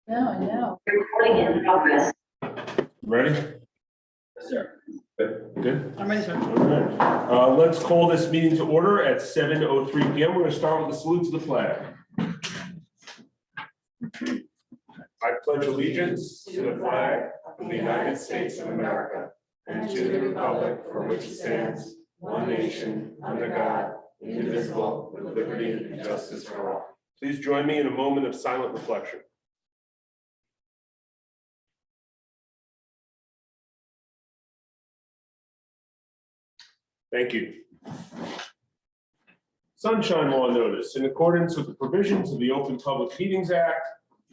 No, I know. Recording in progress. Ready? Yes, sir. Good. I'm ready, sir. All right. Let's call this meeting to order at 7:03 p.m. We're going to start with the salute to the flag. I pledge allegiance to the flag of the United States of America and to the republic for which it stands, one nation, under God, indivisible, with liberty and justice for all. Please join me in a moment of silent reflection. Thank you. Sunshine law notice. In accordance with the provisions of the Open Public Meetings Act,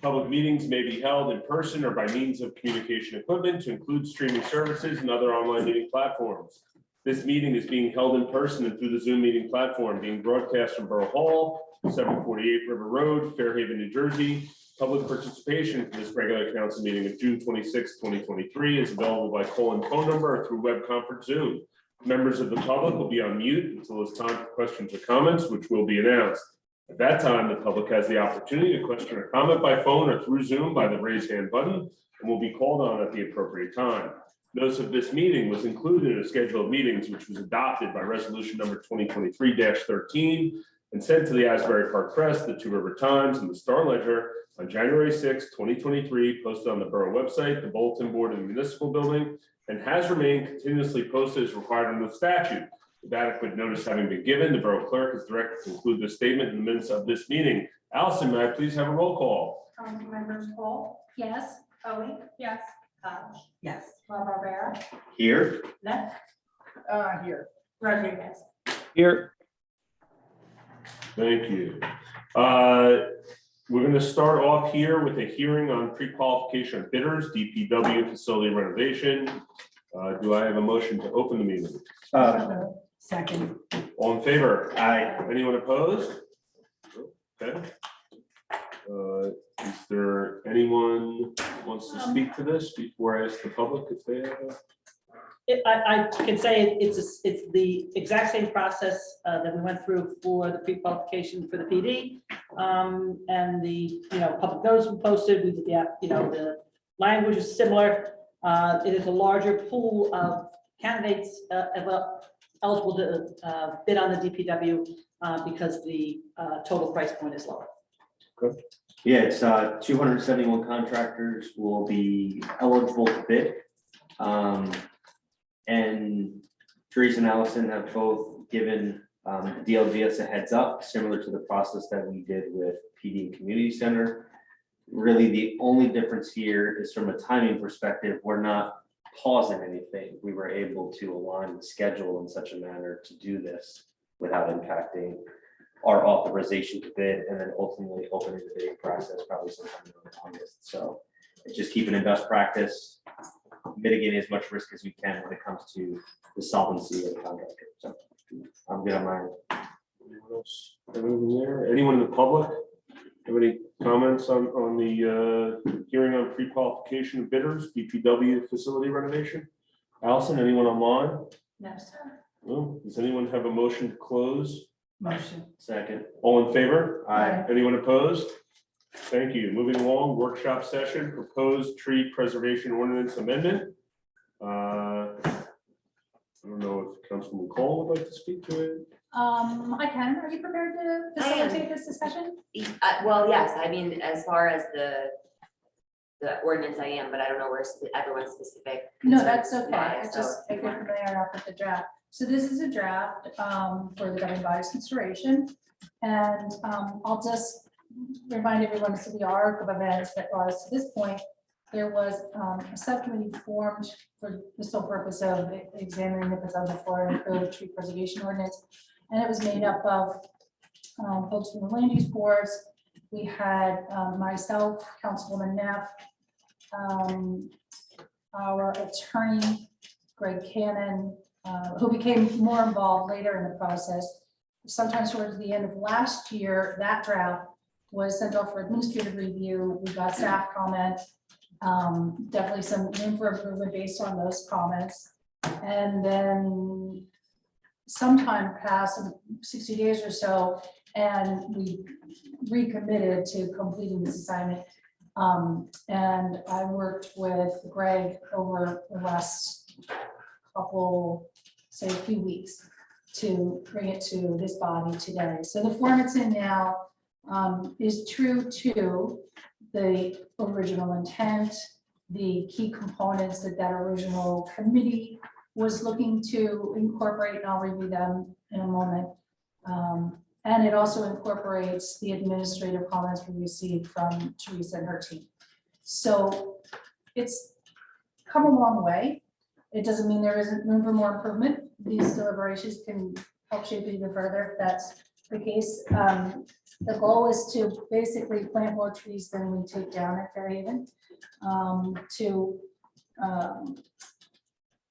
public meetings may be held in person or by means of communication equipment to include streaming services and other online meeting platforms. This meeting is being held in person and through the Zoom meeting platform being broadcast from Borough Hall, 748 River Road, Fairhaven, New Jersey. Public participation for this regular council meeting of June 26, 2023 is available by phone number or through web conference Zoom. Members of the public will be on mute until it's time for questions or comments, which will be announced. At that time, the public has the opportunity to question or comment by phone or through Zoom by the raise hand button and will be called on at the appropriate time. Notice of this meeting was included in a schedule of meetings, which was adopted by resolution number 2023-13 and sent to the Asbury Park Press, the Two River Times, and the Star Ledger on January 6, 2023, posted on the Borough website, the bulletin board in the municipal building, and has remained continuously posted as required under the statute. With adequate notice having been given, the Borough Clerk is directed to include this statement in the minutes of this meeting. Allison, may I please have a roll call? Members Paul? Yes. Bowie? Yes. Koch? Yes. Barbara? Here. Neff? Here. Rodriguez? Here. Thank you. We're going to start off here with a hearing on pre-qualification of bidders, DPW facility renovation. Do I have a motion to open the meeting? Second. All in favor? Aye. Anyone opposed? Okay. Is there anyone who wants to speak to this before I ask the public if they have? I can say it's the exact same process that we went through for the pre-qualification for the PD. And the, public notice we posted, we did the language is similar. It is a larger pool of candidates eligible to bid on the DPW because the total price point is lower. Good. Yeah, it's 271 contractors will be eligible to bid. And Teresa and Allison have both given DLGS a heads up, similar to the process that we did with PD and Community Center. Really, the only difference here is from a timing perspective, we're not pausing anything. We were able to align the schedule in such a manner to do this without impacting our authorization to bid and then ultimately opening the bidding process probably sometime in August. So it's just keeping in best practice, mitigating as much risk as we can when it comes to the solvency of the contractor. So I'm good on mine. Anyone else? Anyone there? Anyone in the public? Have any comments on the hearing on pre-qualification of bidders, DPW facility renovation? Allison, anyone online? No, sir. No. Does anyone have a motion to close? Motion. Second. All in favor? Aye. Anyone opposed? Thank you. Moving along, workshop session, proposed tree preservation ordinance amendment. I don't know if Councilwoman Cole would like to speak to it. I can. Are you prepared to facilitate this discussion? Well, yes, I mean, as far as the ordinance I am, but I don't know where everyone's specific. No, that's concerns okay. lie, I so just if you want- figured familiar enough with the draft. So this is a draft for the governing body's consideration. And I'll just remind everyone, so the arc of events that was to this point, there was a subcommittee formed for the sole purpose of examining the Potential Florida Code Tree Preservation Ordinance. And it was made up of folks from the land use boards. We had myself, Councilwoman Neff, our attorney, Greg Cannon, who became more involved later in the process. Sometimes towards the end of last year, that draft was sent off for administrative review. We got staff comment, definitely some room for improvement based on those comments. And then sometime passed, 60 days or so, and we recommitted to completing this assignment. And I worked with Greg over the last couple, say, a few weeks to bring it to this body today. So the form it's in now is true to the original intent, the key components that that original committee was looking to incorporate, and I'll review them in a moment. And it also incorporates the administrative comments we received from Teresa and her team. So it's come a long way. It doesn't mean there isn't room for more improvement. These deliberations can help shape it even further if that's the case. The goal is to basically plant more trees than we take down at Fairhaven, to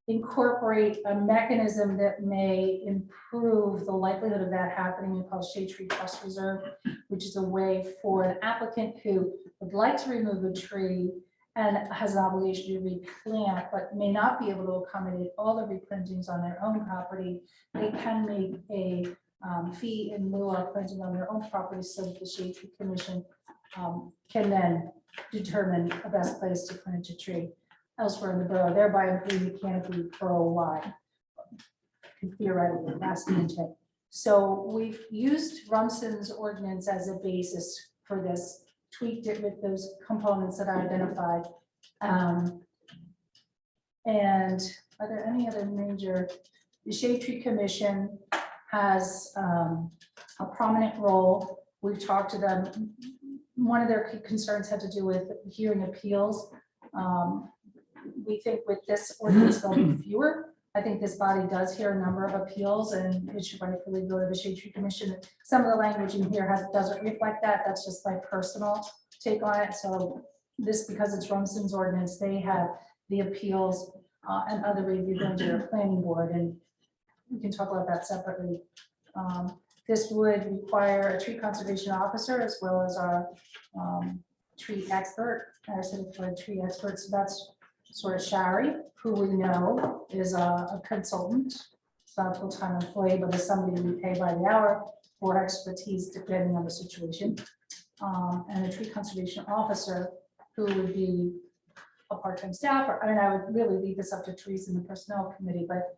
incorporate a mechanism that may improve the likelihood of that happening. We call Shade Tree Trust Reserve, which is a way for an applicant who would like to remove a tree and has an obligation to replant, but may not be able to accommodate all the replantings on their own property. They can make a fee in lieu of planting on their own property, so that the Shade Tree Commission can then determine the best place to plant a tree elsewhere in the borough, thereby improving the canopy borough-wide. Theoretically, that's the intent. So we've used Rumson's ordinance as a basis for this, tweaked it with those components that I identified. And are there any other major? The Shade Tree Commission has a prominent role. We've talked to them. One of their key concerns had to do with hearing appeals. We think with this ordinance, there'll be fewer. I think this body does hear a number of appeals, and it should rightfully go to the Shade Tree Commission. Some of the language in here doesn't reflect that. That's just my personal take on it. So this, because it's Rumson's ordinance, they have the appeals and other review going to their planning board, and we can talk about that separately. This would require a tree conservation officer as well as our tree expert, our certified tree expert. So that's sort of Shari, who we know is a consultant. It's not a full-time employee, but is somebody we pay by the hour for expertise depending on the situation. And a tree conservation officer who would be a part-time staffer. I mean, I would really leave this up to Teresa and the personnel committee, but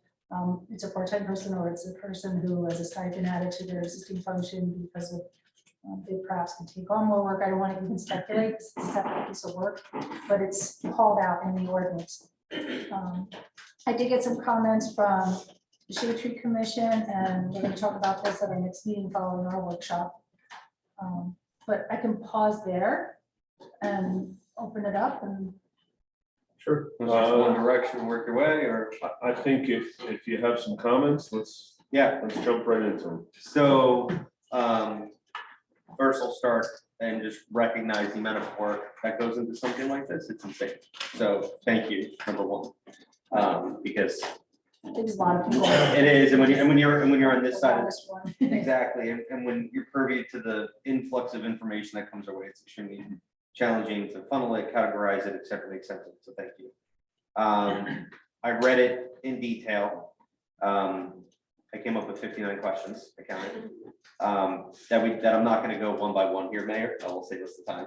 it's a part-time person, or it's a person who has a stipend added to their existing function because of they perhaps can take on more work. I don't want to even speculate, it's a separate piece of work, but it's called out in the ordinance. I did get some comments from the Shade Tree Commission, and we're going to talk about this at our next meeting following our workshop. But I can pause there and open it up. And Sure. Just one direction, work your way, or? I think if you have some comments, let's jump right into them. So, first I'll start and just recognize the amount of work that goes into something like this. It's insane. So thank you, number one. Because there's a lot of people. it is, and when you're on this side, This one. exactly, and when you're privy to the influx of information that comes our way, it's extremely challenging to funnel it, categorize it, etc. So thank you. I read it in detail. I came up with 59 questions, I counted. That I'm not going to go one by one here, Mayor. I will save us the time.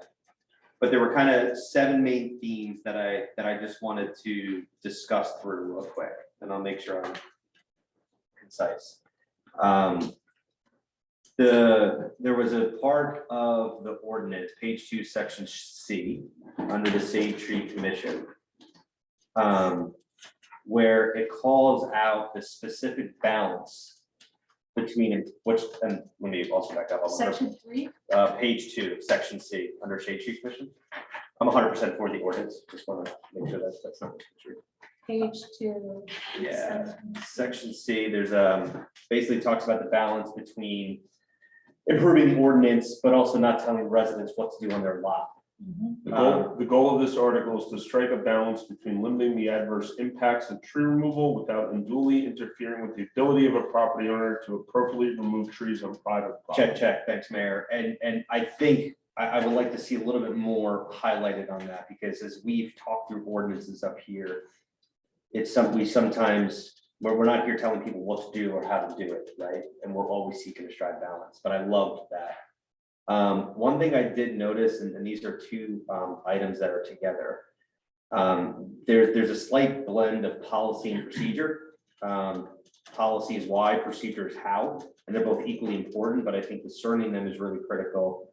But there were kind of 7 main themes that I just wanted to discuss through real quick, and I'll make sure I'm concise. There was a part of the ordinance, page 2, section C, under the Shade Tree Commission, where it calls out the specific balance between which, and let me also back up. Section 3. Page 2, section C, under Shade Tree Commission. I'm 100% for the ordinance. Just want to make sure that's not true. Page 2. Yeah, section C, there's basically talks about the balance between improving the ordinance, but also not telling residents what to do on their lot. The goal of this article is to strike a balance between limiting the adverse impacts of tree removal without unduly interfering with the ability of a property owner to appropriately remove trees on private property. Check, thanks, Mayor. And I think I would like to see a little bit more highlighted on that, because as we've talked through ordinances up here, it's we sometimes, we're not here telling people what to do or how to do it, right? And we're always seeking to strive balance, but I loved that. One thing I did notice, and these are two items that are together. There's a slight blend of policy and procedure. Policy is why, procedure is how, and they're both equally important, but I think discerning them is really critical.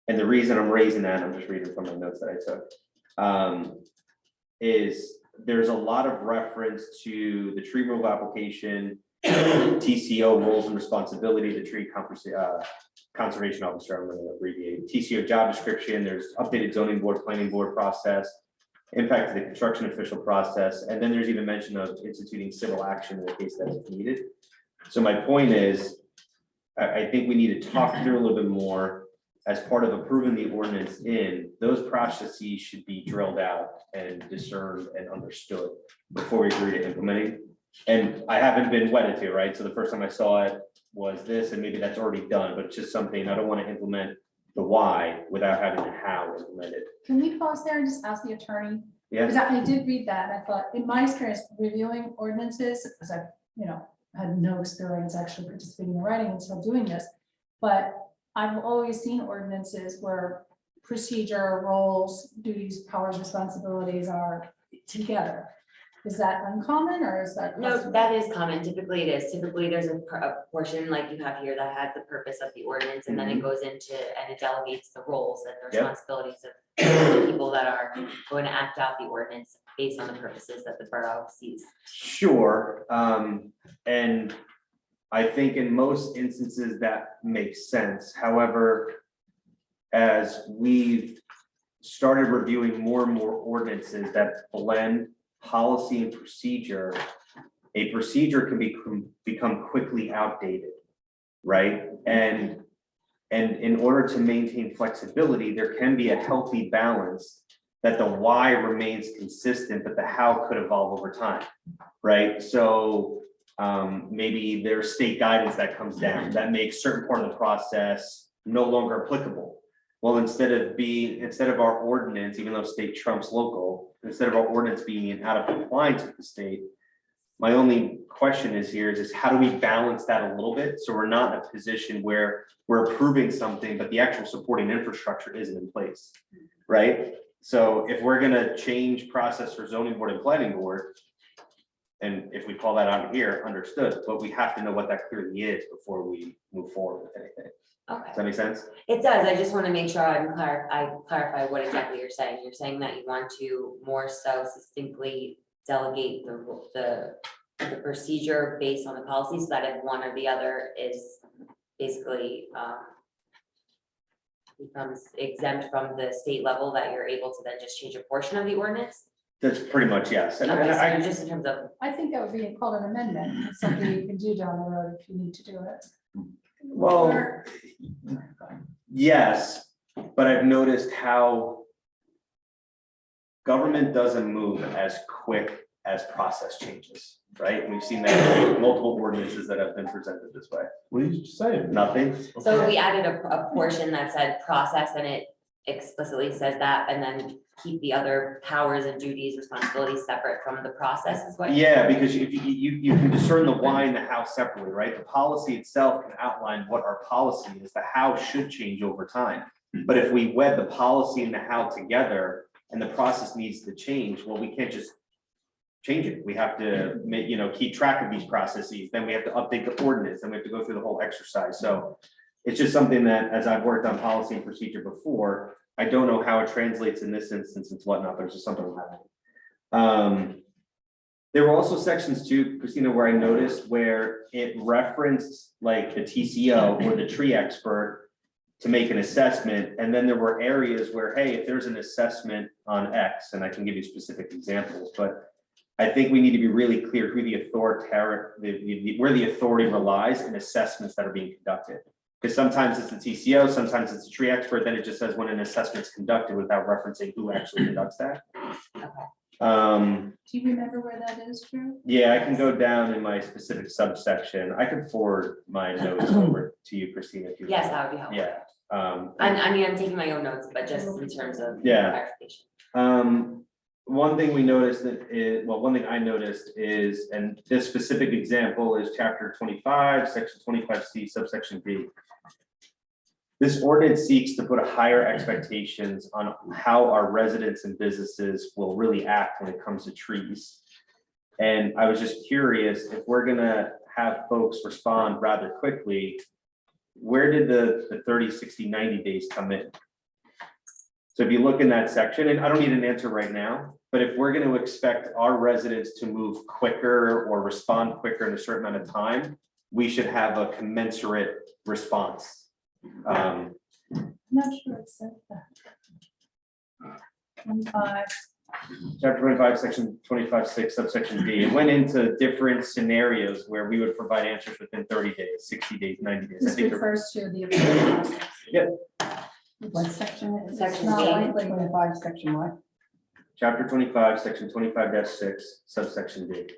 And the reason I'm raising that, I'm just reading from my notes that I took, is there's a lot of reference to the tree removal application, TCO roles and responsibility, the tree conservation officer, I'm going to abbreviate, TCO job description, there's updated zoning board, planning board process, impact to the construction official process, and then there's even mention of instituting civil action in the case that is needed. So my point is, I think we need to talk through a little bit more as part of approving the ordinance in, those processes should be drilled out and discerned and understood before we agree to implementing. And I haven't been wedded to, right? So the first time I saw it was this, and maybe that's already done, but it's just something I don't want to implement the why without having the how implemented. Can we pause there and just ask the attorney? Yeah. Because I did read that, and I thought, in my experience reviewing ordinances, because I've, had no experience actually participating in writing until doing this, but I've always seen ordinances where procedure, roles, duties, powers, responsibilities are together. Is that uncommon, or is that? No, that is common. Typically it is. Typically there's a portion like you have here that has the purpose of the ordinance, and then it goes into, and it delegates the roles and the Yep. responsibilities of the people that are going to act out the ordinance based on the purposes that the borough sees. Sure, and I think in most instances that makes sense. However, as we've started reviewing more and more ordinances that blend policy and procedure, a procedure can become quickly outdated, right? And in order to maintain flexibility, there can be a healthy balance that the why remains consistent, but the how could evolve over time, right? So maybe there's state guidance that comes down that makes certain part of the process no longer applicable. Well, instead of our ordinance, even though state trumps local, instead of our ordinance being out of compliance with the state, my only question is how do we balance that a little bit so we're not in a position where we're approving something, but the actual supporting infrastructure isn't in place, right? So if we're gonna change process for zoning board and planning board, and if we call that out here, understood, but we have to know what that clearly is before we move forward with anything. Okay, Does that make sense? it does. I just want to make sure I clarify what exactly you're saying. You're saying that you want to more so succinctly delegate the procedure based on the policy, so that if one or the other is basically becomes exempt from the state level, that you're able to then just change a portion of the ordinance. That's pretty much, yes. And Okay, I so just in terms of, I think that would be called an amendment. It's something you can do down the road if you need to do it. well, yes, but I've noticed how government doesn't move as quick as process changes, right? We've seen that in multiple ordinances that have been presented this way. What are you saying? Nothing. so we added a portion that said process, and it explicitly says that, and then keep the other powers and duties, responsibilities separate from the process is what? Yeah, because if you can discern the why and the how separately, right? The policy itself can outline what our policy is, the how should change over time. But if we wed the policy and the how together and the process needs to change, well, we can't just change it. We have to make, keep track of these processes. Then we have to update the ordinance, then we have to go through the whole exercise. So it's just something that, as I've worked on policy and procedure before, I don't know how it translates in this instance and whatnot, but it's just something happening. There were also sections too, Christina, where I noticed where it referenced like the TCO or the tree expert to make an assessment. And then there were areas where, hey, if there's an assessment on X, and I can give you specific examples, but I think we need to be really clear who the where the authority relies in assessments that are being conducted. Because sometimes it's the TCO, sometimes it's a tree expert, then it just says when an assessment's conducted without referencing who actually conducts that. Do you remember where that is, Drew? Yeah, I can go down in my specific subsection. I could forward my notes over to you, Christina, if you. Yes, want. that would be helpful. Yeah. I'm taking my own notes, but just in terms of Yeah. clarification. One thing we noticed one thing I noticed is, and this specific example is chapter 25, section 25C, subsection B. This ordinance seeks to put a higher expectations on how our residents and businesses will really act when it comes to trees. And I was just curious, if we're gonna have folks respond rather quickly, where did the 30, 60, 90 days come in? So if you look in that section, and I don't need an answer right now, but if we're gonna expect our residents to move quicker or respond quicker in a certain amount of time, we should have a commensurate response. I'm not sure it said that. 25. Chapter 25, section 25(6), subsection D, it went into different scenarios where we would provide answers within 30 days, 60 days, 90 days. I This think they're- refers to the approval process. Yep. What section? It's Section not D. likely. 25, section what? Chapter 25, section 25-6, subsection D.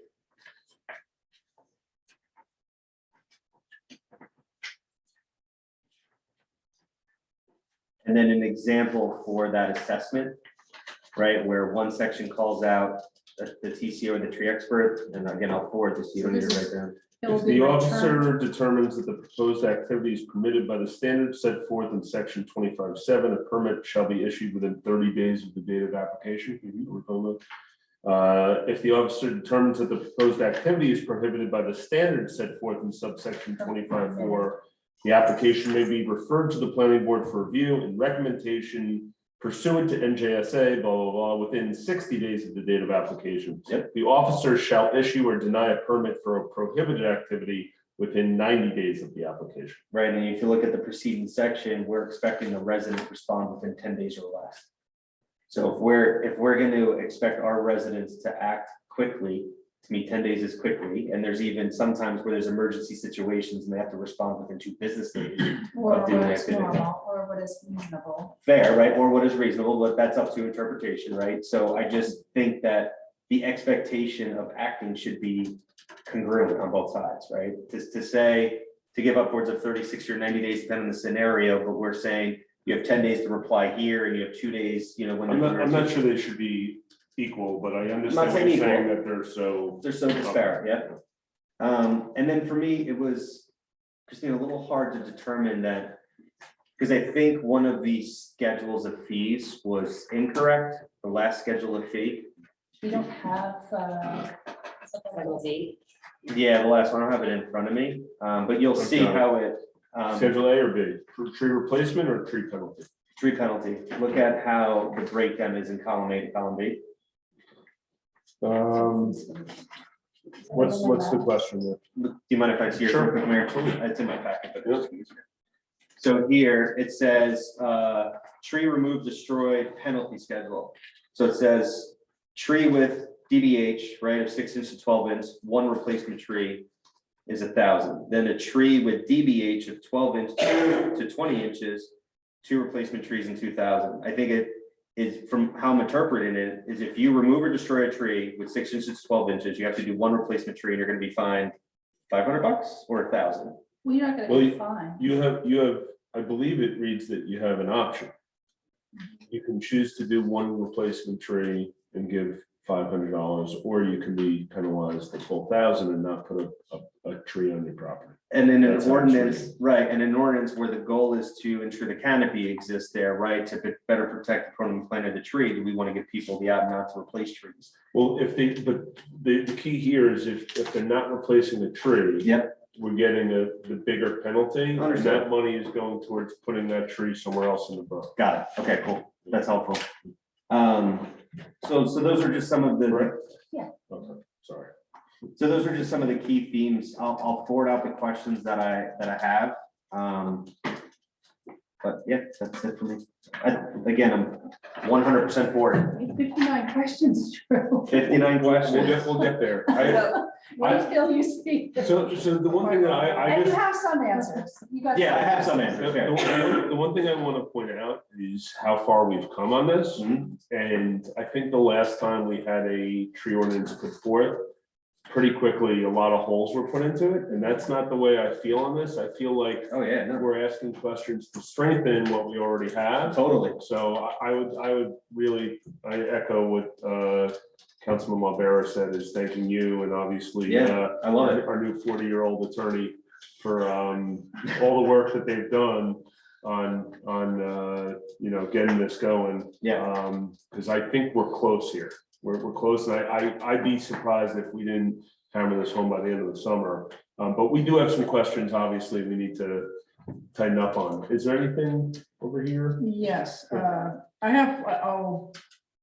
And then an example for that assessment, right, where one section calls out the TCO and the tree expert, and again, I'll forward this, you don't need to write down. It will If be the returned. officer determines that the proposed activity is permitted by the standards set forth in section 25(7), a permit shall be issued within 30 days of the date of application. If the officer determines that the proposed activity is prohibited by the standards set forth in subsection 25(4), the application may be referred to the planning board for review and recommendation pursuant to NJSA, blah, blah, blah, within 60 days of the date of application. Yep. The officer shall issue or deny a permit for a prohibited activity within 90 days of the application. Right, and if you look at the preceding section, we're expecting the resident to respond within 10 days or less. So if we're going to expect our residents to act quickly, to me, 10 days is quickly, and there's even sometimes where there's emergency situations and they have to respond within 2 business days. Or of doing what is activity. normal, or what is reasonable. Fair, right, or what is reasonable, but that's up to interpretation, right? So I just think that the expectation of acting should be congruent on both sides, right? To say, to give upwards of 30, 60, or 90 days, depending on the scenario, but we're saying you have 10 days to reply here, and you have 2 days, you know, when. I'm not sure they should be equal, but I understand what saying you're equal. saying that they're so. They're so disparate, yeah. And then for me, it was, Christine, a little hard to determine that, because I think one of the schedules of fees was incorrect, the last schedule of fee. We don't have, Seven D. Yeah, the last one, I don't have it in front of me, but you'll see Okay. how it, Schedule A or B, for tree replacement or tree penalty? tree penalty, look at how the breakdown is in column A to column B. What's the question there? Do you mind if I see yours real quick, Mayor? It's in my packet, but it's easier. So here it says, tree removed, destroyed, penalty schedule. So it says tree with DBH, right, of 6 inches to 12 inch, 1 replacement tree is 1,000. Then a tree with DBH of 12 inch to 20 inches, 2 replacement trees and 2,000. I think it is, from how I'm interpreting it, is if you remove or destroy a tree with 6 inches to 12 inches, you have to do 1 replacement tree and you're gonna be fined $500 or 1,000. well, you're not gonna Well, be fine. You have, I believe it reads that you have an option. You can choose to do 1 replacement tree and give $500, or you can be penalized the full 1,000 and not put a tree on your property. And then an That's how it's ordinance, written. right, and an ordinance where the goal is to ensure the canopy exists there, right, to better protect the permanent plant of the tree. Do we want to give people the out not to replace trees? Well, but the key here is if they're not replacing the tree. Yep. We're getting the bigger penalty, and Understood. that money is going towards putting that tree somewhere else in the book. Got it. Okay, cool. That's helpful. So those are just some of the, Correct? Yeah. Okay, sorry. so those are just some of the key themes. I'll forward out the questions that I have. But yeah, that's it for me. Again, I'm 100% for it. 59 questions, Drew. 59 We'll questions. get there. Wait till you see. So the one thing that I And you just. have some answers. You got. Yeah, I have some answers. fair. The one thing I want to point out is how far we've come on this. Mhm. And I think the last time we had a tree ordinance put forth, pretty quickly, a lot of holes were put into it, and that's not the way I feel on this. I feel like Oh, yeah, no, we're asking questions to strengthen what we already have. totally. So I would really, I echo what Councilman Marlbera said, is thanking you and obviously Yeah, I love it. our new 40-year-old attorney for all the work that they've done. on, you know, getting this going. Yeah. Because I think we're close here. We're close, and I'd be surprised if we didn't hammer this home by the end of the summer. But we do have some questions, obviously, we need to tighten up on. Is there anything over here? Yes, I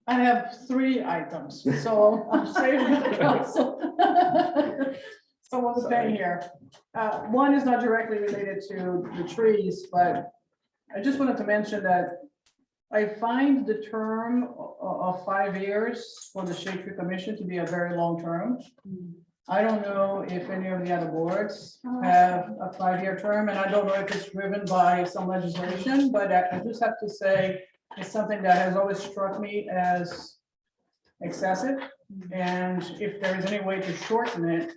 have 3 items, so I'm saving the council. Someone's paying here. One is not directly related to the trees, but I just wanted to mention that I find the term of 5 years for the Shade Tree Commission to be a very long term. I don't know if any of the other boards have a 5-year term, and I don't know if it's driven by some legislation, but I just have to say it's something that has always struck me as excessive. And if there is any way to shorten it,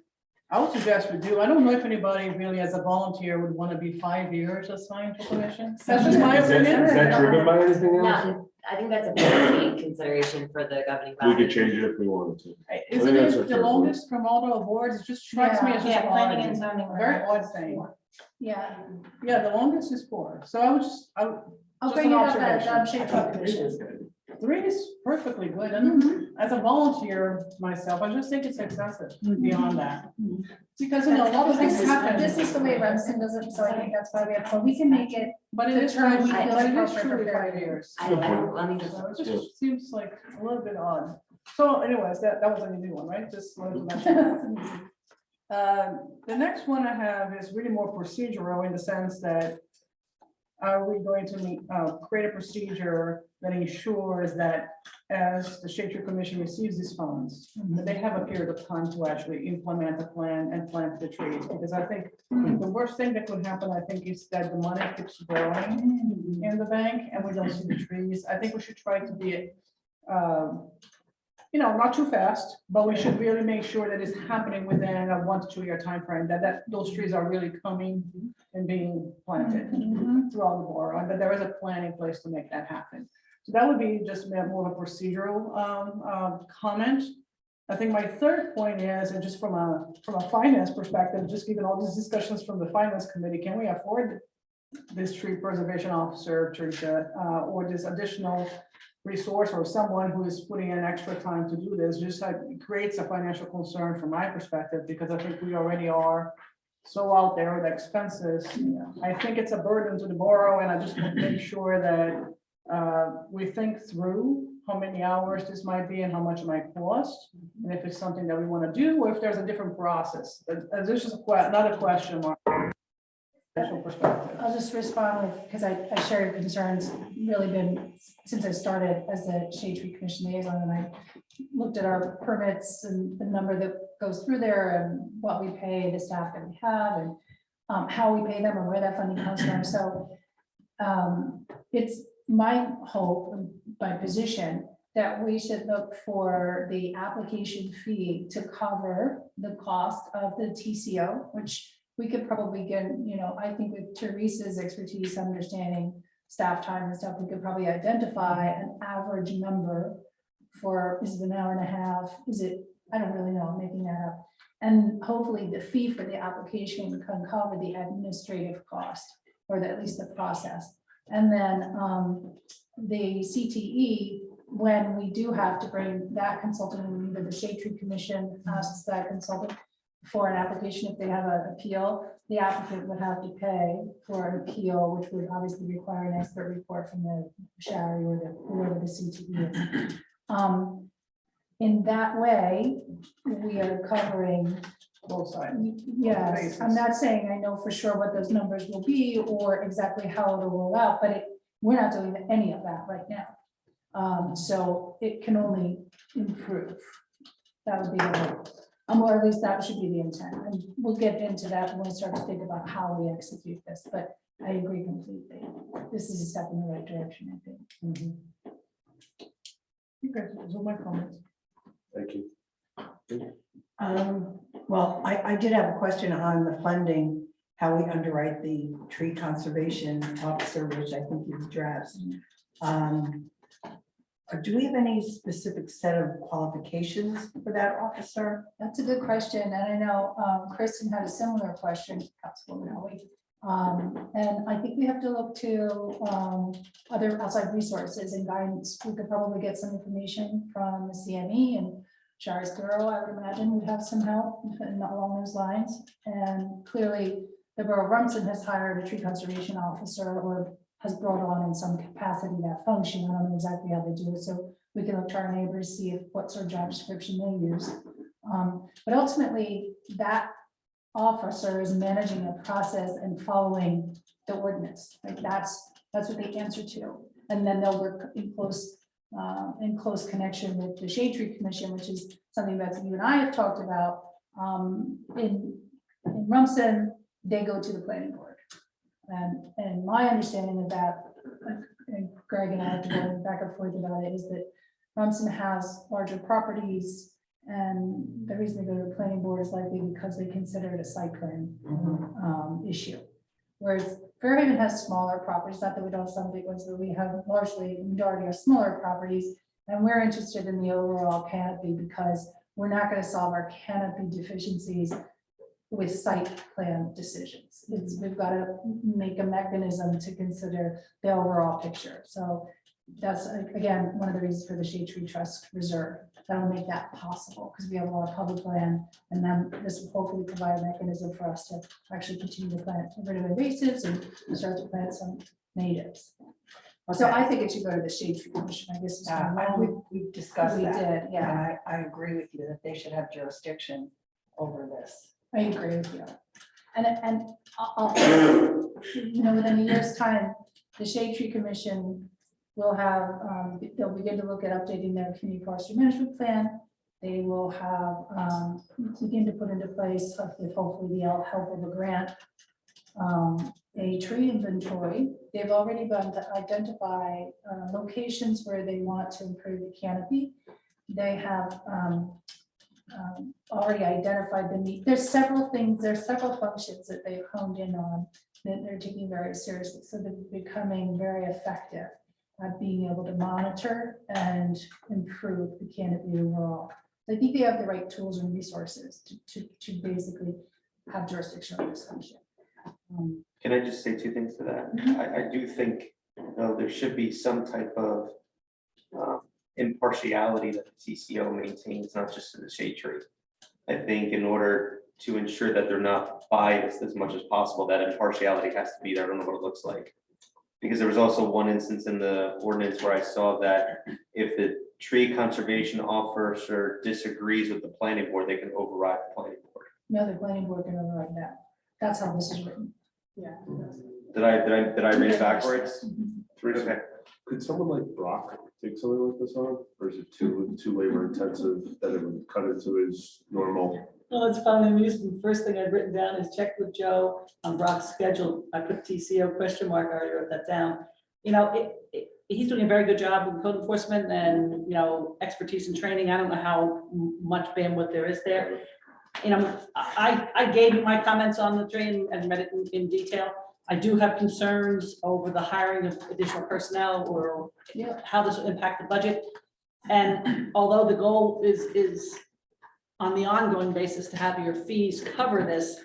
I would suggest we do. I don't know if anybody really as a volunteer would want to be 5 years assigned to commission. That's just my Is opinion. that driven by anything else? No, I think that's a policy consideration for the governing We body. could change it if we wanted to. Isn't that's a it the fair point. longest from all the awards? It just strikes me as just Yeah, planning and odd. zoning. Very odd thing. Yeah, Yeah, the longest is 4. So I was, I'll Just bring an it up at observation. Shade Tree Commission. 3 is perfectly good. And as a volunteer myself, I just think it's excessive beyond that. Because, you know, a lot of things happen. This is the way Remsen does it, so I think that's why we have, but we can make it, But it the is, term we but feel it is appropriate for truly fair 5 years. Let me just, So it just seems like a little bit odd. So anyways, that was a new one, right? Just wanted to mention that. The next one I have is really more procedural in the sense that are we going to create a procedure that ensures that as the Shade Tree Commission receives these funds, that they have a period of time to actually implement the plan and plant the trees? Because I think the worst thing that could happen, I think, is that the money keeps growing in the bank and we don't see the trees. I think we should try to be, you know, not too fast, but we should really make sure that it's happening within a 1 to 2 year time frame. That those trees are really coming and being planted throughout the borough, and that there is a plan in place to make that happen. So that would be just more of a procedural comment. I think my third point is, and just from a finance perspective, just given all these discussions from the finance committee, can we afford this tree preservation officer, Teresa, or this additional resource, or someone who is putting in extra time to do this? Just it creates a financial concern from my perspective, because I think we already are so out there with expenses. I think it's a burden to the borough, and I just want to make sure that we think through how many hours this might be and how much it might cost, and if it's something that we want to do, or if there's a different process. This is another question mark. Perspective. I'll just respond with, because I share your concerns, really been, since I started as the Shade Tree Commission liaison, and I looked at our permits and the number that goes through there and what we pay the staff that we have and how we pay them and where that funding comes from. So it's my hope, my position, that we should look for the application fee to cover the cost of the TCO, which we could probably get, you know, I think with Teresa's expertise, understanding staff time and stuff, we could probably identify an average number for, is it an hour and a half? Is it, I don't really know, I'm making that up. And hopefully the fee for the application can cover the administrative cost, or at least the process. And then the CTE, when we do have to bring that consultant, in, either the Shade Tree Commission asks that consultant for an application, if they have an appeal, the applicant would have to pay for an appeal, which would obviously require an expert report from the Shari or the whoever the CTE is. In that way, we are covering Both sides. Yes, I'm not saying I know for sure what those numbers will be or exactly how it'll roll out, but we're not doing any of that right now. So it can only improve. That would be the hope. Or at least that should be the intent. And we'll get into that when we start to think about how we execute this, but I agree completely. This is a step in the right direction, I think. Okay, those are my comments. Thank you. Well, I did have a question on the funding, how we underwrite the tree conservation officer, which I think you've addressed. Do we have any specific set of qualifications for that officer? That's a good question. And I know Kristen had a similar question, Councilwoman Ellie. And I think we have to look to other outside resources and guidance. We could probably get some information from the CME and Shari's Borough, I would imagine, would have some help along those lines. And clearly, the Borough of Rumson has hired a tree conservation officer or has brought on in some capacity that function. I don't know exactly how they do it, so we can look to our neighbors, see if what sort of job description they use. But ultimately, that officer is managing the process and following the ordinance. Like that's what they answer to. And then they'll work in close connection with the Shade Tree Commission, which is something that you and I have talked about. In Rumson, they go to the planning board. And my understanding of that, and Greg and I have been back and forth about it, is that Rumson has larger properties, and the reason they go to the planning board is likely because they consider it a site plan issue. Whereas Fairhaven has smaller properties, not that we don't have some big ones, but we have largely, the majority of smaller properties. And we're interested in the overall canopy because we're not going to solve our canopy deficiencies with site plan decisions. We've got to make a mechanism to consider the overall picture. So that's, again, one of the reasons for the Shade Tree Trust Reserve. That'll make that possible because we have a lot of public land, and then this will hopefully provide a mechanism for us to actually continue to plant rid of invasives and start to plant some natives. So I think it should go to the Shade Tree Commission, I guess. Is We've discussed We that. did, yeah. And I agree with you that they should have jurisdiction over this. I agree with you. And within a year's time, the Shade Tree Commission will have, they'll begin to look at updating their community forestry management plan. They will have, begin to put into place, with hopefully the help of a grant, a tree inventory. They've already begun to identify locations where they want to improve the canopy. They have already identified the need. There's several things, there's several functions that they've honed in on that they're taking very seriously. So they're becoming very effective at being able to monitor and improve the canopy overall. I think they have the right tools and resources to basically have jurisdiction over this function. Can I just say two things to that? I do think, there should be some type of impartiality that the TCO maintains, not just to the shade tree. I think in order to ensure that they're not biased as much as possible, that impartiality has to be there. I don't know what it looks like. Because there was also one instance in the ordinance where I saw that if the tree conservation officer disagrees with the planning board, they can override the planning board. No, the planning board can override that. That's how this is written. Yeah. Did I read it backwards? Teresa, Okay. could someone like Brock take something like this on? Or is it too labor intensive that it would cut into his normal? Well, it's probably amusing. First thing I've written down is check with Joe on Brock's schedule. I put TCO question mark, I already wrote that down. You know, he's doing a very good job with code enforcement and, expertise and training. I don't know how much bandwidth there is there. I gave you my comments on the training and read it in detail. I do have concerns over the hiring of additional personnel or how this will impact the budget. And although the goal is on the ongoing basis to have your fees cover this,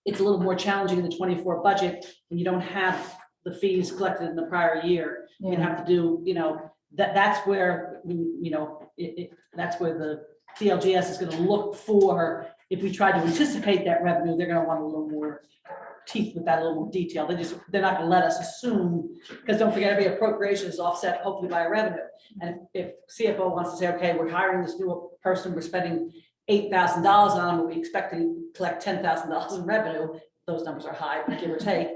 it's a little more challenging in the 24 budget when you don't have the fees collected in the prior year. You have to do, that's where, that's where the CLGS is going to look for. If we try to anticipate that revenue, they're going to want a little more teeth with that, a little more detail. They're not going to let us assume, because don't forget, every appropriation is offset hopefully by revenue. And if CFO wants to say, okay, we're hiring this new person, we're spending $8,000 on them, and we expect to collect $10,000 in revenue, those numbers are high, give or take.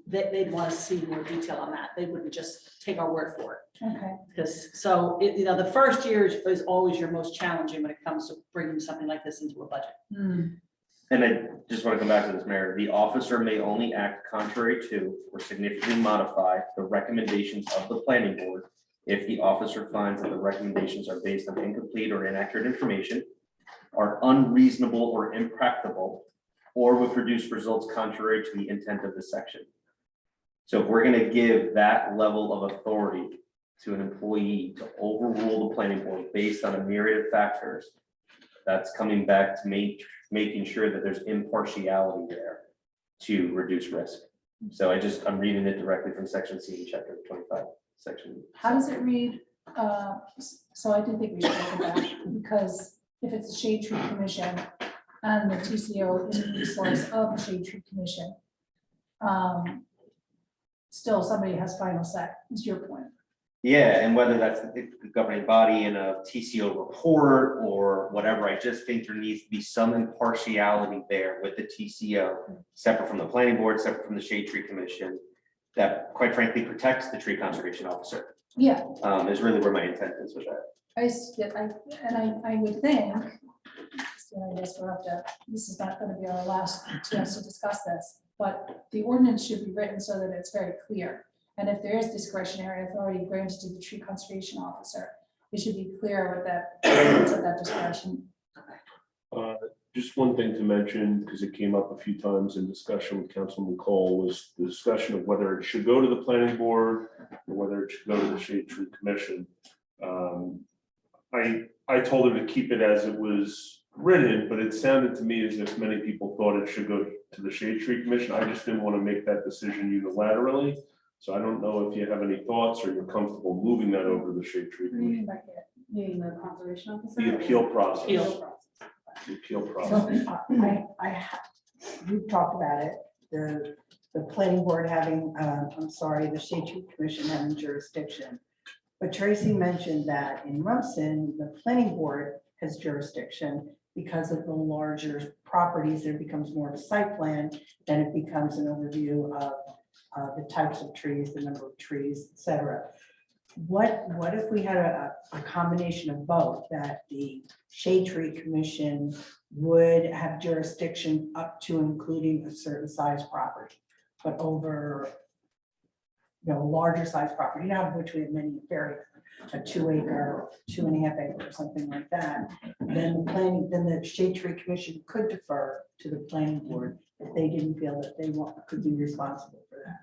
They'd want to see more detail on that. They wouldn't just take our word for it. Okay. Because the first year is always your most challenging when it comes to bringing something like this into a budget. And I just want to come back to this, Mayor. The officer may only act contrary to or significantly modify the recommendations of the planning board if the officer finds that the recommendations are based on incomplete or inaccurate information, are unreasonable or impractical, or would produce results contrary to the intent of this section. So if we're going to give that level of authority to an employee to overrule the planning board based on a myriad of factors, That's coming back to making sure that there's impartiality there to reduce risk. So I'm reading it directly from section C, chapter 25, section. How does it read? So I do think we should look at that, because if it's a shade tree commission and the TCO is a resource of the shade tree commission, still somebody has final say, is your point. Yeah, and whether that's the governing body in a TCO report or whatever, I just think there needs to be some impartiality there with the TCO, separate from the planning board, separate from the shade tree commission, that quite frankly protects the tree conservation officer, Yeah, is really where my intent is with that. I would think, so I guess we'll have to, this is not gonna be our last chance to discuss this, but the ordinance should be written so that it's very clear. And if there is discretionary authority granted to the tree conservation officer, it should be clear with that discretion. Just one thing to mention, because it came up a few times in discussion with Councilman Cole, was the discussion of whether it should go to the planning board or whether it should go to the shade tree commission. I told her to keep it as it was written, but it sounded to me as if many people thought it should go to the shade tree commission. I just didn't want to make that decision unilaterally. So I don't know if you have any thoughts or you're comfortable moving that over to the shade tree commission. The conservation officer? The appeal process. Appeal. The appeal So process. we've talked about it, the planning board having, the shade tree commission having jurisdiction. But Tracy mentioned that in Rumson, the planning board has jurisdiction because of the larger properties. There becomes more of a site plan, then it becomes an overview of the types of trees, the number of trees, et cetera. What if we had a combination of both, that the shade tree commission would have jurisdiction up to including a certain size property, but over, larger size property, now of which we have many various, a 2 acre, 2.5 acre, or something like that, then the shade tree commission could defer to the planning board if they didn't feel that they could be responsible for that.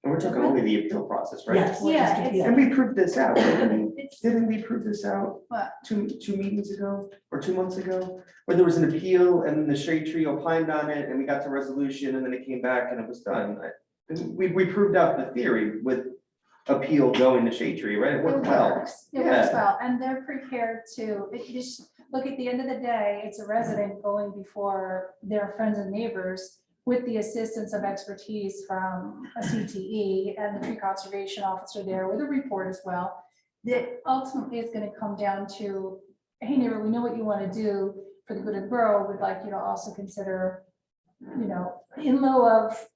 And we're talking only the appeal process, right? Yes. Yeah, just it's- appeal. And we proved this out, didn't It's- we prove this out What? two meetings ago or 2 months ago? Where there was an appeal and the shade tree opined on it and we got the resolution and then it came back and it was done. We proved out the theory with appeal going to shade tree, right? It It worked well. works, it works Yeah. well, and they're prepared to, Look, at the end of the day, it's a resident going before their friends and neighbors with the assistance of expertise from a CTE and the tree conservation officer there with a report as well. That ultimately is gonna come down to, hey neighbor, we know what you wanna do for the good of the borough. We'd like you to also consider, in lieu of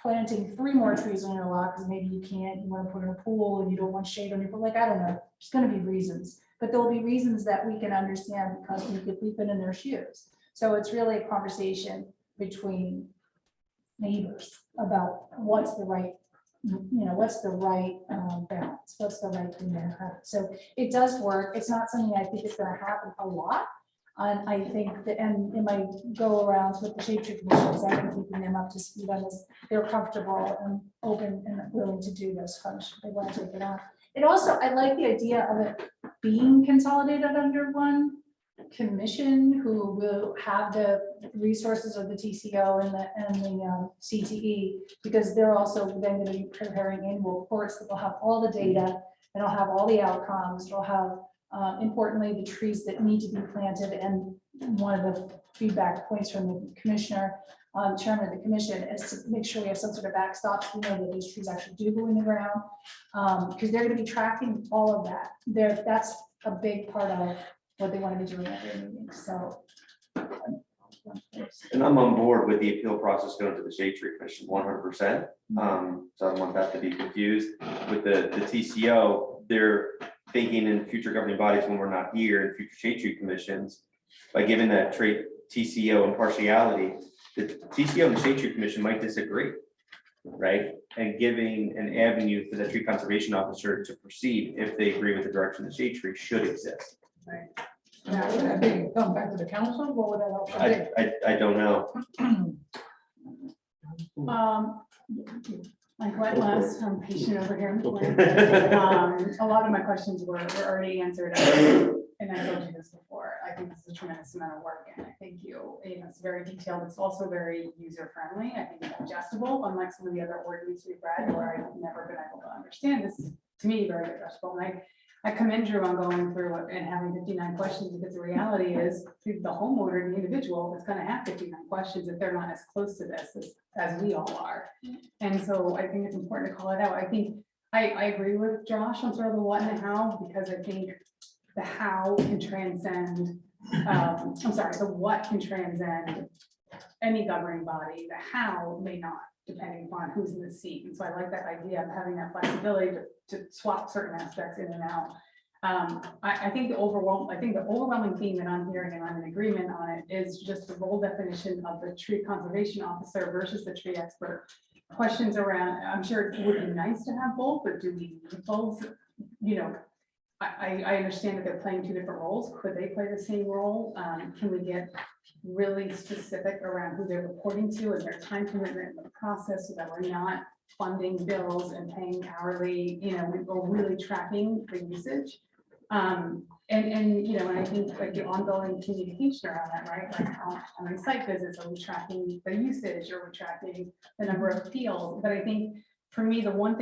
planting 3 more trees on your lot, because maybe you can't, you wanna put in a pool and you don't want shade on your pool, like, I don't know, there's gonna be reasons. But there'll be reasons that we can understand because we've been in their shoes. So it's really a conversation between neighbors about what's the right, what's the right balance, what's the right thing to have. So it does work. It's not something I think is gonna happen a lot. And I think that, and in my go arounds with the shade tree commissions, I've been keeping them up to speed on this. They're comfortable and open and willing to do this function. They want to take it on. It also, I like the idea of it being consolidated under one commission who will have the resources of the TCO and the CTE, because they're also then going to be preparing annual reports that will have all the data, and it'll have all the outcomes, it'll have importantly the trees that need to be planted. And one of the feedback points from the commissioner, chairman of the commission, is to make sure we have some sort of backstop, that those trees actually do go in the ground, because they're going to be tracking all of that. That's a big part of what they want to be doing at their meetings, so. And I'm on board with the appeal process going to the shade tree commission 100%. So I don't want that to be confused with the TCO. They're thinking in future governing bodies when we're not here in future shade tree commissions, by giving that trait TCO impartiality, the TCO and the shade tree commission might disagree, right? And giving an avenue for the tree conservation officer to proceed if they agree with the direction the shade tree should exist. Now, would that be come back to the council? What would that option be? I don't know. like what last, I'm patient over here. Okay. A lot of my questions were already answered, and I told you this before. I think this is a tremendous amount of work, and I think it's very detailed, it's also very user-friendly, I think it's digestible, unlike some of the other ordinances we've read, where I've never been able to understand. This is, to me, very digestible, and I commend you on going through it and having 59 questions, because the reality is, the homeowner, the individual, is gonna have 59 questions if they're not as close to this as we all are. And so I think it's important to call it out. I think I agree with Josh on sort of the what and the how, because I think the how can transcend, the what can transcend any governing body, the how may not, depending upon who's in the seat. And so I like that idea of having that flexibility to swap certain aspects in and out. I think the overwhelming theme that I'm hearing, and I'm in agreement on it, is just the role definition of the tree conservation officer versus the tree expert. Questions around, I'm sure it would be nice to have both, but do we need both? You know, I understand that they're playing two different roles. Could they play the same role? Can we get really specific around who they're reporting to and their time commitment in the process, so that we're not funding bills and paying hourly, we're really tracking the usage. And I think like the ongoing communication around that, right? Like how many site visits are we tracking the usage, or we're tracking the number of appeals? But I think for me, the one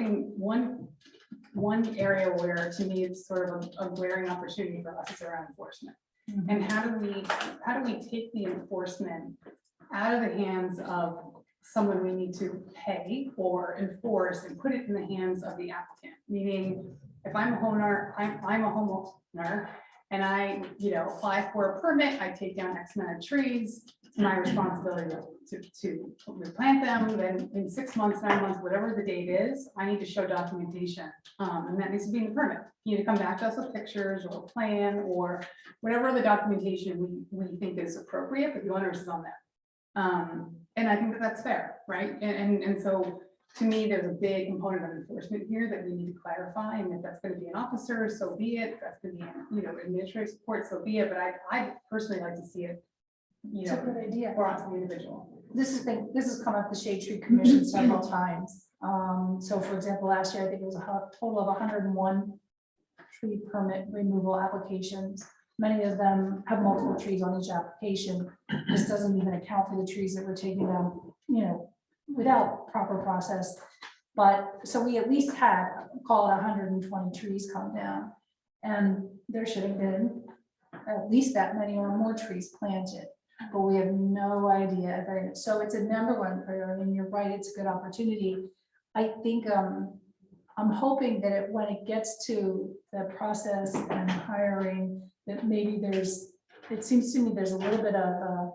area where to me it's sort of a glaring opportunity for us is around enforcement. And how do we take the enforcement out of the hands of someone we need to pay or enforce and put it in the hands of the applicant? Meaning, if I'm a homeowner, I'm a homeowner, and I, apply for a permit, I take down X amount of trees, it's my responsibility to replant them, then in 6 months, 9 months, whatever the date is, I need to show documentation. And that needs to be in the permit. You need to come back to us with pictures or a plan or whatever the documentation we think is appropriate, but the onus is on them. And I think that that's fair, right? And so to me, there's a big component of enforcement here that we need to clarify, and if that's going to be an officer, so be it. If that's going to be, administrative support, so be it. But I personally like to see it, It's a good idea. brought to the individual. This has come up the Shade Tree Commission several times. So for example, last year, I think it was a total of 101 tree permit removal applications. Many of them have multiple trees on each application. This doesn't even account for the trees that were taken down, without proper process. But so we at least had, call it 120 trees come down. And there should have been at least that many or more trees planted. But we have no idea. So it's a number one priority, and you're right, it's a good opportunity. I think I'm hoping that when it gets to the process and hiring, that maybe it seems to me there's a little bit of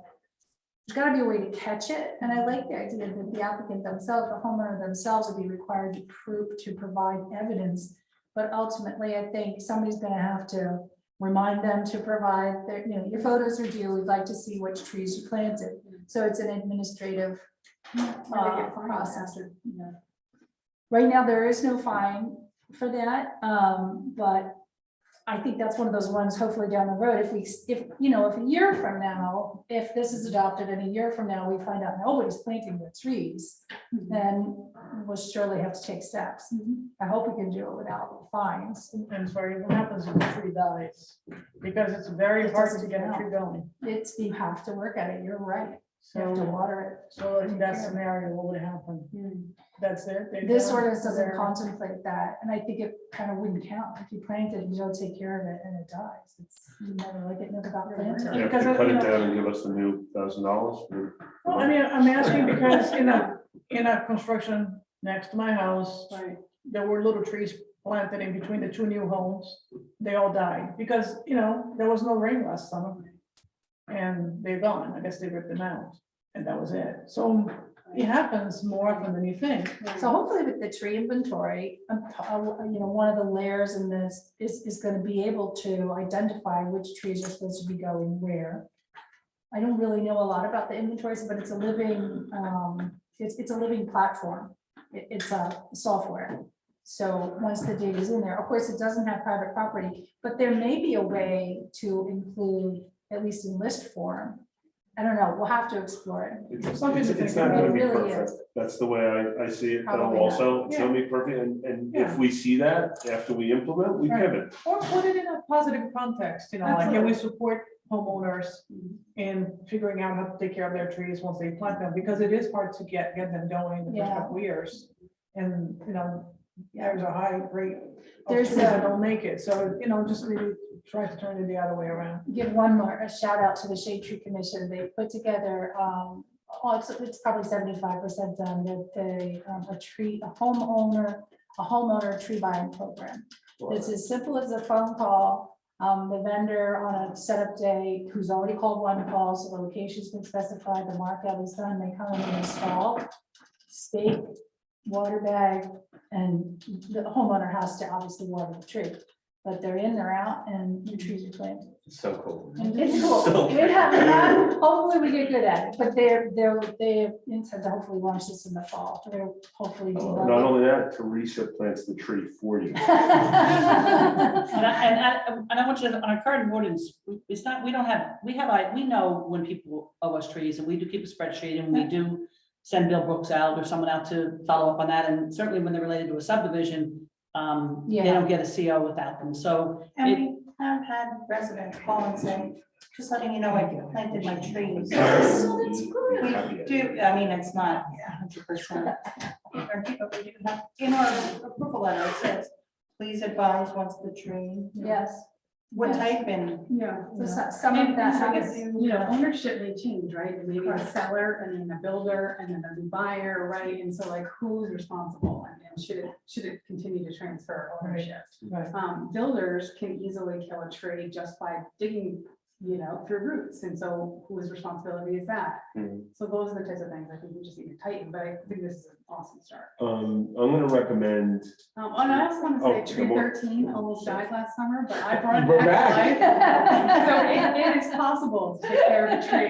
there's got to be a way to catch it. And I like the idea that the applicant themselves, the homeowner themselves, will be required to provide evidence. But ultimately, I think somebody's going to have to remind them to provide their, your photos are due. We'd like to see which trees you planted. So it's an administrative process. Right now, there is no fine for that, but I think that's one of those ones, hopefully down the road, if a year from now, if this is adopted and a year from now, we find out nobody's planting the trees, then we'll surely have to take steps. I hope we can do it without fines. And sorry, what happens if the tree dies? Because it's very hard to get a tree going. You have to work at it, you're right. You have to So, water it. so in that scenario, what would happen? That's it? This ordinance doesn't contemplate that, and I think it kind of wouldn't count. If you plant it, you don't take care of it and it dies. You never got planted. Yeah, if you cut it down and give us the new $1,000. Well, I mean, I'm asking because in a construction next to my house, there were little trees planted in between the two new homes. They all died because, there was no rain last summer. And they're gone. I guess they ripped them out and that was it. So it happens more often than you think. So hopefully with the tree inventory, one of the layers in this is going to be able to identify which trees are supposed to be going where. I don't really know a lot about the inventories, but it's a living, it's a living platform. It's a software. So once the data is in there, of course, it doesn't have private property, but there may be a way to include, at least in list form. I don't know, we'll have to explore it. It's not gonna be It really perfect. is. That's the way I see it though Probably also. It's gonna be perfect. And if we see that after we implement, we Right. pivot. Or put it in a positive context, like, can we support homeowners in figuring out how to take care of their trees once they plant them, because it is hard to get them going the first Yeah. couple of years. And, there's a high rate of There's trees that a- don't make it, so, just really try to turn it the other way around. Give one more, a shout out to the Shade Tree Commission. They put together, it's probably 75% done, that a homeowner tree buying program. It's as simple as a phone call. The vendor on a setup day who's already called one call, so the location's been specified, the markup is done, they come and install stake, water bag, and the homeowner has to obviously water the tree. But they're in, they're out, and the trees are planted. So cool. And it's cool. So We have, hopefully we get good at it, but they intend to hopefully launch this in the fall. They're hopefully. Not only that, Teresa plants the tree for you. And I want you to, on our current ordinance, it's not, we know when people owe us trees, and we do keep a spreadsheet, and we do send Bill Brooks out or someone out to follow up on that, and certainly when they're related to a subdivision, they Yeah. don't get a CO without them, so. And it- we have had residents call and say, just letting you know, I planted my trees. So that's good. We do, I mean, it's not 100%. But we do have, in our approval letter, it says, please advise once the tree, Yes. what Yeah. type and. Yeah. So some of And that so I has, guess, ownership may change, right? And maybe the seller and then the builder and then the buyer, right? And so like who's responsible and should it continue to transfer ownership? Right. Builders can easily kill a tree just by digging, through roots. And so whose responsibility is that? Mhm. So those are the types of things I think we just need to tighten, but I think this is an awesome start. I'm gonna recommend, And I also want to Oh, say tree no more. 13 almost died last summer, but I brought You it brought back back. to life. So it is possible to take care of a tree.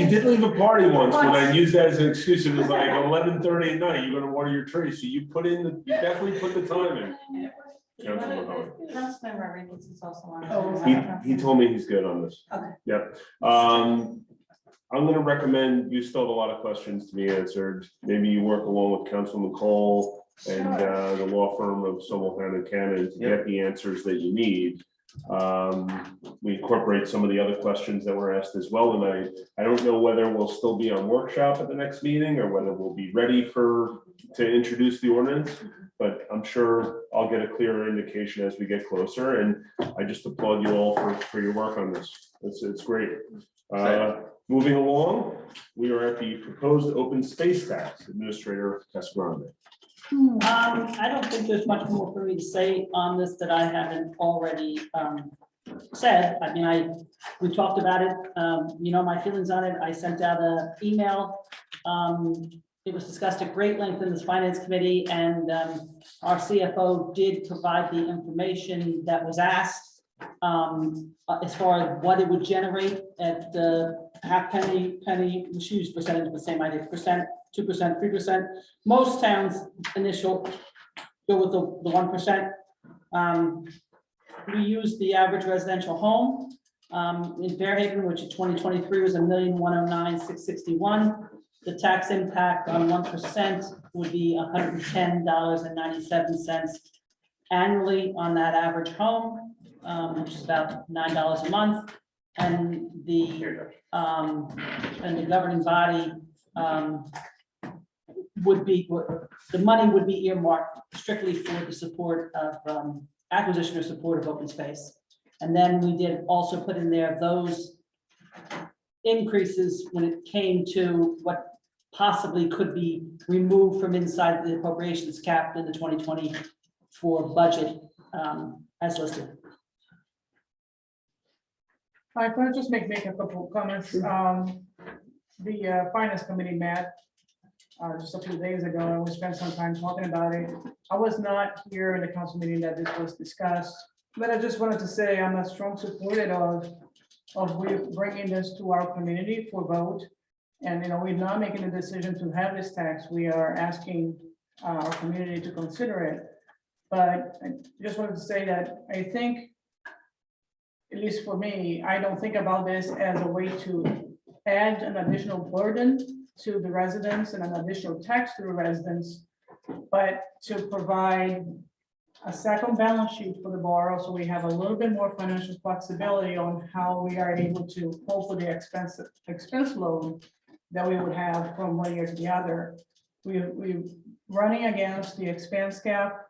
you did leave a party once, when I used that as an excuse, it was like 11:30 at night, you're gonna water your tree, so you definitely put the time in. Councilman Mahoney. Councilman Rodriguez is also on. He told me he's good on this. Okay. Yep. I'm gonna recommend, you still have a lot of questions to be answered. Maybe you work along with Councilman Cole and the law firm of Sobel, Hannon, Cannon to get the answers that you need. We incorporate some of the other questions that were asked as well, and I don't know whether we'll still be on workshop at the next meeting or whether we'll be ready to introduce the ordinance. But I'm sure I'll get a clearer indication as we get closer, and I just applaud you all for your work on this. It's great. Moving along, we are at the proposed open space tax. Administrator Cascarande. I don't think there's much more for me to say on this that I haven't already said. I mean, we talked about it, my feelings on it. I sent out an email. It was discussed at great length in this finance committee, and our CFO did provide the information that was asked as far as what it would generate at the half penny, let's use percentage, the same idea, 2%, 3%. Most towns initial go with the 1%. We use the average residential home in Fairhaven, which in 2023 was $1,109,661. The tax impact on 1% would be $110.97 annually on that average home, which is about $9 a month. And the governing body the money would be earmarked strictly for the support of acquisition or support of open space. And then we did also put in there those increases when it came to what possibly could be removed from inside the appropriations cap in the 2024 budget as listed. I want to just make a couple of comments. The finance committee met just a few days ago, and we spent some time talking about it. I was not here in the council meeting that this was discussed, but I just wanted to say I'm a strong supporter of we bringing this to our community for vote. And, we're not making a decision to have this tax. We are asking our community to consider it. But I just wanted to say that I think, at least for me, I don't think about this as a way to add an additional burden to the residents and an additional tax to the residents, but to provide a second balance sheet for the borough, so we have a little bit more financial flexibility on how we are able to cope with the expense load that we would have from one year to the other. We running against the expense cap.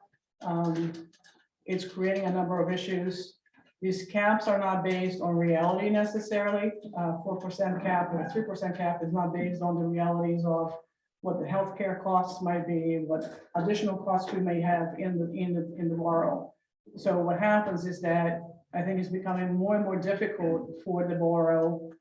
It's creating a number of issues. These caps are not based on reality necessarily. 4% cap or 3% cap is not based on the realities of what the healthcare costs might be, what additional costs we may have in the borough. So what happens is that I think it's becoming more and more difficult for the borough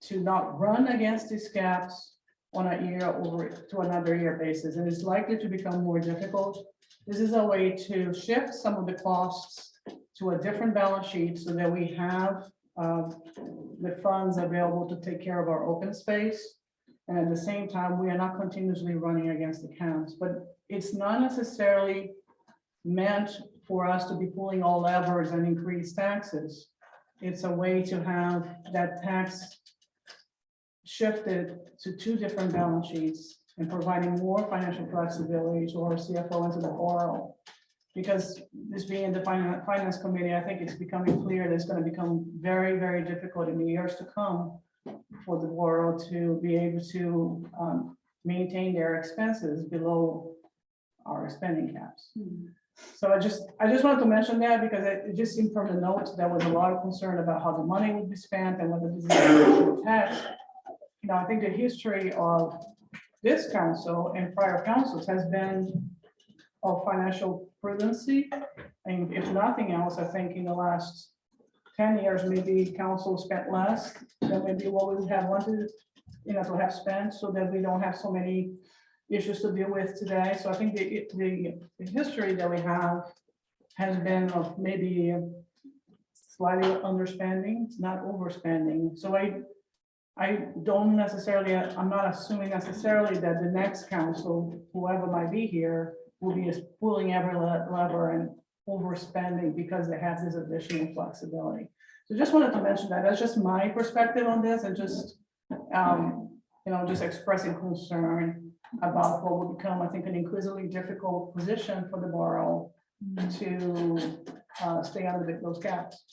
to not run against these caps on a year over to another year basis, and it's likely to become more difficult. This is a way to shift some of the costs to a different balance sheet so that we have the funds available to take care of our open space. And at the same time, we are not continuously running against the counts, but it's not necessarily meant for us to be pulling all levers and increase taxes. It's a way to have that tax shifted to two different balance sheets and providing more financial flexibility to our CFO and to the borough. Because this being in the finance committee, I think it's becoming clear that it's going to become very, very difficult in the years to come for the borough to be able to maintain their expenses below our spending caps. So I just wanted to mention that because it just seemed from the notes, there was a lot of concern about how the money would be spent and whether this is a tax. You know, I think the history of this council and prior councils has been of financial prudency. And if nothing else, I think in the last 10 years, maybe council spent less than maybe what we would have wanted, you know, to have spent so that we don't have so many issues to deal with today. So I think the history that we have has been of maybe slightly underspending, not overspending. So I don't necessarily, I'm not assuming necessarily that the next council, whoever might be here, will be pulling every lever and overspending because they have this additional flexibility. So just wanted to mention that. That's just my perspective on this and just, you know, just expressing concern about what will become, I think, an increasingly difficult position for the borough to stay under those caps.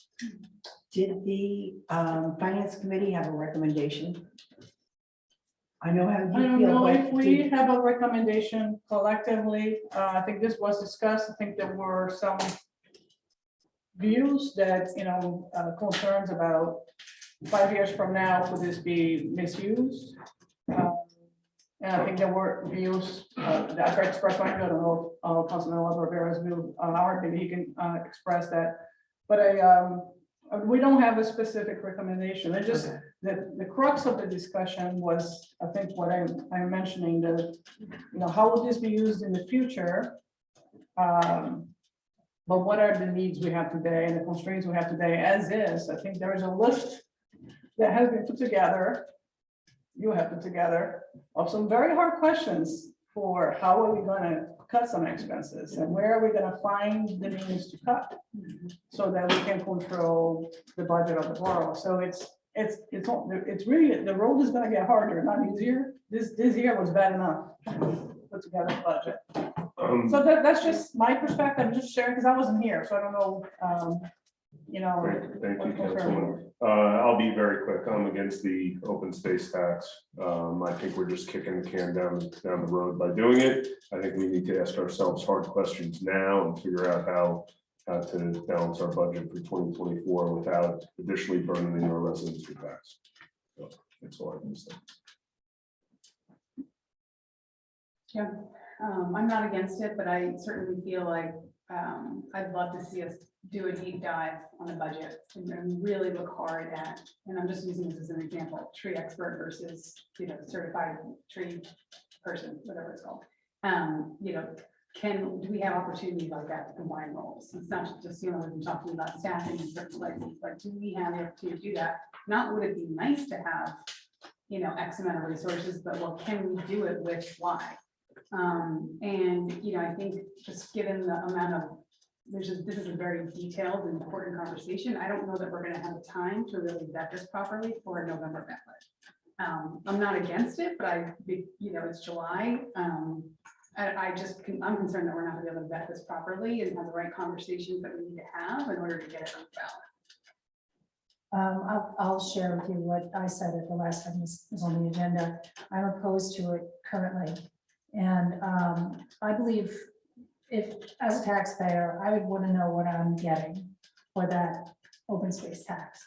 Did the finance committee have a recommendation? I know how I you don't feel. know but if we did- have a recommendation collectively. I think this was discussed. I think there were some views that, you know, concerns about 5 years from now, could this be misused? And I think there were views that I expressed. I don't know if Councilman Rivera's view, or maybe he can express that. But we don't have a specific recommendation. It just, the crux of the discussion was, I think what I'm mentioning, the, you know, how would this be used in the future? But what are the needs we have today and the constraints we have today as is? I think there is a list that has been put together, you have put together, of some very hard questions for how are we going to cut some expenses and where are we going to find the means to cut so that we can control the budget of the borough. So it's really, the road is going to get harder, not easier. This year was bad enough to put together a budget. So that's just my perspective. I'm just sharing because I wasn't here, so I don't know. You know. Thank you, what concern Councilwoman. I'll be very quick. I'm against the open space tax. I think we're just kicking the can down the road by doing it. I think we need to ask ourselves hard questions now and figure out how to balance our budget for 2024 without additionally burdening our residents with tax. So that's all I can say. Yeah, I'm not against it, but I certainly feel like I'd love to see us do a deep dive on the budget and really look hard at, and I'm just using this as an example, tree expert versus, you know, certified tree person, whatever it's called. You know, do we have opportunities like that to combine roles? It's not just, you know, we've been talking about staffing in certain places, but do we have the opportunity to do that? Not would it be nice to have, you know, X amount of resources, but well, can we do it with Y? And, you know, I think just given the amount of, this is a very detailed and important conversation. I don't know that we're going to have the time to really vet this properly for a November ballot. I'm not against it, but you know, it's July. I'm concerned that we're not gonna be able to vet this properly and have the right conversations that we need to have in order to get it on the ballot. I'll share with you what I said at the last time this was on the agenda. I'm opposed to it currently. And I believe if, as a taxpayer, I would want to know what I'm getting for that open space tax.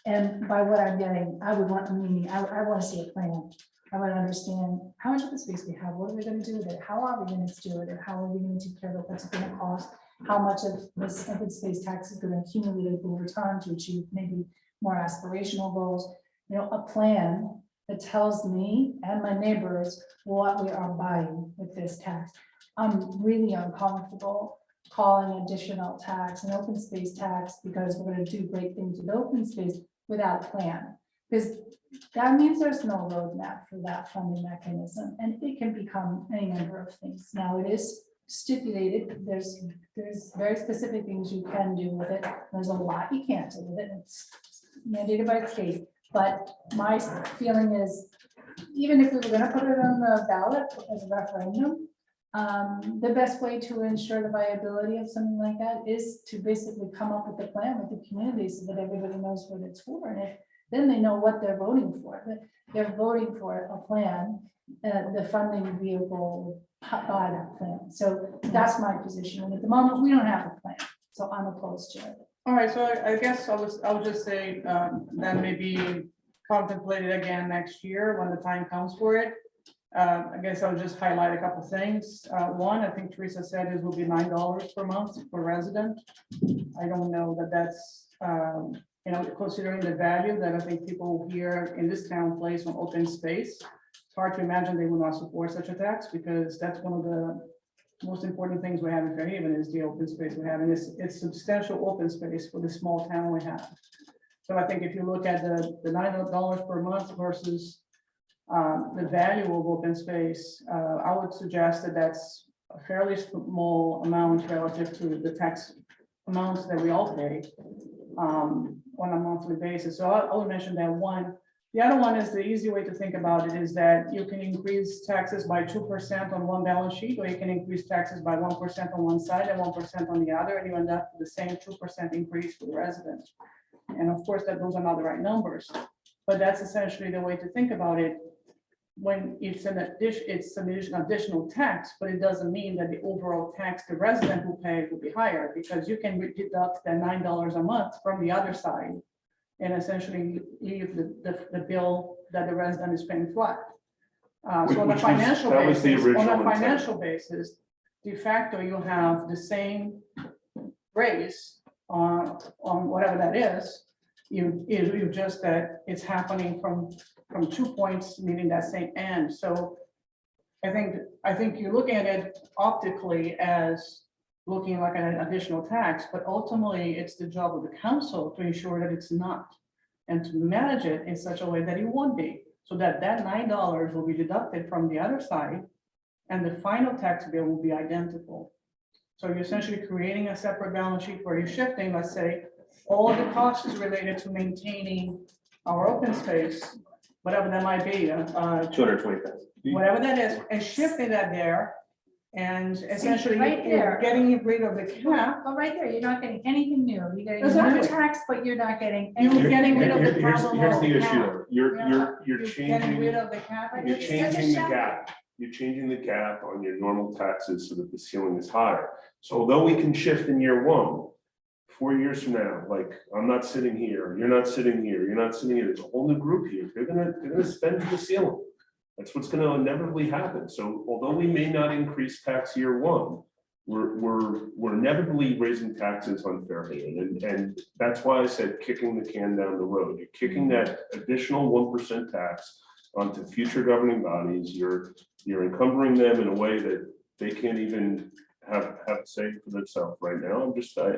And by what I'm getting, I would want, I want to see a plan. I want to understand how much open space we have, what are we going to do with it, how are we going to do it, and how are we going to take care of it, what's it going to cost, how much of this open space tax is going to accumulate over time to achieve maybe more aspirational goals. You know, a plan that tells me and my neighbors what we are buying with this tax. I'm really uncomfortable calling additional tax an open space tax because we're going to do great things with open space without a plan. Because that means there's no roadmap for that funding mechanism, and it can become any number of things. Now, it is stipulated, there's very specific things you can do with it. There's a lot you can't do with it. It's mandated by the state. But my feeling is, even if we were gonna put it on the ballot as a referendum, the best way to ensure the viability of something like that is to basically come up with a plan with the community so that everybody knows what it's for. And then they know what they're voting for. They're voting for a plan, the funding vehicle by that plan. So that's my position. And at the moment, we don't have a plan. So I'm opposed to it. All right, so I guess I would just say that may be contemplated again next year when the time comes for it. I guess I'll just highlight a couple things. One, I think Teresa said it will be $9 per month per resident. I don't know that that's, you know, considering the value that I think people here in this town place on open space. It's hard to imagine they would not support such a tax because that's one of the most important things we have in Fairhaven is the open space we have, and it's substantial open space for the small town we have. So I think if you look at the $9 per month versus the value of open space, I would suggest that that's a fairly small amount relative to the tax amounts that we all pay on a monthly basis. So I would mention that one. The other one is the easy way to think about it is that you can increase taxes by 2% on one balance sheet, or you can increase taxes by 1% on one side and 1% on the other, and you end up with the same 2% increase for the residents. And of course, that those are not the right numbers, but that's essentially the way to think about it. When it's an additional tax, but it doesn't mean that the overall tax the resident will pay will be higher, because you can deduct that $9 a month from the other side and essentially leave the bill that the resident is paying flat. So on a financial basis, de facto, you have the same raise on whatever that is. You just that it's happening from 2 points, meaning that same end. So I think you look at it optically as looking like an additional tax, but ultimately it's the job of the council to ensure that it's not, and to manage it in such a way that it won't be, so that $9 will be deducted from the other side and the final tax bill will be identical. So you're essentially creating a separate balance sheet where you're shifting, let's say, all of the costs related to maintaining our open space, whatever that might be, 220,000. whatever that is, and shifting that there. And essentially, right you're there. getting rid of the cap. But right there, you're not getting anything new. You're getting a Exactly. new tax, but you're not getting. You're anything getting new. rid of the Here's problem the of the issue, cap. though. You're Getting changing, rid of the cap. you're It's changing the such a gap. You're changing the gap on your normal taxes so that the ceiling is higher. So although we can shift in year one, 4 years from now, like I'm not sitting here, you're not sitting here, you're not sitting here, there's a whole new group here. They're gonna spend to the ceiling. That's what's gonna inevitably happen. So although we may not increase tax year one, we're inevitably raising taxes on Fairhaven. And that's why I said kicking the can down the road. You're kicking that additional 1% tax onto future governing bodies. You're encumbering them in a way that they can't even have say for themselves right now.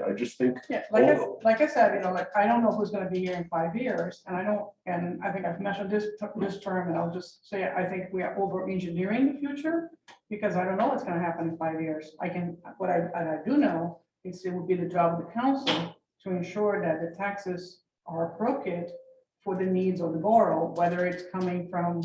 I just think. Yeah, like I said, like I don't know who's gonna be here in 5 years, and I think I've mentioned this term, and I'll just say, I think we are over engineering the future, because I don't know what's gonna happen in 5 years. What I do know is it would be the job of the council to ensure that the taxes are appropriate for the needs of the borough, whether it's coming from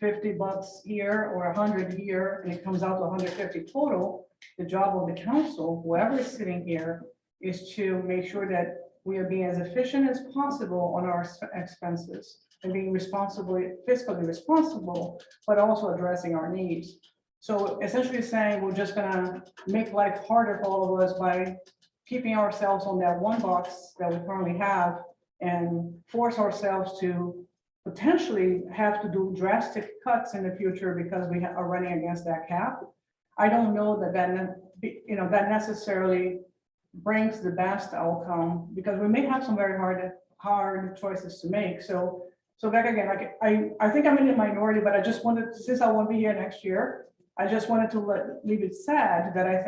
$50 here or 100 here, and it comes out to 150 total, the job of the council, whoever is sitting here, is to make sure that we are being as efficient as possible on our expenses and being fiscally responsible, but also addressing our needs. So essentially saying we're just gonna make life harder for all of us by keeping ourselves on that one box that we currently have and force ourselves to potentially have to do drastic cuts in the future because we are running against that cap. I don't know that necessarily brings the best outcome, because we may have some very hard choices to make. So back again, like I think I'm in the minority, but I just wanted, since I won't be here next year, I just wanted to leave it sad that I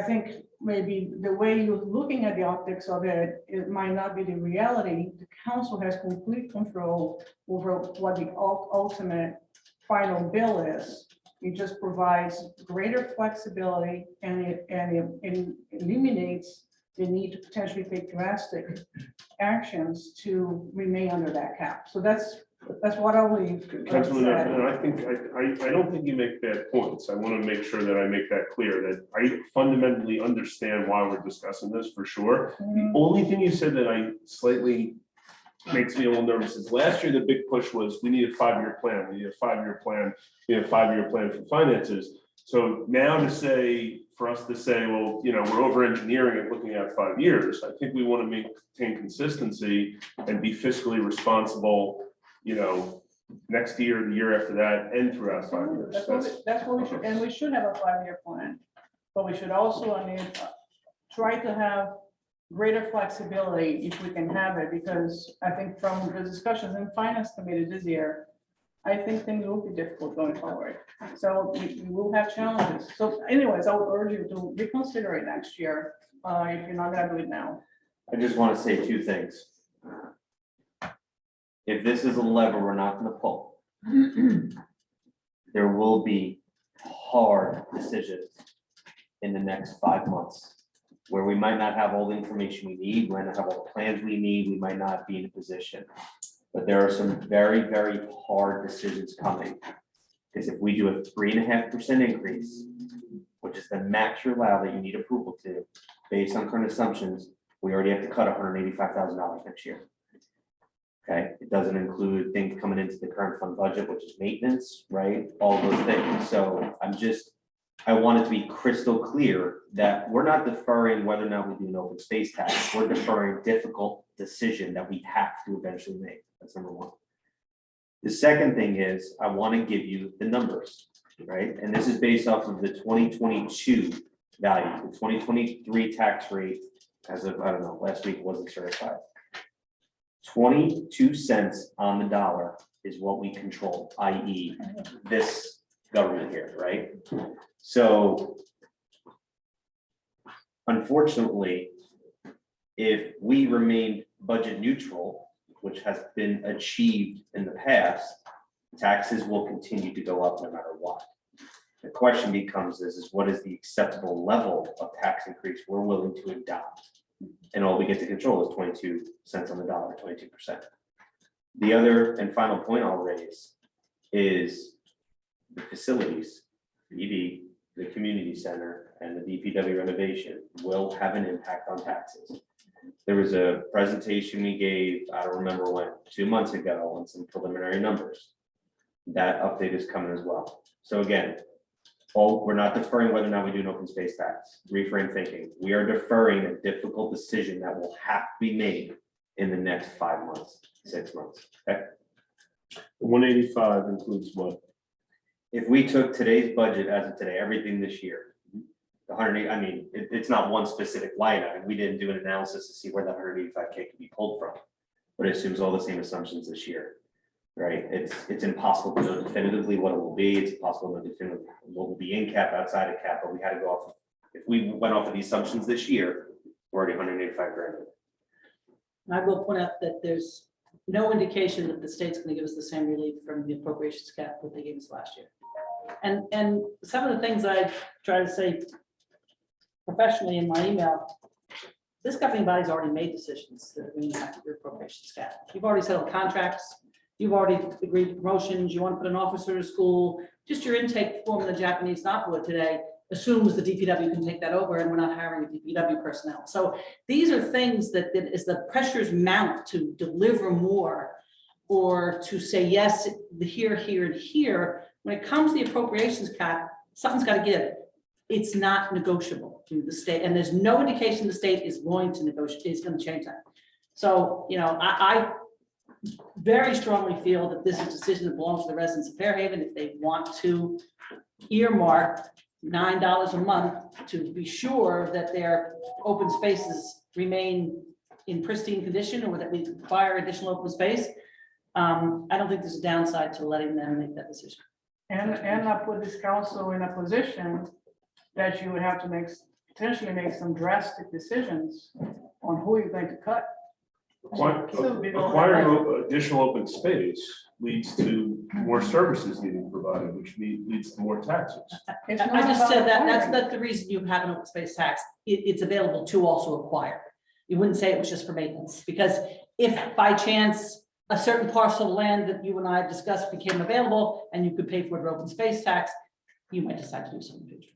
think maybe the way you're looking at the optics of it, it might not be the reality. The council has complete control over what the ultimate final bill is. It just provides greater flexibility, and it eliminates the need to potentially take drastic actions to remain under that cap. So that's what I'll leave. Councilman, and I think, I don't think you make bad points. I want to make sure that I make that clear, that I fundamentally understand why we're discussing this for sure. The only thing you said that I slightly makes me a little nervous is last year, the big push was we need a 5-year plan. We need a 5-year plan, we need a 5-year plan for finances. So now for us to say, well, we're over engineering and looking at 5 years, I think we want to maintain consistency and be fiscally responsible, next year, the year after that, and throughout 5 years. That's what we should, and we should have a 5-year plan, but we should also, try to have greater flexibility if we can have it, because I think from the discussions in finance committee this year, I think things will be difficult going forward. So we will have challenges. So anyways, I would urge you to reconsider it next year, if you're not gonna do it now. I just want to say 2 things. If this is a lever we're not going to pull, there will be hard decisions in the next 5 months where we might not have all the information we need, we might not have all the plans we need, we might not be in a position. But there are some very, very hard decisions coming. Because if we do a 3.5% increase, which is the max you're allowed that you need approval to, based on current assumptions, we already have to cut $185,000 next year. Okay, it doesn't include things coming into the current fund budget, which is maintenance, right? All those things. So I want it to be crystal clear that we're not deferring whether or not we do an open space tax. We're deferring a difficult decision that we have to eventually make. That's number 1. The second thing is I want to give you the numbers, right? And this is based off of the 2022 value. The 2023 tax rate, as of, I don't know, last week wasn't certified. 22 cents on the dollar is what we control, i.e. this government here, right? So unfortunately, if we remain budget neutral, which has been achieved in the past, taxes will continue to go up no matter what. The question becomes is what is the acceptable level of tax increase we're willing to adopt? And all we get to control is 22 cents on the dollar, 22%. The other and final point I'll raise is the facilities, the ED, the community center, and the DPW renovation will have an impact on taxes. There was a presentation we gave, I don't remember when, 2 months ago on some preliminary numbers. That update is coming as well. So again, we're not deferring whether or not we do an open space tax. Reframe thinking. We are deferring a difficult decision that will have to be made in the next 5 months, 6 months. Okay. 185 includes what? If we took today's budget as of today, everything this year, the 180, it's not one specific line item. We didn't do an analysis to see where that 185K could be pulled from, but it assumes all the same assumptions this year. Right, it's impossible to know definitively what it will be. It's impossible to know definitively what will be in cap, outside of cap, but we had to go off. If we went off of the assumptions this year, we're already 185 grand. And I will point out that there's no indication that the state's going to give us the same relief from the appropriations cap that they gave us last year. And some of the things I try to say professionally in my email, this governing body's already made decisions that we have to do appropriations cap. You've already settled contracts. you've already agreed to promotions, you want to put an officer in school, just your intake form in the Japanese knotwood today assumes the DPW can take that over and we're not hiring a DPW personnel. So these are things that as the pressures mount to deliver more or to say yes, here, here, and here, when it comes to the appropriations cap, something's got to give. It's not negotiable to the state, and there's no indication the state is going to negotiate, is going to change that. So, you know, I very strongly feel that this is a decision that belongs to the residents of Fairhaven. If they want to earmark $9 a month to be sure that their open spaces remain in pristine condition, or that we require additional open space, I don't think there's a downside to letting them make that decision. And I put this council in a position that you would have to potentially make some drastic decisions on who you're going to cut. Acquiring additional open space leads to more services needing provided, which leads to more taxes. It's I not just about said that, that's acquiring. not the reason you have an open space tax. It's available to also acquire. You wouldn't say it was just for maintenance, because if by chance a certain parcel of land that you and I discussed became available and you could pay for your open space tax, you might decide to do something. in the future.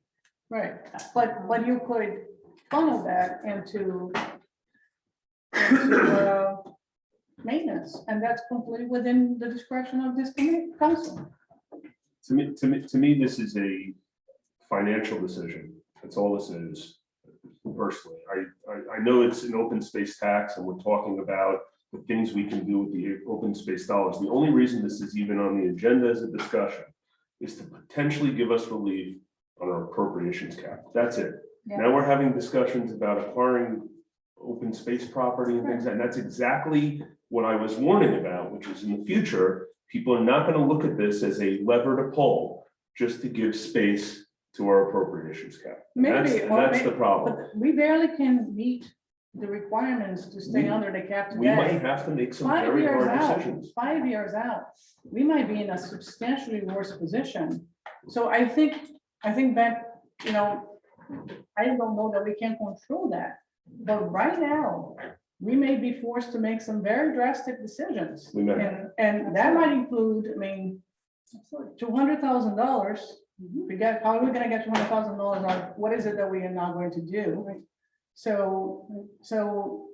Right, but you could funnel that into maintenance, and that's completely within the discretion of this council. To me, this is a financial decision. That's all this is, personally. I know it's an open space tax and we're talking about the things we can do with the open space dollars. The only reason this is even on the agenda as a discussion is to potentially give us relief on our appropriations cap. That's it. Yeah. Now we're having discussions about acquiring open space property and things, and that's exactly what I was warning about, which is in the future, people are not going to look at this as a lever to pull just to give space to our appropriations cap. And that's the problem. But we barely can meet the requirements to stay under the cap We might today. have to make some 5 very years hard out, decisions. 5 years out, we might be in a substantially worse position. So I think that, you know, I don't know that we can control that, but right now, we may be forced to make some very drastic decisions. We may. And that might include, I mean, $200,000. How are we gonna get $200,000 on, what is it that we are not going to do? So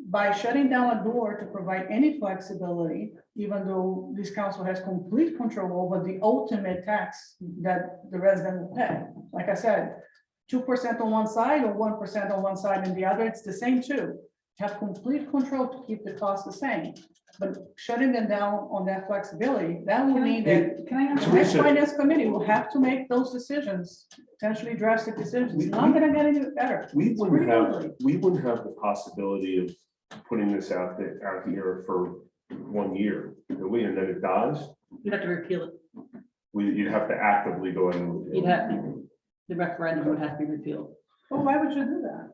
by shutting down a door to provide any flexibility, even though this council has complete control over the ultimate tax that the resident will pay. Like I said, 2% on one side or 1% on one side and the other, it's the same too. Have complete control to keep the cost the same. But shutting them down on that flexibility, that will mean that Can I ask? the next finance committee will have to make those decisions, potentially drastic decisions. It's not gonna get any better. We It's wouldn't pretty have the possibility of putting this out here for 1 year, do we? And then it dies. You'd have to repeal it. You'd have to actively go and. You'd have, the referendum would have to be repealed. Well, why would you do that?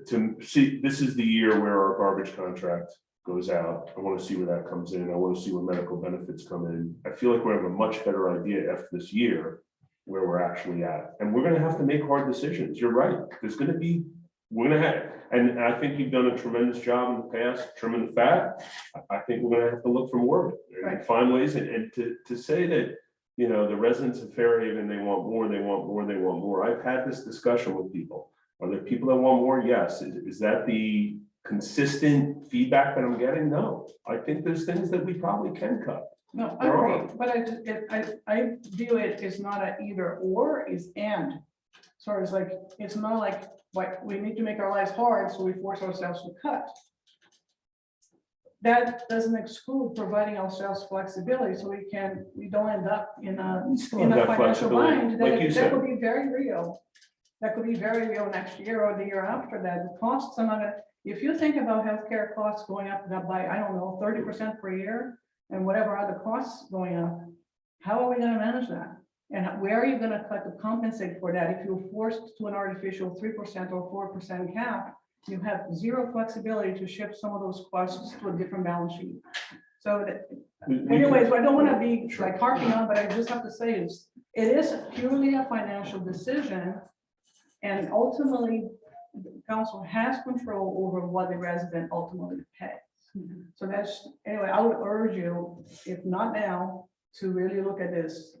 To see, this is the year where our garbage contract goes out. I want to see where that comes in. I want to see where medical benefits come in. I feel like we have a much better idea after this year where we're actually at. And we're going to have to make hard decisions. You're right. There's going to be, we're going to have, and I think you've done a tremendous job in the past trimming the fat. I think we're going to have to look for more of it and Right. find ways. And to say that, you know, the residents of Fairhaven, they want more, they want more, they want more. I've had this discussion with people. Are there people that want more? Yes. Is that the consistent feedback that I'm getting? No. I think there's things that we probably can cut. No, I There agree, but I view it as not an either or, is and. So it's like, it's not like we need to make our lives hard, so we force ourselves to cut. That doesn't exclude providing ourselves flexibility, so we don't end up in a still have that financial flexibility, bind. like you That said. could be very real. That could be very real next year or the year after that. The costs are not, if you think about healthcare costs going up by, I don't know, 30% per year, and whatever other costs going up, how are we gonna manage that? And where are you gonna cut to compensate for that? If you're forced to an artificial 3% or 4% cap, you have zero flexibility to shift some of those costs to a different balance sheet. So that, anyways, I don't wanna be like harping on, but I just have to say it is purely a financial decision. And ultimately, the council has control over what the resident ultimately pays. So that's, anyway, I would urge you, if not now, to really look at this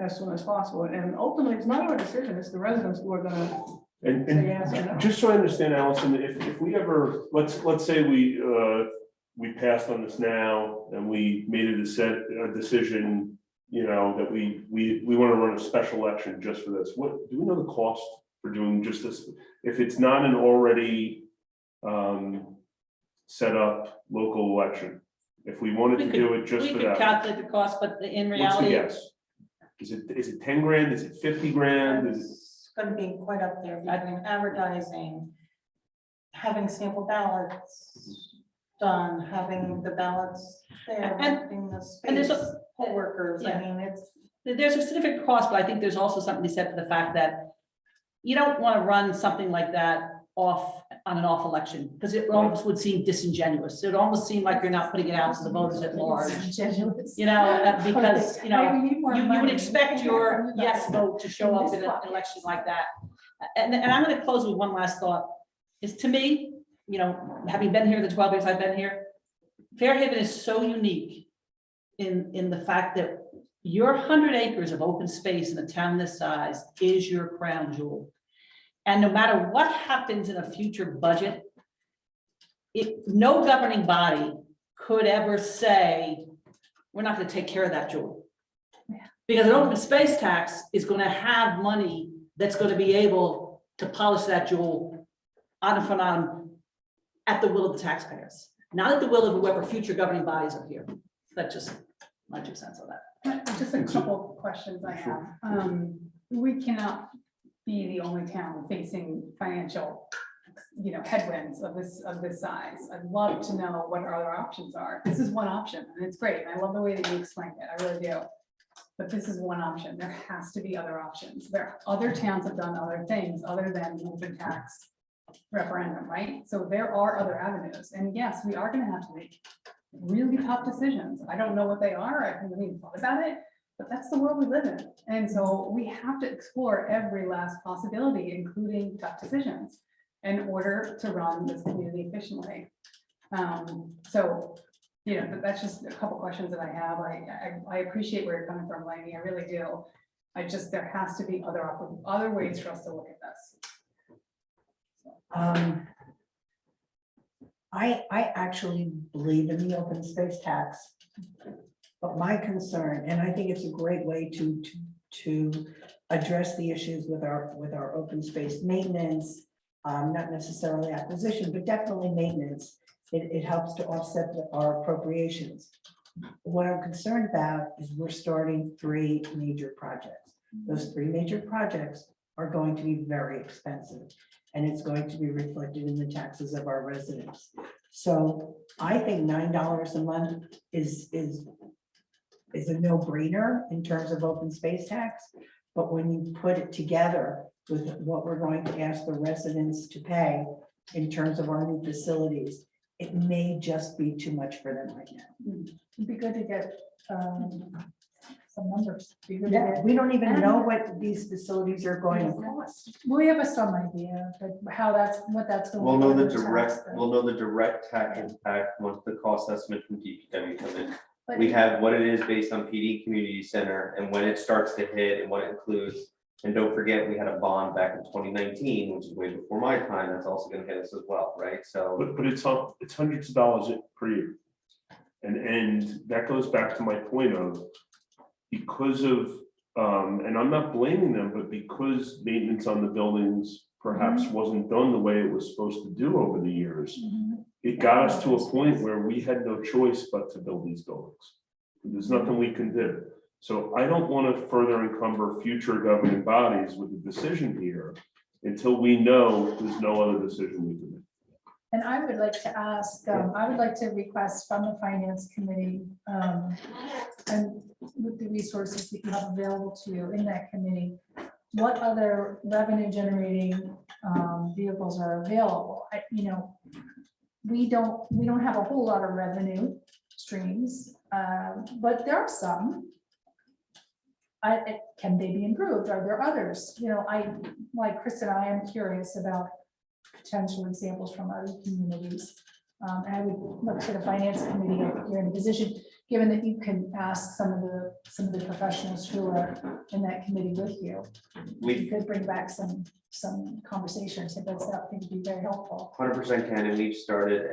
as soon as possible. And ultimately, it's not our decision, it's the residents who are gonna And, say yes or no. and just so I understand, Allison, if we ever, let's say we passed on this now and we made a decision, that we want to run a special election just for this, what, do we know the cost for doing just this? If it's not an already set up local election, if we wanted to do it just We for could that, calculate the cost, but in what's the reality, guess? Is it 10 grand? Is it 50 grand? Is it? It's gonna be quite up there between advertising, having sample ballots done, having the ballots there, And- having the and there's space, a- poll workers, I yeah. mean, it's. there's a significant cost, but I think there's also something to be said for the fact that you don't want to run something like that off on an off election, because it almost would seem disingenuous. It would almost seem like you're not putting it out to the voters at large, because, you would expect your yes vote to show up in an election like that. And I'm going to close with one last thought, is to me, having been here the 12 years I've been here, Fairhaven is so unique in the fact that your 100 acres of open space in a town this size is your crown jewel. And no matter what happens in a future budget, no governing body could ever say, we're not going to take care of that jewel. Because an open space tax is going to have money that's going to be able to polish that jewel on infinitum at the will of the taxpayers, not at the will of whoever future governing bodies are here. That's just my 2 cents on that. Just a couple of questions I have. We cannot be the only town facing financial, headwinds of this size. I'd love to know what our other options are. This is one option, and it's great. I love the way that you explained it. I really do. But this is one option. There has to be other options. Other towns have done other things other than the open tax referendum, right? So there are other avenues. And yes, we are going to have to make really tough decisions. I don't know what they are. I haven't even thought about it, but that's the world we live in. And so we have to explore every last possibility, including tough decisions, in order to run this community efficiently. That's just a couple questions that I have. I appreciate where you're coming from, Lainey. I really do. There has to be other ways for us to look at this. I actually believe in the open space tax. But my concern, and I think it's a great way to address the issues with our open space maintenance, not necessarily acquisition, but definitely maintenance. It helps to offset our appropriations. What I'm concerned about is we're starting 3 major projects. Those 3 major projects are going to be very expensive, and it's going to be reflected in the taxes of our residents. So I think $9 a month is a no-brainer in terms of open space tax. But when you put it together with what we're going to ask the residents to pay in terms of our new facilities, it may just be too much for them right now. It'd be good to get some numbers. Be good to Yeah, get- we don't even know what these facilities are going to cost. We have some idea, but what that's going. We'll know the to direct tax impact once the cost estimate from DPW come in. But- We have what it is based on PD Community Center and when it starts to hit and what it includes. And don't forget, we had a bond back in 2019, which is way before my time. That's also gonna hit us as well, right? So. But it's hundreds of dollars per year. And that goes back to my point of, because of, and I'm not blaming them, but because maintenance on the buildings perhaps wasn't done the way it was supposed to do over the years, it got us to a point where we had no choice but to build these buildings. There's nothing we can do. So I don't want to further encumber future governing bodies with a decision here until we know there's no other decision we can make. And I would like to ask, I would like to request from the finance committee, and with the resources that you have available to you in that committee, what other revenue generating vehicles are available? We don't have a whole lot of revenue streams, but there are some. Can they be improved? Are there others? Like Chris and I am curious about potential examples from other communities. And I would look to the finance committee, if you're in a position, given that you can ask some of the professionals who are in that committee with you. You could bring back some conversations, if that's, that would be very helpful. 100% can, and we've started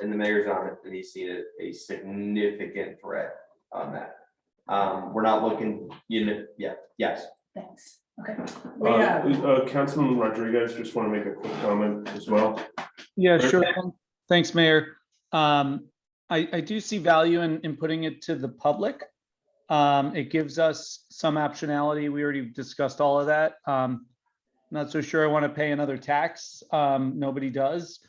and the mayor's on it, and he's seen a significant threat on that. We're not looking, yes. Thanks. Okay. Councilman Rodriguez, just want to make a quick comment as well. Yeah, sure. Thanks, Mayor. I do see value in putting it to the public. It gives us some optionality. We already discussed all of that. Not so sure I want to pay another tax. Nobody does.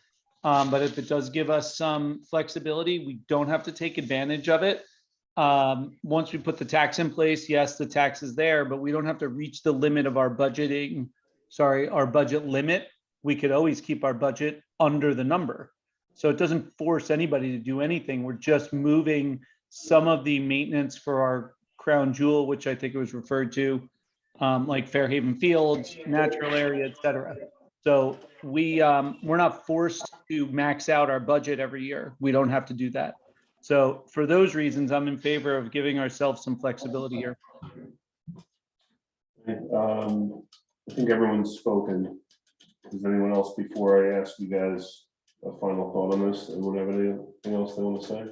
But if it does give us some flexibility, we don't have to take advantage of it. Once we put the tax in place, yes, the tax is there, but we don't have to reach the limit of our budget limit. We could always keep our budget under the number. So it doesn't force anybody to do anything. We're just moving some of the maintenance for our crown jewel, which I think it was referred to, like Fairhaven Fields, natural area, et cetera. So we're not forced to max out our budget every year. We don't have to do that. So for those reasons, I'm in favor of giving ourselves some flexibility here. I think everyone's spoken. Does anyone else, before I ask you guys a final thought on this, anyone have anything else they want to say?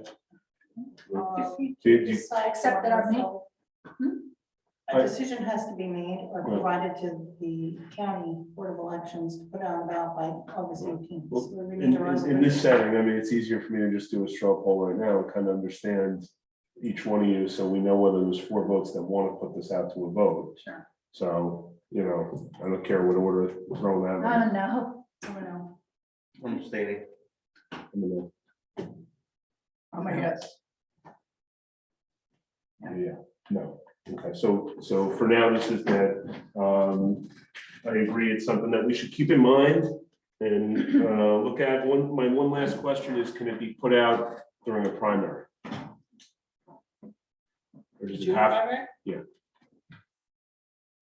Except that our A decision has to be made or provided to the county board of elections to put on about by August 18th. So we need to In this setting, I mean, it's easier for me to just do a straw poll right now and kind of understand each one of you, so we know whether there's 4 votes that want to put this out to a vote. Sure. So, I don't care what order thrown out. I don't know. I don't know. I'm stating. I'm a yes. Yeah, no. Okay, so for now, this is dead. I agree, it's something that we should keep in mind and look at. My one last question is, can it be put out during a primary? Or does it have? Yeah.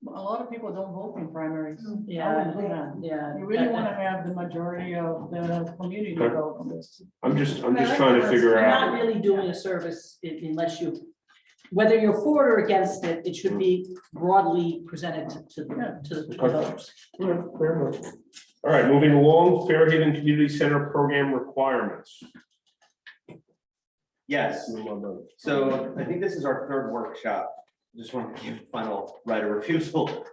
A lot of people don't vote in primaries. Yeah, You really want to have the majority of the community Okay. vote on this. I'm just trying to figure You're not out. really doing a service unless whether you're for it or against it, it should be broadly presented to the voters. Yeah, fair enough. All right, moving along, Fairhaven Community Center program requirements. Yes. So I think this is our 3rd workshop. Just want to give final right of refusal.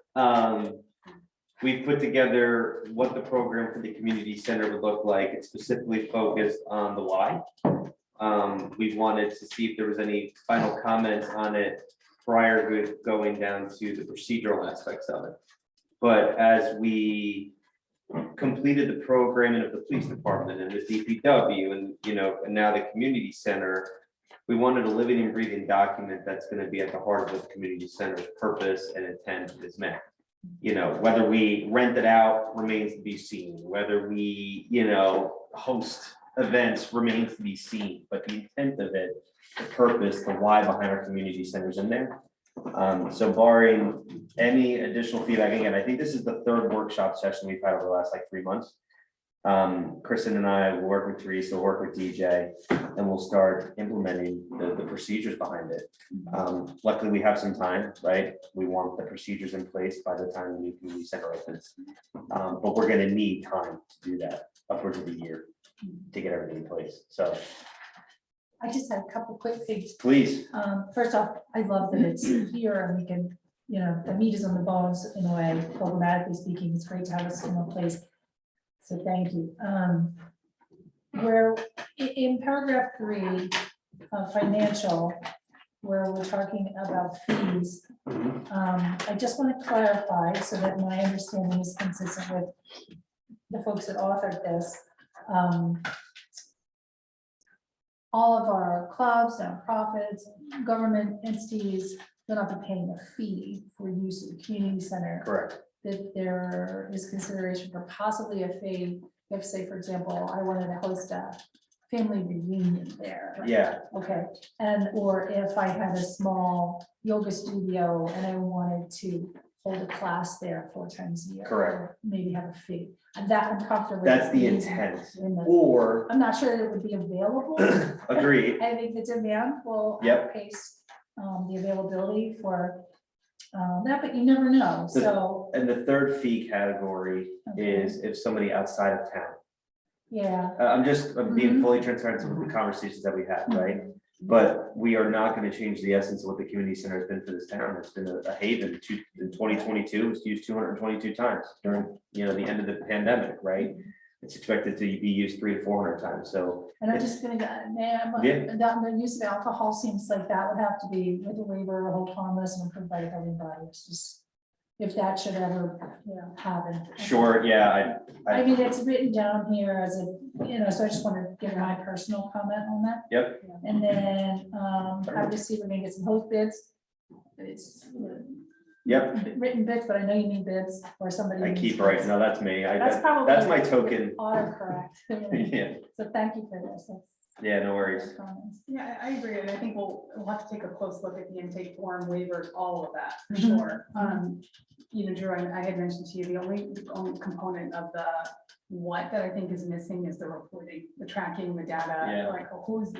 We've put together what the program for the community center would look like. It's specifically focused on the why. We wanted to see if there was any final comments on it prior to going down to the procedural aspects of it. But as we completed the programming of the police department and the DPW and now the community center, we wanted a living and breathing document that's going to be at the heart of what the community center's purpose and intent is meant. Whether we rent it out remains to be seen, whether we, host events remains to be seen, but the intent of it, the purpose, the why behind our community centers in there. So barring any additional feedback, again, I think this is the 3rd workshop session we've had over the last 3 months. Kristen and I will work with Teresa, we'll work with DJ, and we'll start implementing the procedures behind it. Luckily, we have some time, right? We want the procedures in place by the time the new community center opens. But we're gonna need time to do that, upwards of a year, to get everything in place. So I just had a couple quick things. please. First off, I love that it's here and we can, the meat is on the bones in a way, programmatically speaking. It's great to have us in one place. So thank you. Where in paragraph 3 of financial, where we're talking about fees, I just want to clarify so that my understanding is consistent with the folks that authored this. All of our clubs, nonprofits, government entities, they'll not be paying a fee for use of the community center. Correct. That there is consideration for possibly a fee, if say, for example, I wanted to host a family reunion there. Yeah. Okay, or if I had a small yoga studio and I wanted to hold a class there 4 times a year. Correct. or Maybe have a fee, and that I'm comfortable. with That's the using intent. in the- Or, I'm not sure it would be available. agreed, I think the demand will Yep. outpace the availability for that, but you never know, The- so, and the third fee category Okay. is if somebody outside of town. yeah. I'm being Mhm. fully transparent with the conversations that we had, right? But we are not gonna change the essence of what the community center has been for this town. It's been a haven. In 2022, it was used 222 times during, the end of the pandemic, right? It's expected to be used 300 to 400 times, so. And I'm just gonna get, man, Yeah. the use of alcohol seems like that would have to be with a waiver, hold harmless and approved by the governing body. It's just, if that should ever, happen. Sure, yeah, I mean, it's written down here as a, so I just want to give my personal comment on that. Yep. And then, obviously, we're gonna get some host bids. It's Yep, written bids, but I know you need bids or somebody. I needs keep bids. writing, no, that's me, That's probably. that's my token. Autocorrect. Yeah, So thank you for this. That's- yeah, no worries. comments. Yeah, I agree, and I think we'll have to take a close look at the intake form waivers, all of that, for Mhm. sure. Drew, I had mentioned to you, the only component of the what that I think is missing is the reporting, the tracking, the data, Yeah. like who's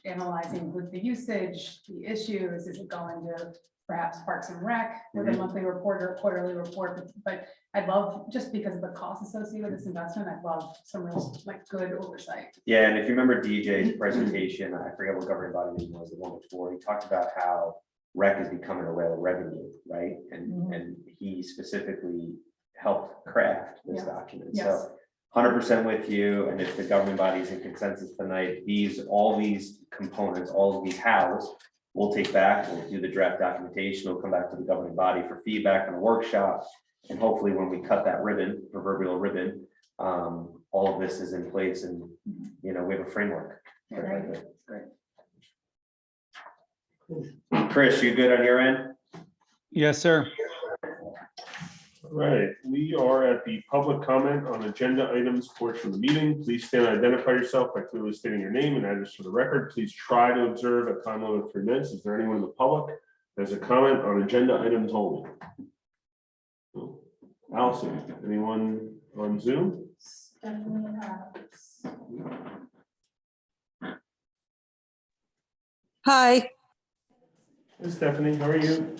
analyzing with the usage, the issues, is it going to perhaps Parks and Rec with a Mhm. monthly report or quarterly report, but I'd love, just because of the cost associated with this investment, I'd love some real, good oversight. Yeah, and if you remember DJ's presentation, I forget what governing body it was, the one before, he talked about how rec is becoming a rail of revenue, right? And he specifically helped craft this Yeah. document, Yes. so 100% with you, and if the governing body is in consensus tonight, all these components, all of these hows, we'll take back, we'll do the draft documentation, we'll come back to the governing body for feedback on a workshop, and hopefully when we cut that ribbon, proverbial ribbon, all of this is in place and, we have a framework. Great. Chris, you good on your end? Yes, sir. All right, we are at the public comment on agenda items portion of the meeting. Please stand and identify yourself by clearly stating your name and address for the record. Please try to observe a time limit of 3 minutes. Is there anyone in the public that has a comment on agenda items only? No. Allison, anyone on Zoom? Hi, Hey, Stephanie, how are you?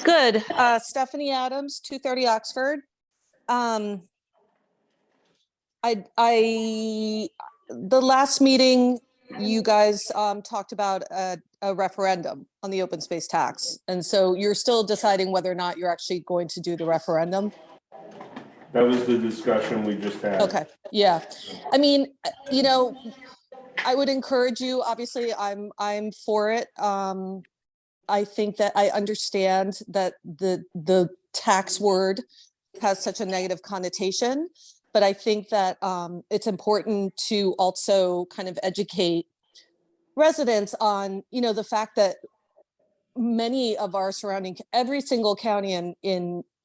good. Stephanie Adams, 230 Oxford. The last meeting, you guys talked about a referendum on the open space tax. And so you're still deciding whether or not you're actually going to do the referendum? That was the discussion we just had. Okay, yeah. I mean, I would encourage you, obviously, I'm for it. I think that I understand that the tax word has such a negative connotation, but I think that it's important to also kind of educate residents on, the fact that many of our every single county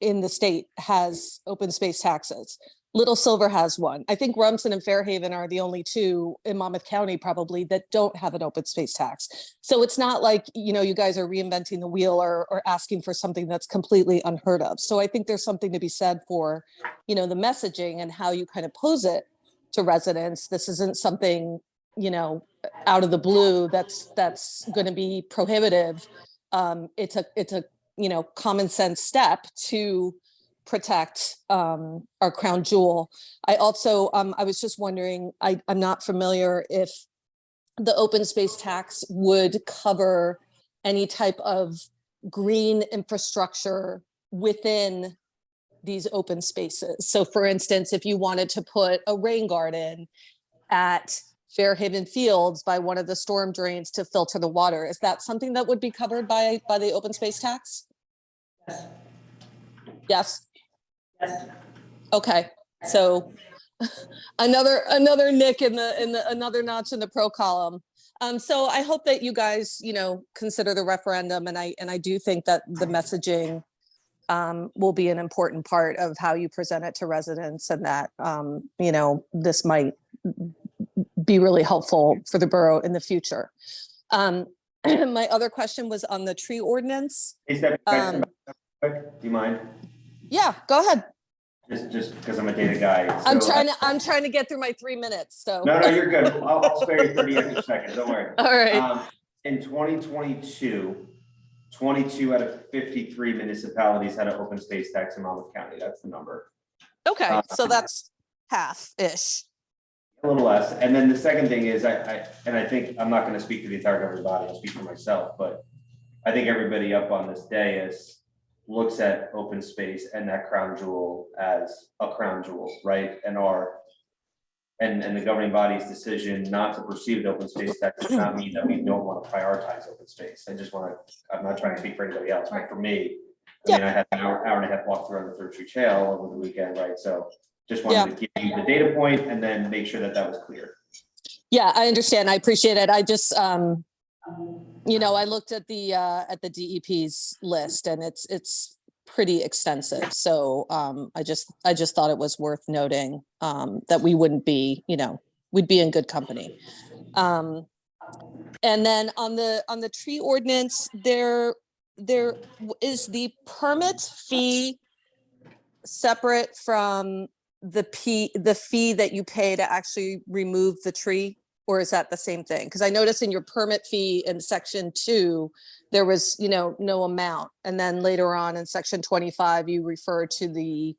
in the state has open space taxes. Little Silver has one. I think Rumson and Fairhaven are the only two in Monmouth County probably that don't have an open space tax. So it's not like, you guys are reinventing the wheel or asking for something that's completely unheard of. So I think there's something to be said for, the messaging and how you kind of pose it to residents. This isn't something, out of the blue that's going to be prohibitive. It's a common sense step to protect our crown jewel. I also, I was just wondering, I'm not familiar if the open space tax would cover any type of green infrastructure within these open spaces. So for instance, if you wanted to put a rain garden at Fairhaven Fields by one of the storm drains to filter the water, is that something that would be covered by the open space tax? Yes. Yes. Okay, so another nick in the another notch in the pro column. So I hope that you guys, consider the referendum, and I do think that the messaging will be an important part of how you present it to residents, and that this might be really helpful for the borough in the future. My other question was on the tree ordinance. Hey, Stephanie, Quick, do you mind? Yeah, go ahead. Just because I'm a data guy. I'm So- trying to get through my 3 minutes, so. No, you're good. I'll spare you 30 extra seconds, don't worry. All right. In 2022, 22 out of 53 municipalities had an open space tax in Monmouth County. That's the number. Okay, so that's half-ish. A little less. And then the second thing is I think, I'm not going to speak to the entire governing body, I'll speak for myself, but I think everybody up on this dais looks at open space and that crown jewel as a crown jewel, right? And the governing body's decision not to proceed with open space tax does not mean that we don't want to prioritize open space. I'm not trying to speak for anybody else, but for me, I mean, I had an hour and a half walk through on the Third Street Trail over the weekend, right? So just wanted to give you the data point and then make sure that that was clear. Yeah, I understand. I appreciate it. I just, you know, I looked at the DEP's list and it's pretty extensive. So I just thought it was worth noting that we wouldn't be, you know, we'd be in good company. And then on the tree ordinance, there is the permit fee separate from the fee that you pay to actually remove the tree, or is that the same thing? Because I noticed in your permit fee in section 2, there was, you know, no amount. And then later on in section 25, you refer to the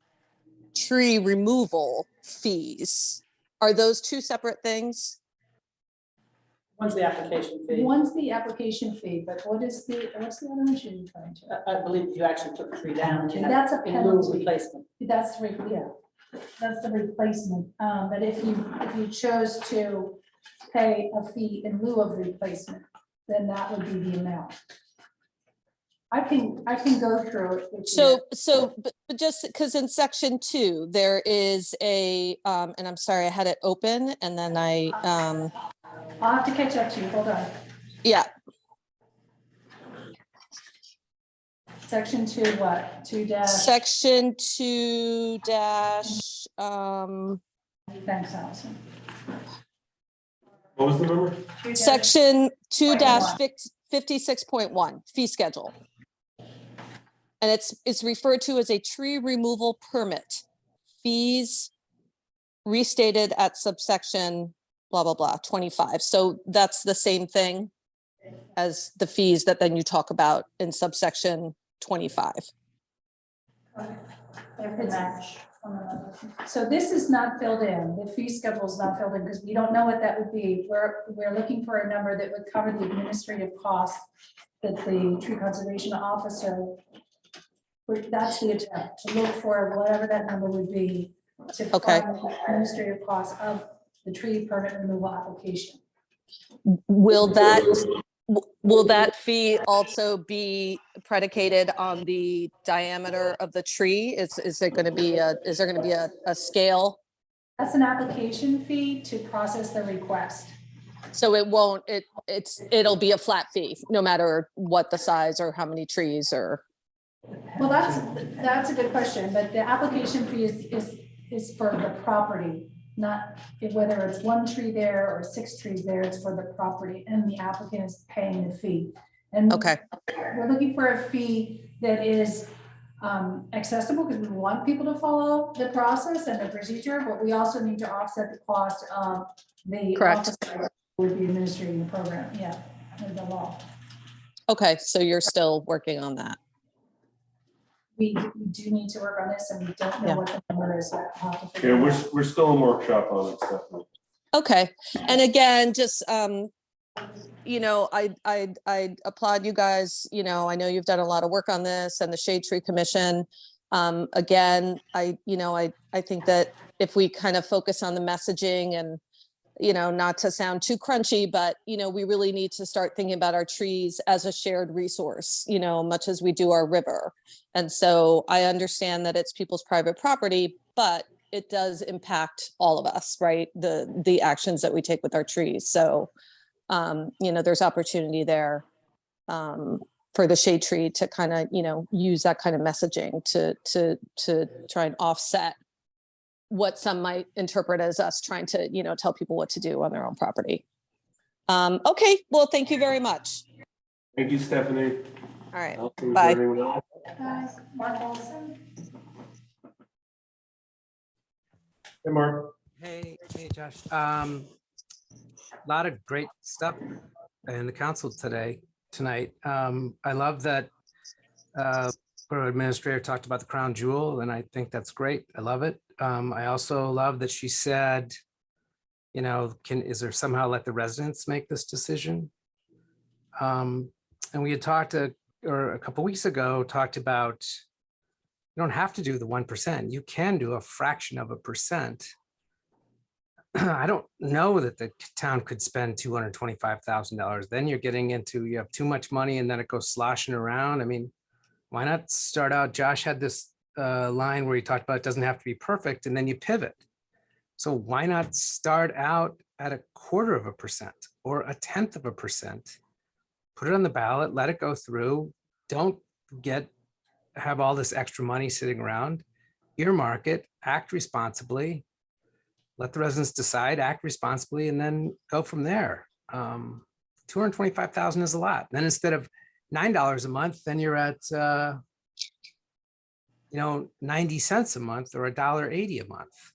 tree removal fees. Are those two separate things? One's the application fee. One's the application fee, but what's the other one you're referring to? I believe you actually took the tree down. You had That's a in lieu of penalty. replacement. That's that's the replacement. But if you chose to pay a fee in lieu of replacement, then that would be the amount. I can go through it. with you. But just because in section 2, there is a, and I'm sorry, I had it open and then I'll have to catch up to you. Hold on. yeah, Section 2, what? 2 dash. section 2 dash, Thanks, Allison. What was the number? section 2 dash 56.1 fee schedule. And it's referred to as a tree removal permit. Fees restated at subsection blah, blah, blah, 25. So that's the same thing as the fees that then you talk about in subsection 25. So this is not filled in. The fee schedule is not filled in because we don't know what that would be. We're looking for a number that would cover the administrative costs that the tree conservation officer, that's the attempt, to look for whatever that number would be to Okay. fund the administrative costs of the tree permit removal application. Will that fee also be predicated on the diameter of the tree? Is there going to be a scale? That's an application fee to process the request. So it'll be a flat fee, no matter what the size or how many trees or. Well, that's a good question, but the application fee is for the property, not whether it's 1 tree there or 6 trees there, it's for the property and the applicant is paying the fee. And Okay. we're looking for a fee that is accessible because we want people to follow the process and the procedure, but we also need to offset the cost of the Correct. officer who would be administrating the program, under the law. Okay, so you're still working on that. We do need to work on this and we don't know Yeah. what the number is yet. I'll have to figure Yeah, it out. we're still in workshop on it, Stephanie. Okay, and again, just, you know, I applaud you guys, you know, I know you've done a lot of work on this and the Shade Tree Commission. Again, I think that if we kind of focus on the messaging and, you know, not to sound too crunchy, but, you know, we really need to start thinking about our trees as a shared resource, you know, much as we do our river. And so I understand that it's people's private property, but it does impact all of us, right? The actions that we take with our trees. So, you know, there's opportunity there for the shade tree to kind of, you know, use that kind of messaging to try and offset what some might interpret as us trying to, you know, tell people what to do on their own property. Okay, well, thank you very much. Thank you, Stephanie. All right, Is there bye. anyone else? Mark Olson? Hey, Mark. Hey, Josh. Lot of great stuff in the council tonight. I love that Borough Administrator talked about the crown jewel, and I think that's great. I love it. I also love that she said, you know, is there somehow let the residents make this decision? And we had talked or a couple weeks ago, talked about you don't have to do the 1%. You can do a fraction of a percent. I don't know that the town could spend $225,000. Then you're getting into, you have too much money and then it goes sloshing around. I mean, why not start out? Josh had this line where he talked about it doesn't have to be perfect and then you pivot. So why not start out at 1/4% or 1/10%? Put it on the ballot, let it go through. Don't have all this extra money sitting around. Earmark it, act responsibly. Let the residents decide, act responsibly, and then go from there. 225,000 is a lot. Then instead of $9 a month, then you're at 90 cents a month or $1.80 a month.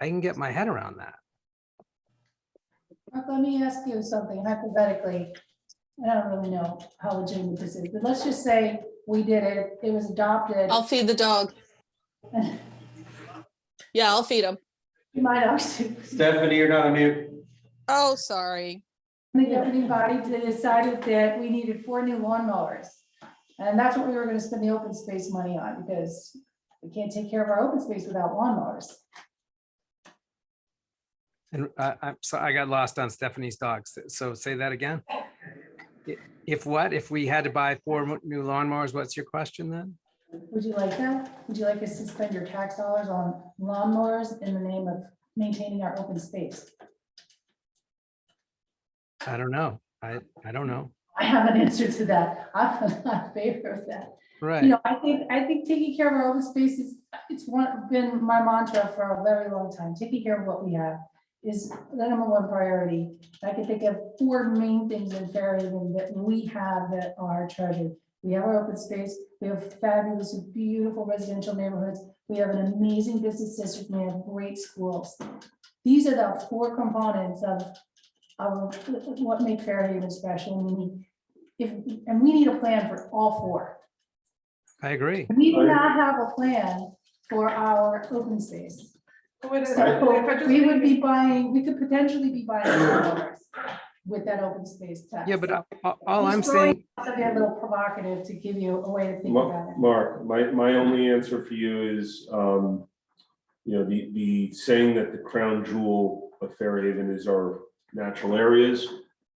I can get my head around that. Mark, let me ask you something hypothetically. I don't really know how legitimate this is, but let's just say we did it, it was adopted. I'll feed the dog. Yeah, I'll feed him. You might also. Stephanie, you're not on mute. Oh, sorry. The governing body decided that we needed 4 new lawnmowers. And that's what we were gonna spend the open space money on, because we can't take care of our open space without lawnmowers. And I'm sorry, I got lost on Stephanie's dogs. So say that again. If what? If we had to buy 4 new lawnmowers, what's your question then? Would you like that? Would you like us to spend your tax dollars on lawnmowers in the name of maintaining our open space? I don't know. I don't know. I have an answer to that. I'm not in favor of that. Right. You know, I think taking care of our open space it's been my mantra for a very long time. Taking care of what we have is the #1 priority. I can think of 4 main things in Fairhaven that we have that are treasured. We have our open space. We have fabulous, beautiful residential neighborhoods. We have an amazing business district. We have great schools. These are the 4 components of what make Fairhaven special. And we need a plan for all 4. I agree. We do not have a plan for our open space. So we would be buying, we could potentially be buying lawnmowers with that open space tax. Yeah, but So all I'm just throwing saying, out something a little provocative to give you a way to think about it. Mark, my only answer for you is, the saying that the crown jewel of Fairhaven is our natural areas.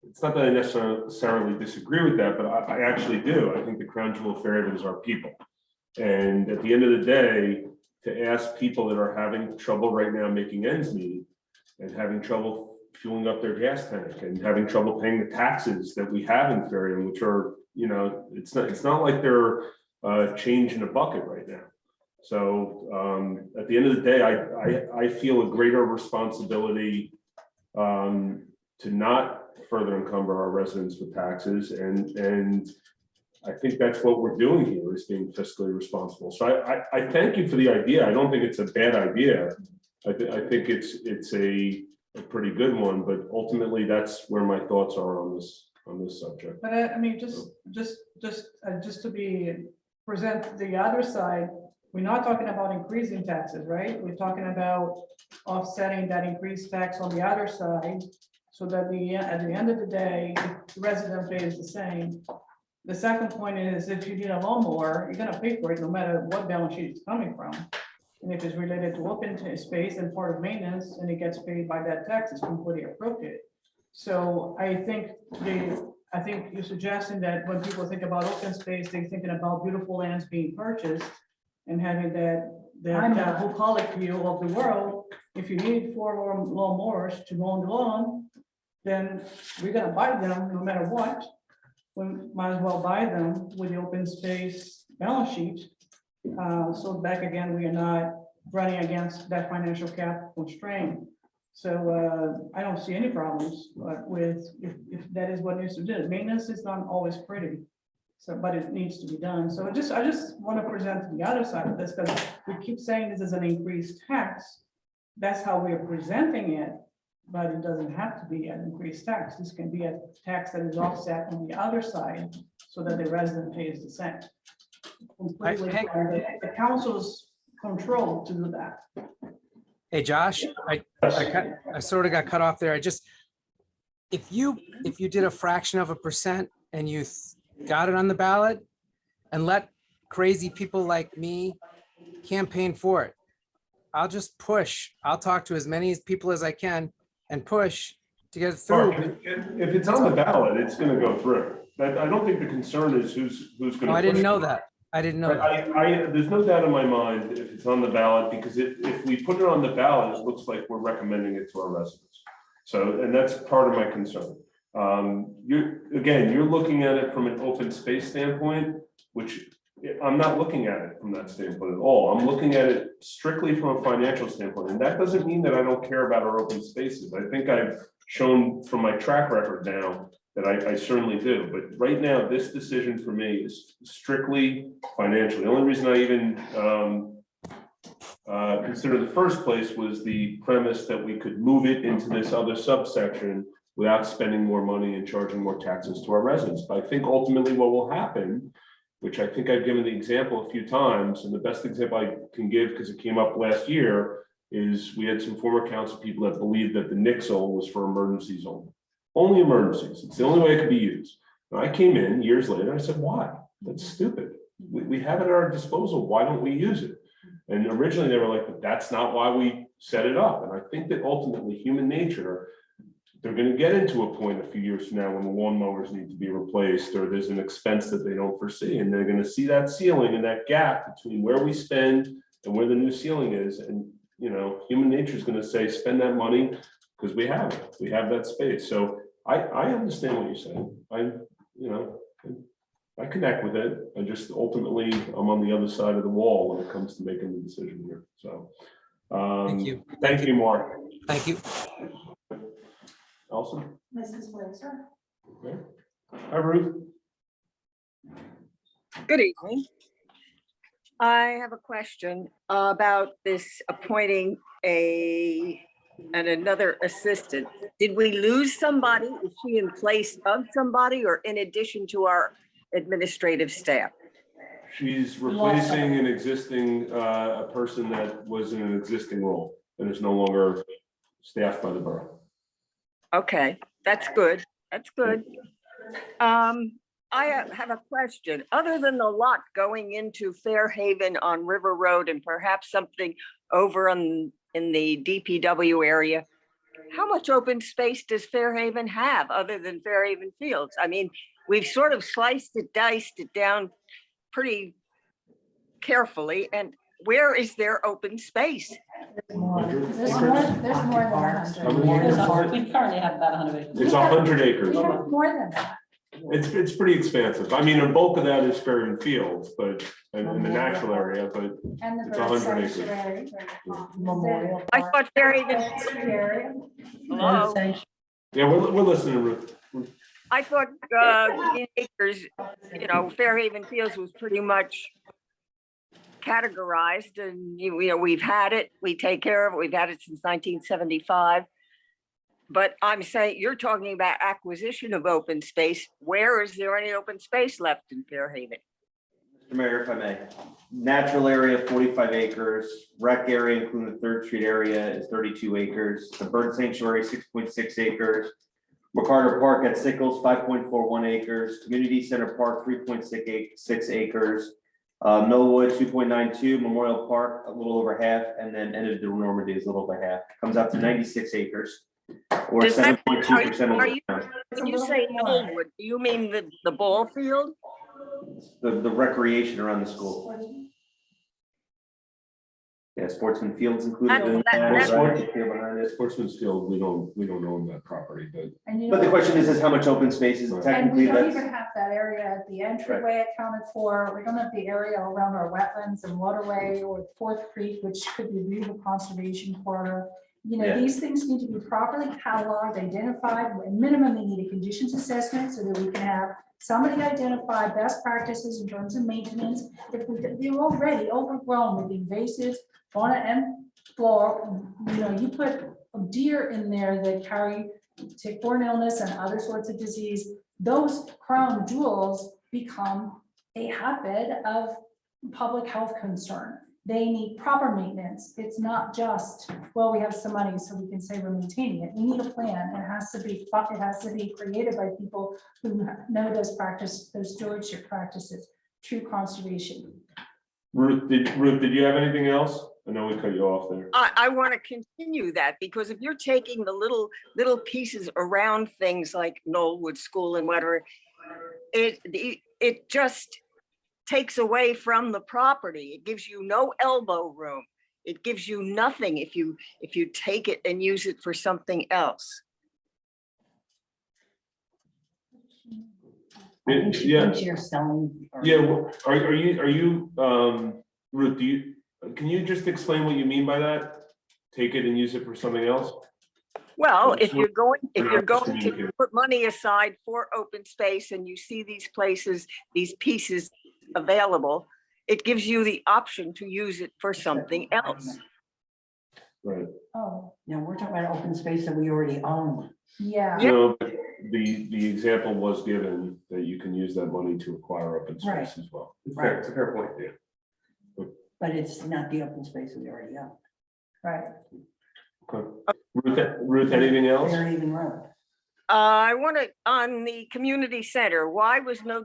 It's not that I necessarily disagree with that, but I actually do. I think the crown jewel of Fairhaven is our people. And at the end of the day, to ask people that are having trouble right now making ends meet and having trouble fueling up their gas tank and having trouble paying the taxes that we have in Fairhaven, which are, it's not like they're change in a bucket right now. So at the end of the day, I feel a greater responsibility to not further encumber our residents with taxes, and I think that's what we're doing here, is being fiscally responsible. So I thank you for the idea. I don't think it's a bad idea. I think it's a pretty good one, but ultimately that's where my thoughts are on this subject. But I mean, just to present the other side, we're not talking about increasing taxes, right? We're talking about offsetting that increased tax on the other side, so that at the end of the day, the resident pays the same. The second point is, if you need a lawnmower, you're gonna pay for it no matter what balance sheet it's coming from. And if it's related to open space and part of maintenance, and it gets paid by that tax, it's completely appropriate. So I think you're suggesting that when people think about open space, they're thinking about beautiful lands being purchased and having that bucolic view of the world. If you need 4 lawnmowers to mow the lawn, then we're gonna buy them no matter what. We might as well buy them with the open space balance sheet. So back again, we are not running against that financial cap constraint. So I don't see any problems with if that is what needs to do. Maintenance is not always pretty. So, but it needs to be done. So I just want to present the other side of this, because we keep saying this is an increased tax. That's how we are presenting it, but it doesn't have to be an increased tax. This can be a tax that is offset on the other side so that the resident pays the same. Completely Hey. under the council's control to do that. Hey, Josh, I sort of got cut off there. If you did a fraction of a percent and you got it on the ballot and let crazy people like me campaign for it, I'll just push. I'll talk to as many people as I can and push to get it through. Mark, if it's on the ballot, it's gonna go through. But I don't think the concern is who's gonna. Oh, I didn't push know it. that. I didn't know that. There's no doubt in my mind if it's on the ballot, because if we put it on the ballot, it looks like we're recommending it to our residents. So, and that's part of my concern. You're looking at it from an open space standpoint, which I'm not looking at it from that standpoint at all. I'm looking at it strictly from a financial standpoint. And that doesn't mean that I don't care about our open spaces. I think I've shown from my track record now that I certainly do. But right now, this decision for me is strictly financial. The only reason I even considered the first place was the premise that we could move it into this other subsection without spending more money and charging more taxes to our residents. But I think ultimately what will happen, which I think I've given the example a few times, and the best example I can give, because it came up last year, is we had some former council people that believed that the Nixle was for emergencies only emergencies. It's the only way it could be used. And I came in years later, I said, why? That's stupid. We have it at our disposal. Why don't we use it? And originally they were like, but that's not why we set it up. And I think that ultimately human nature, they're going to get into a point a few years from now when the lawnmowers need to be replaced, or there's an expense that they don't foresee. And they're going to see that ceiling and that gap between where we spend and where the new ceiling is. And, you know, human nature is going to say, spend that money because we have it. We have that space. So I understand what you're saying. I connect with it. I just ultimately, I'm on the other side of the wall when it comes to making the decision here. So Thank you. Thank you, Mark. Thank you. Elsa? Mrs. Blazer. Okay. Hi, Ruth. Good evening. I have a question about this appointing another assistant. Did we lose somebody? Is she in place of somebody or in addition to our administrative staff? She's replacing an existing, a person that was in an existing role and is no longer staffed by the borough. Okay, that's good. That's good. I have a question. Other than the lot going into Fairhaven on River Road and perhaps something over in the DPW area, how much open space does Fairhaven have other than Fairhaven Fields? I mean, we've sort of sliced it, diced it down pretty carefully. And where is there open space? There's more than 100. We currently have about 100 acres. It's 100 We acres. have more than that. It's pretty expansive. I mean, a bulk of that is Fairhaven Fields, but in the natural area, but And the it's bird 100 acres. sanctuary. Memorial I thought Fairhaven, Area. hello? Yeah, we're listening, Ruth. I thought in acres, you know, Fairhaven Fields was pretty much categorized and, you know, we've had it, we take care of it, we've had it since 1975. But I'm saying, you're talking about acquisition of open space. Where is there any open space left in Fairhaven? Mr. Mayor, if I may, natural area, 45 acres, rec area, including the Third Street area, is 32 acres, the bird sanctuary, 6.6 acres, McCarter Park at Sickles, 5.41 acres, Community Center Park, 3.6 acres, Millwood, 2.92, Memorial Park, a little over half, and then End of Normandy is a little over half, comes out to 96 acres, or Does that- 7.2% of are the you- town. When you say Millwood, do you mean the ball field? The recreation around the school. Yeah, Sportsman Fields included in That's- that. Right here behind it. Sportsman's Field, we don't own that property, but And you But the know- question is how much open space is Right. And we technically don't that's. even have that area at the entryway accounted for. We don't have the area around our wetlands and waterway or Fourth Creek, which could be a beautiful conservation corridor. You know, Yeah. these things need to be properly cataloged, identified, at minimum, they need a conditions assessment so that we can have somebody identify best practices in terms of maintenance. If they're already overgrown with invasive fauna and flora, you know, you put a deer in there that carry tick-borne illness and other sorts of disease, those crown jewels become a hotbed of public health concern. They need proper maintenance. It's not just, well, we have some money, so we can say we're maintaining it. We need a plan. It has to be created by people who know those stewardship practices, true conservation. Ruth, did you have anything else? I know we cut you off there. I want to continue that, because if you're taking the little pieces around things like Knollwood School and whatever, it just takes away from the property. It gives you no elbow room. It gives you nothing if you take it and use it for something else. Yeah. You're selling. Yeah, are you, Ruth, can you just explain what you mean by that? Take it and use it for something else? Well, if you're going to put money aside for open space and you see these places, these pieces available, it gives you the option to use it for something else. Right. Oh, No, we're talking about open space that we already own. yeah. No, but the example was given that you can use that money to acquire open Right. space as well. Fair, it's a fair point. Yeah. But it's not the open space we already own. Right. Okay. Ruth, anything else? Fair Haven Road. I want to, on the community center, why was no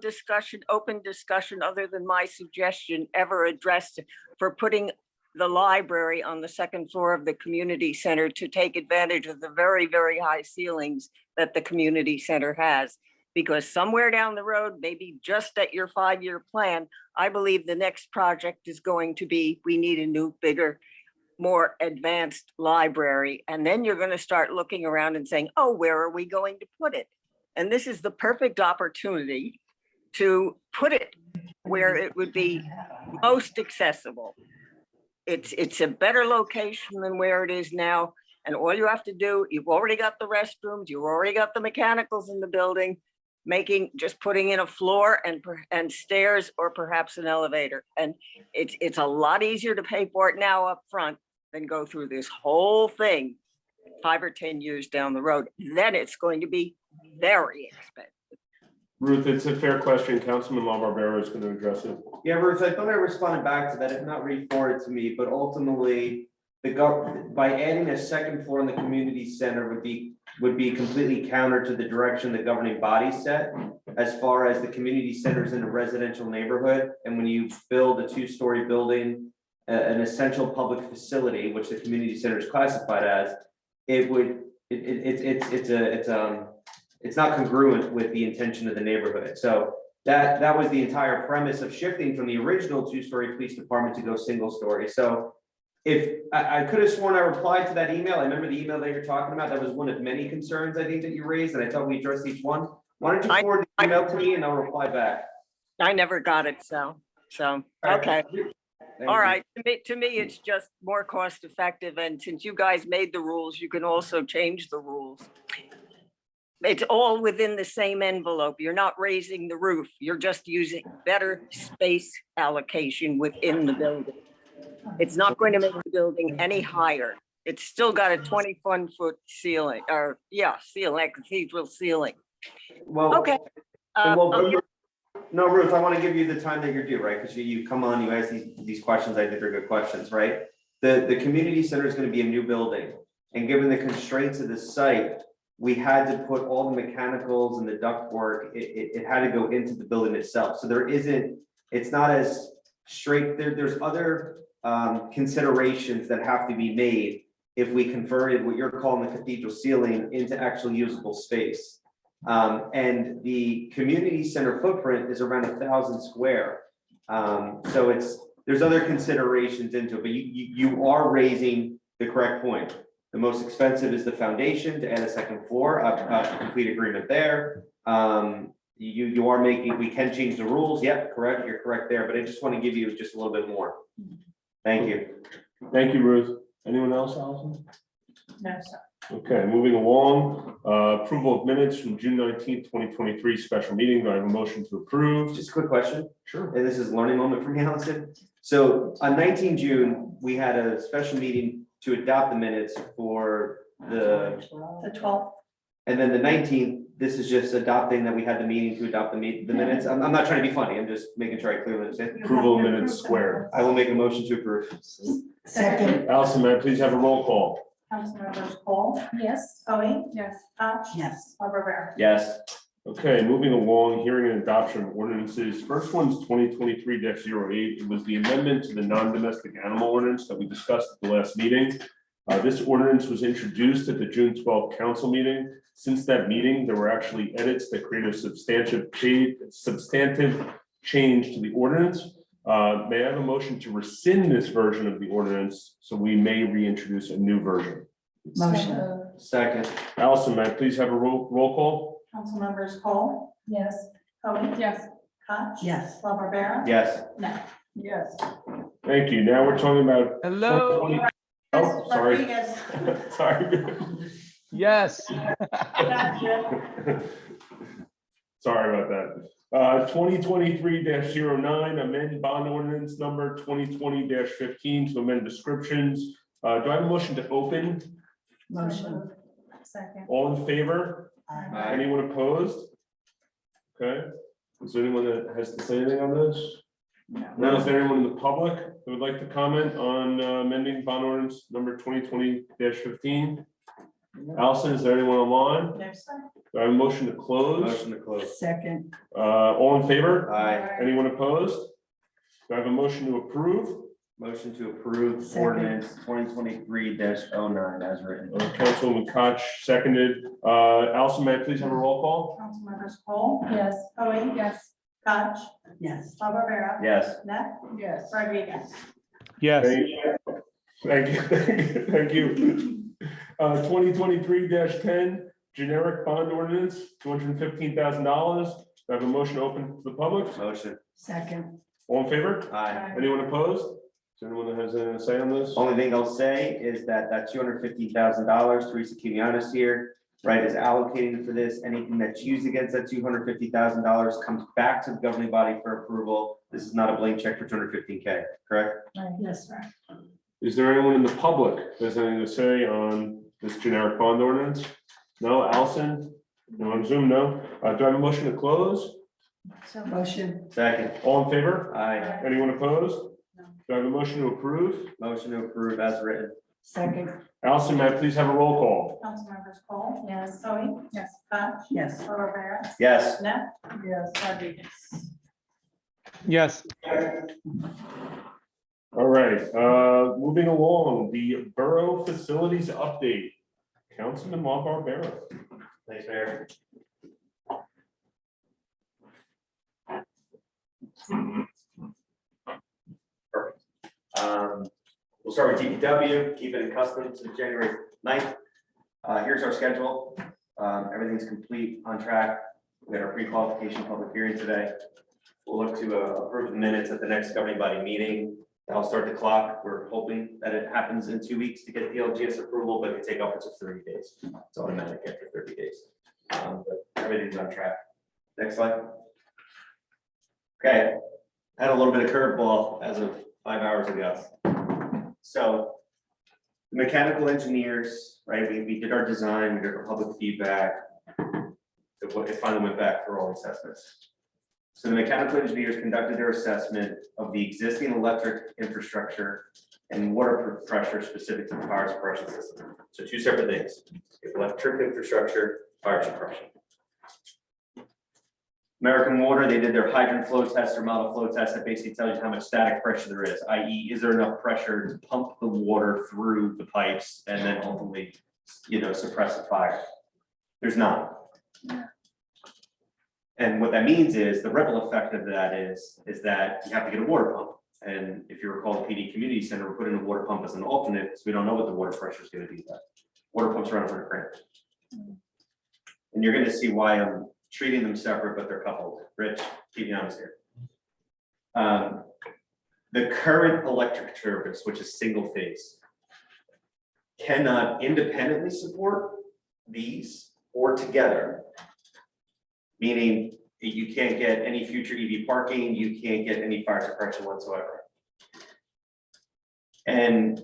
open discussion other than my suggestion ever addressed for putting the library on the second floor of the community center to take advantage of the very, very high ceilings that the community center has? Because somewhere down the road, maybe just at your 5-year plan, I believe the next project is going to be, we need a new, bigger, more advanced library. And then you're going to start looking around and saying, oh, where are we going to put it? And this is the perfect opportunity to put it where it would be most accessible. It's a better location than where it is now. And all you have to do, you've already got the restrooms, you've already got the mechanicals in the building, just putting in a floor and stairs, or perhaps an elevator. And it's a lot easier to pay for it now up front than go through this whole thing 5 or 10 years down the road. Then it's going to be very expensive. Ruth, it's a fair question. Councilman LaBarbera is going to address it. Yeah, Ruth, I thought I responded back to that, if not re-forwarded to me, but ultimately, by adding a second floor in the community center would be completely counter to the direction the governing body set, as far as the community centers in a residential neighborhood. And when you build a 2-story building, an essential public facility, which the community center is classified as, it's not congruent with the intention of the neighborhood. So that was the entire premise of shifting from the original 2-story police department to go single-story. So if I could have sworn I replied to that email, I remember the email that you're talking about. That was one of many concerns I think that you raised, and I thought we addressed each one. Why don't you forward the email to me and I'll reply back. I never got it, so okay. All right, to me, it's just more cost effective. And since you guys made the rules, you can also change the rules. It's all within the same envelope. You're not raising the roof. You're just using better space allocation within the building. It's not going to make the building any higher. It's still got a 21-foot ceiling, or ceiling, cathedral ceiling. Well, okay. No, Ruth, I want to give you the time that you're due, right? Because you come on, you ask these questions. I think they're good questions, right? The community center is going to be a new building, and given the constraints of the site, we had to put all the mechanicals and the ductwork. It had to go into the building itself. So it's not as straight. There's other considerations that have to be made if we converted what you're calling the cathedral ceiling into actual usable space. And the community center footprint is around 1,000 square. So there's other considerations into it, but you are raising the correct point. The most expensive is the foundation to add a second floor, a complete agreement there. You are making, we can change the rules. Yep, correct. You're correct there, but I just want to give you just a little bit more. Thank you. Thank you, Ruth. Anyone else, Allison? No, sir. Okay, moving along, approval of minutes from June 19th, 2023 special meeting. Do I have a motion to approve? Just a quick question, Sure. and this is a learning moment for me, Allison. So on 19 June, we had a special meeting to adopt the minutes for the, The 12th. and then the 19th, this is just adopting that we had the meeting to adopt the minutes. I'm not trying to be funny, I'm just making sure I clearly understand. Approval of minutes squared. I will make a motion to approve. Second, Allison, may I please have a roll call? Councilmembers Cole, Yes. Bowie, Yes. Koch, yes. Rivera. Yes. Okay, moving along, hearing and adoption of ordinances. First one's 2023-08. It was the amendment to the non-domestic animal ordinance that we discussed at the last meeting. This ordinance was introduced at the June 12th council meeting. Since that meeting, there were actually edits that created a substantive change to the ordinance. May I have a motion to rescind this version of the ordinance so we may reintroduce a new version? Motion. Second. Allison, may I please have a roll call? Councilmembers Cole, Yes. Bowie, Yes. Koch. Yes. Rivera. Yes. No. Yes. Thank you. Now we're talking about. Hello. 2020 Oh, sorry. Rodriguez. Sorry. Yes. Gotcha. Sorry about that. 2023-09, amend bond ordinance number 2020-15 to amend descriptions. Do I have a motion to open? Motion. Second. All in favor? Aye. Anyone opposed? Okay. Is there anyone that has to say anything on this? No. Is there anyone in the public that would like to comment on amending bond ordinance number 2020-15? Allison, is there anyone online? No, sir. Do I have a motion to close? Motion to close. Second, All in favor? Aye. Anyone opposed? Do I have a motion to approve? Motion to approve Second. ordinance 2023-09 as written. Councilwoman Koch seconded. Allison, may I please have a roll call? Councilmembers Cole, Yes. Bowie. Yes. Koch, yes. Rivera. Yes. Net. Yes. Rodriguez. Yes. Thank you. Thank you. 2023-10, generic bond ordinance, $215,000. Do I have a motion to open to the public? Motion. Second, All in favor? Aye. Anyone opposed? Is there anyone that has anything to say on this? Only thing I'll say is that $250,000, Teresa Quinones here, right, is allocating for this. Anything that's used against that $250,000 comes back to the governing body for approval. This is not a blank check for 215K, correct? Yes, sir. Is there anyone in the public that has anything to say on this generic bond ordinance? No, Allison? No, on Zoom, no. Do I have a motion to close? motion, Second. All in favor? Aye. Anyone opposed? Do I have a motion to approve? Motion to approve as written. second, Allison, may I please have a roll call? Councilmembers Cole. Yes. Bowie. Yes. Koch. yes. Rivera. Yes. Net. Yes. Rodriguez. Yes. All right, moving along, the Borough Facilities Update. Councilman Borough. Thanks, Mayor. Perfect. We'll start with DPW, keep it accustomed to January 9th. Here's our schedule. Everything's complete, on track. We had our pre-qualification public hearing today. We'll look to approve the minutes at the next governing body meeting. That'll start the clock. We're hoping that it happens in 2 weeks to get the LGS approval, but it could take upwards of 30 days. It's automatic after 30 days. But everything's on track. Next slide. Okay, had a little bit of curveball as of 5 hours ago. So the mechanical engineers, right, we did our design, we did our public feedback. It finally went back for all assessments. So the mechanical engineers conducted their assessment of the existing electric infrastructure and water pressure specific to the fire suppression system. So two separate things, electric infrastructure, fire suppression. American Water, they did their hydrant flow test or model flow test that basically tells you how much static pressure there is, i.e. is there enough pressure to pump the water through the pipes and then ultimately, suppress the fire? There's not. And what that means is the ripple effect of that is that you have to get a water pump. And if you recall, the PD Community Center, we're putting a water pump as an alternate because we don't know what the water pressure is going to be. That water pumps around $100,000. And you're going to see why I'm treating them separate, but they're coupled. Rich, keep me honest here. The current electric turbines, which is single phase, cannot independently support these or together. Meaning you can't get any future EV parking, you can't get any fire suppression whatsoever. And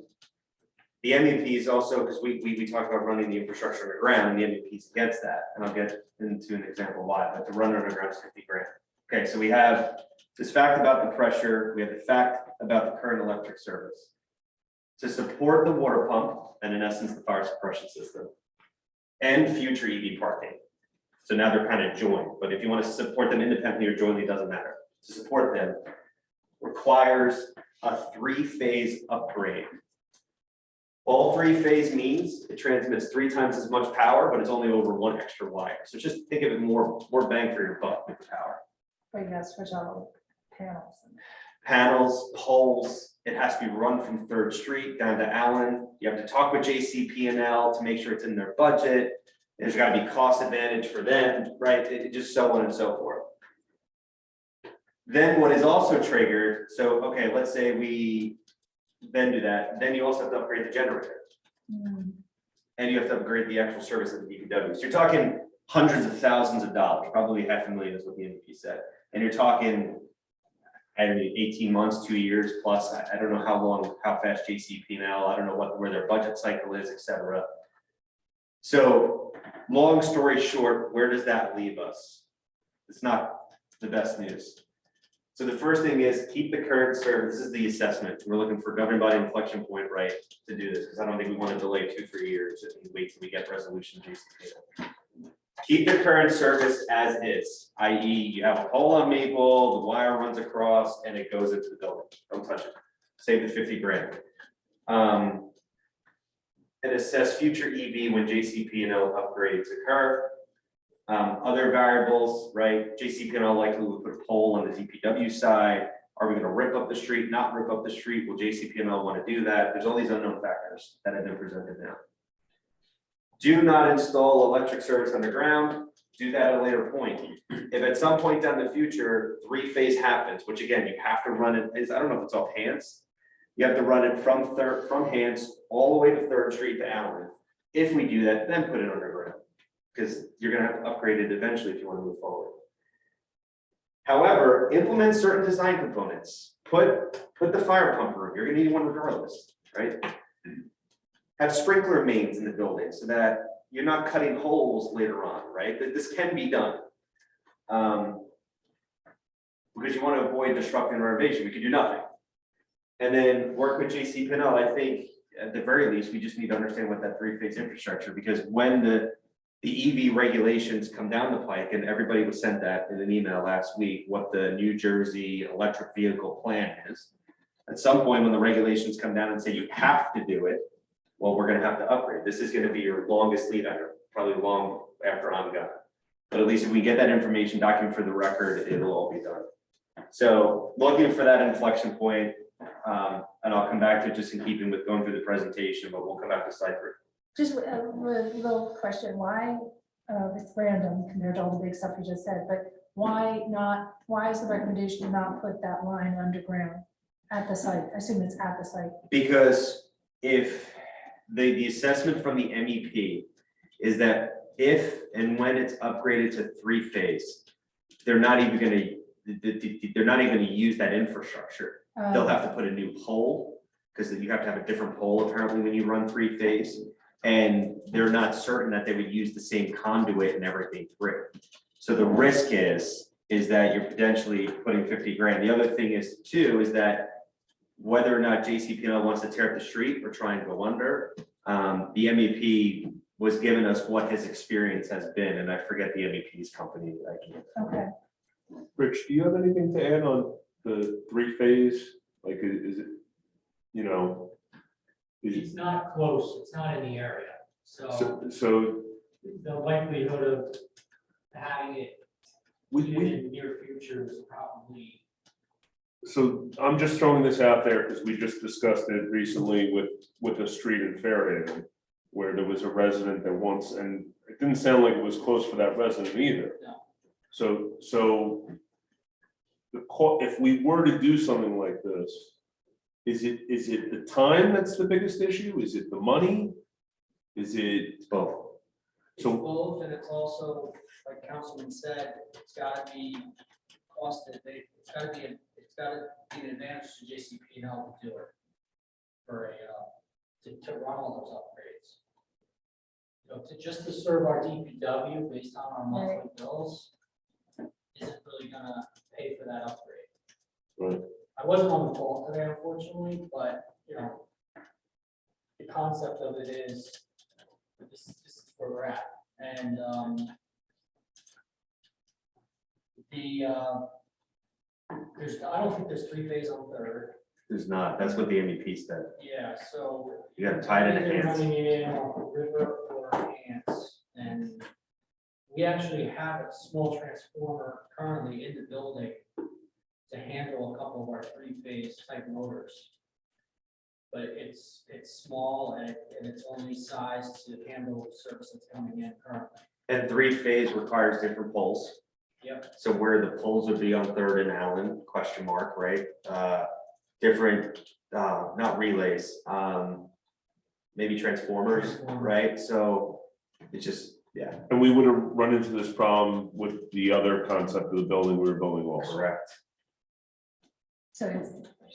the MEP is also, because we talked about running the infrastructure underground, and the MEP is against that, and I'll get into an example why, but to run it underground is 50 grand. Okay, so we have this fact about the pressure, we have the fact about the current electric service. To support the water pump, and in essence, the fire suppression system, and future EV parking. So now they're kind of joined, but if you want to support them independently or jointly, it doesn't matter. To support them requires a 3-phase upgrade. All 3-phase means it transmits 3 times as much power, but it's only over 1 extra wire. So just think of it more bang for your buck with the power. But you gotta switch out panels. Panels, poles, it has to be run from 3rd Street down to Allen. You have to talk with JCP&L to make sure it's in their budget. There's got to be cost advantage for them, right? It just so on and so forth. Then what is also triggered, so, okay, let's say we then do that, then you also have to upgrade the generator. And you have to upgrade the actual service of the DPW. So you're talking hundreds of thousands of dollars, probably $500,000 is what the MVP said. And you're talking, I mean, 18 months, 2 years plus. I don't know how fast JCP&L, I don't know where their budget cycle is, et cetera. So long story short, where does that leave us? It's not the best news. So the first thing is keep the current service. This is the assessment. We're looking for governing body inflection point, right, to do this, because I don't think we want to delay 2-3 years and wait till we get resolution JCP. Keep the current service as is, i.e. you have a pole on Maple, the wire runs across and it goes into the building. Don't touch it. Save the 50 grand. And assess future EV when JCP&L upgrades occur. Other variables, right? JCP&L likely will put a pole on the DPW side. Are we going to rip up the street, not rip up the street? Will JCP&L want to do that? There's all these unknown factors that have been presented now. Do not install electric service underground. Do that at a later point. If at some point down the future, 3-phase happens, which again, you have to run it, I don't know if it's off hands. You have to run it from Hands all the way to 3rd Street to Allen. If we do that, then put it underground, because you're gonna have to upgrade it eventually if you want to move forward. However, implement certain design components. Put the fire pump room. You're gonna need one regardless, right? Have sprinkler mains in the building so that you're not cutting holes later on, right? That this can be done. Because you want to avoid disrupting renovation, we could do nothing. And then work with JCP&L. I think at the very least, we just need to understand what that 3-phase infrastructure, because when the EV regulations come down the pike, and everybody was sent that in an email last week, what the New Jersey electric vehicle plan is. At some point when the regulations come down and say you have to do it, well, we're gonna have to upgrade. This is gonna be your longest lead item, probably long after I'm gone. But at least if we get that information document for the record, it'll all be done. So looking for that inflection point, and I'll come back to it just in keeping with going through the presentation, but we'll come back to Cypher. Just a little question, why, it's random compared to all the big stuff you just said, but why is the recommendation to not put that line underground at the site? I assume it's at the site. Because if the assessment from the MEP is that if and when it's upgraded to 3-phase, they're not even gonna use that infrastructure. They'll have to put a new pole, because you have to have a different pole apparently when you run 3-phase. And they're not certain that they would use the same conduit and everything through. So the risk is that you're potentially putting 50 grand. The other thing is too, is that whether or not JCP&L wants to tear up the street or try and go under, the MEP was giving us what his experience has been, and I forget the MEP's company. Okay. Rich, do you have anything to add on the 3-phase? Like, is it, you know? It's not close, it's not in the area, so So the likelihood of having it in the near future is probably. So I'm just throwing this out there because we just discussed it recently with a street in Fairhaven, where there was a resident that once, and it didn't sound like it was close for that resident either. No. So if we were to do something like this, is it the time that's the biggest issue? Is it the money? Is it, It's both. It's So- both, and it's also, like Councilman said, it's gotta be costed, it's gotta be an advantage to JCP&L to do it. For to run all those upgrades. You know, just to serve our DPW based on our monthly bills, isn't really gonna pay for that upgrade. Right. I wasn't on the call today, unfortunately, but, you know, the concept of it is, this is where we're at, and, I don't think there's 3-phase on Third, There's not, that's what the MEP said. yeah, so. You gotta tie it in Either hands. running it in off the river or hands, and we actually have a small transformer currently in the building to handle a couple of our 3-phase type motors. But it's small and it's only sized to handle the service that's coming in currently. And 3-phase requires different poles. Yep. So where the poles would be on Third and Allen, question mark, right? Different, not relays, maybe transformers, right? So it's just, yeah. and we would have run into this problem with the other concept of the building we were building also. Correct. So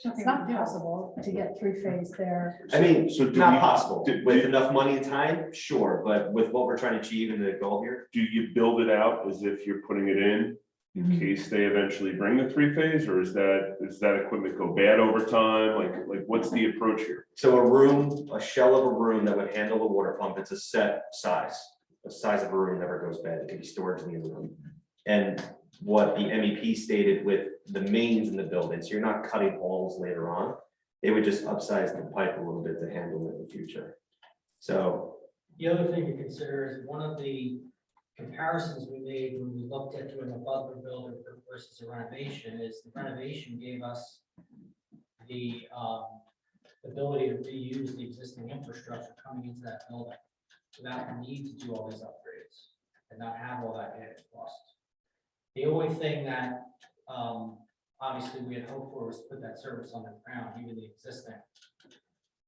it's not possible to get 3-phase there. I mean, So do not we- possible, did- with enough money and time, sure, but with what we're trying to achieve and the goal here. Do you build it out as if you're putting it in case they eventually bring the 3-phase, or does that equipment go bad over time? Like what's the approach here? So a room, a shell of a room that would handle the water pump, it's a set size. The size of a room never goes bad, it can be storage in the room. And what the MEP stated with the mains in the building, so you're not cutting holes later on. They would just upsize the pipe a little bit to handle it in the future. So, The other thing to consider is one of the comparisons we made when we looked at doing a Butler building versus a renovation is the renovation gave us the ability to reuse the existing infrastructure coming into that building without the need to do all these upgrades and not have all that added cost. The only thing that obviously we had hoped for was to put that service on the ground, even the existing.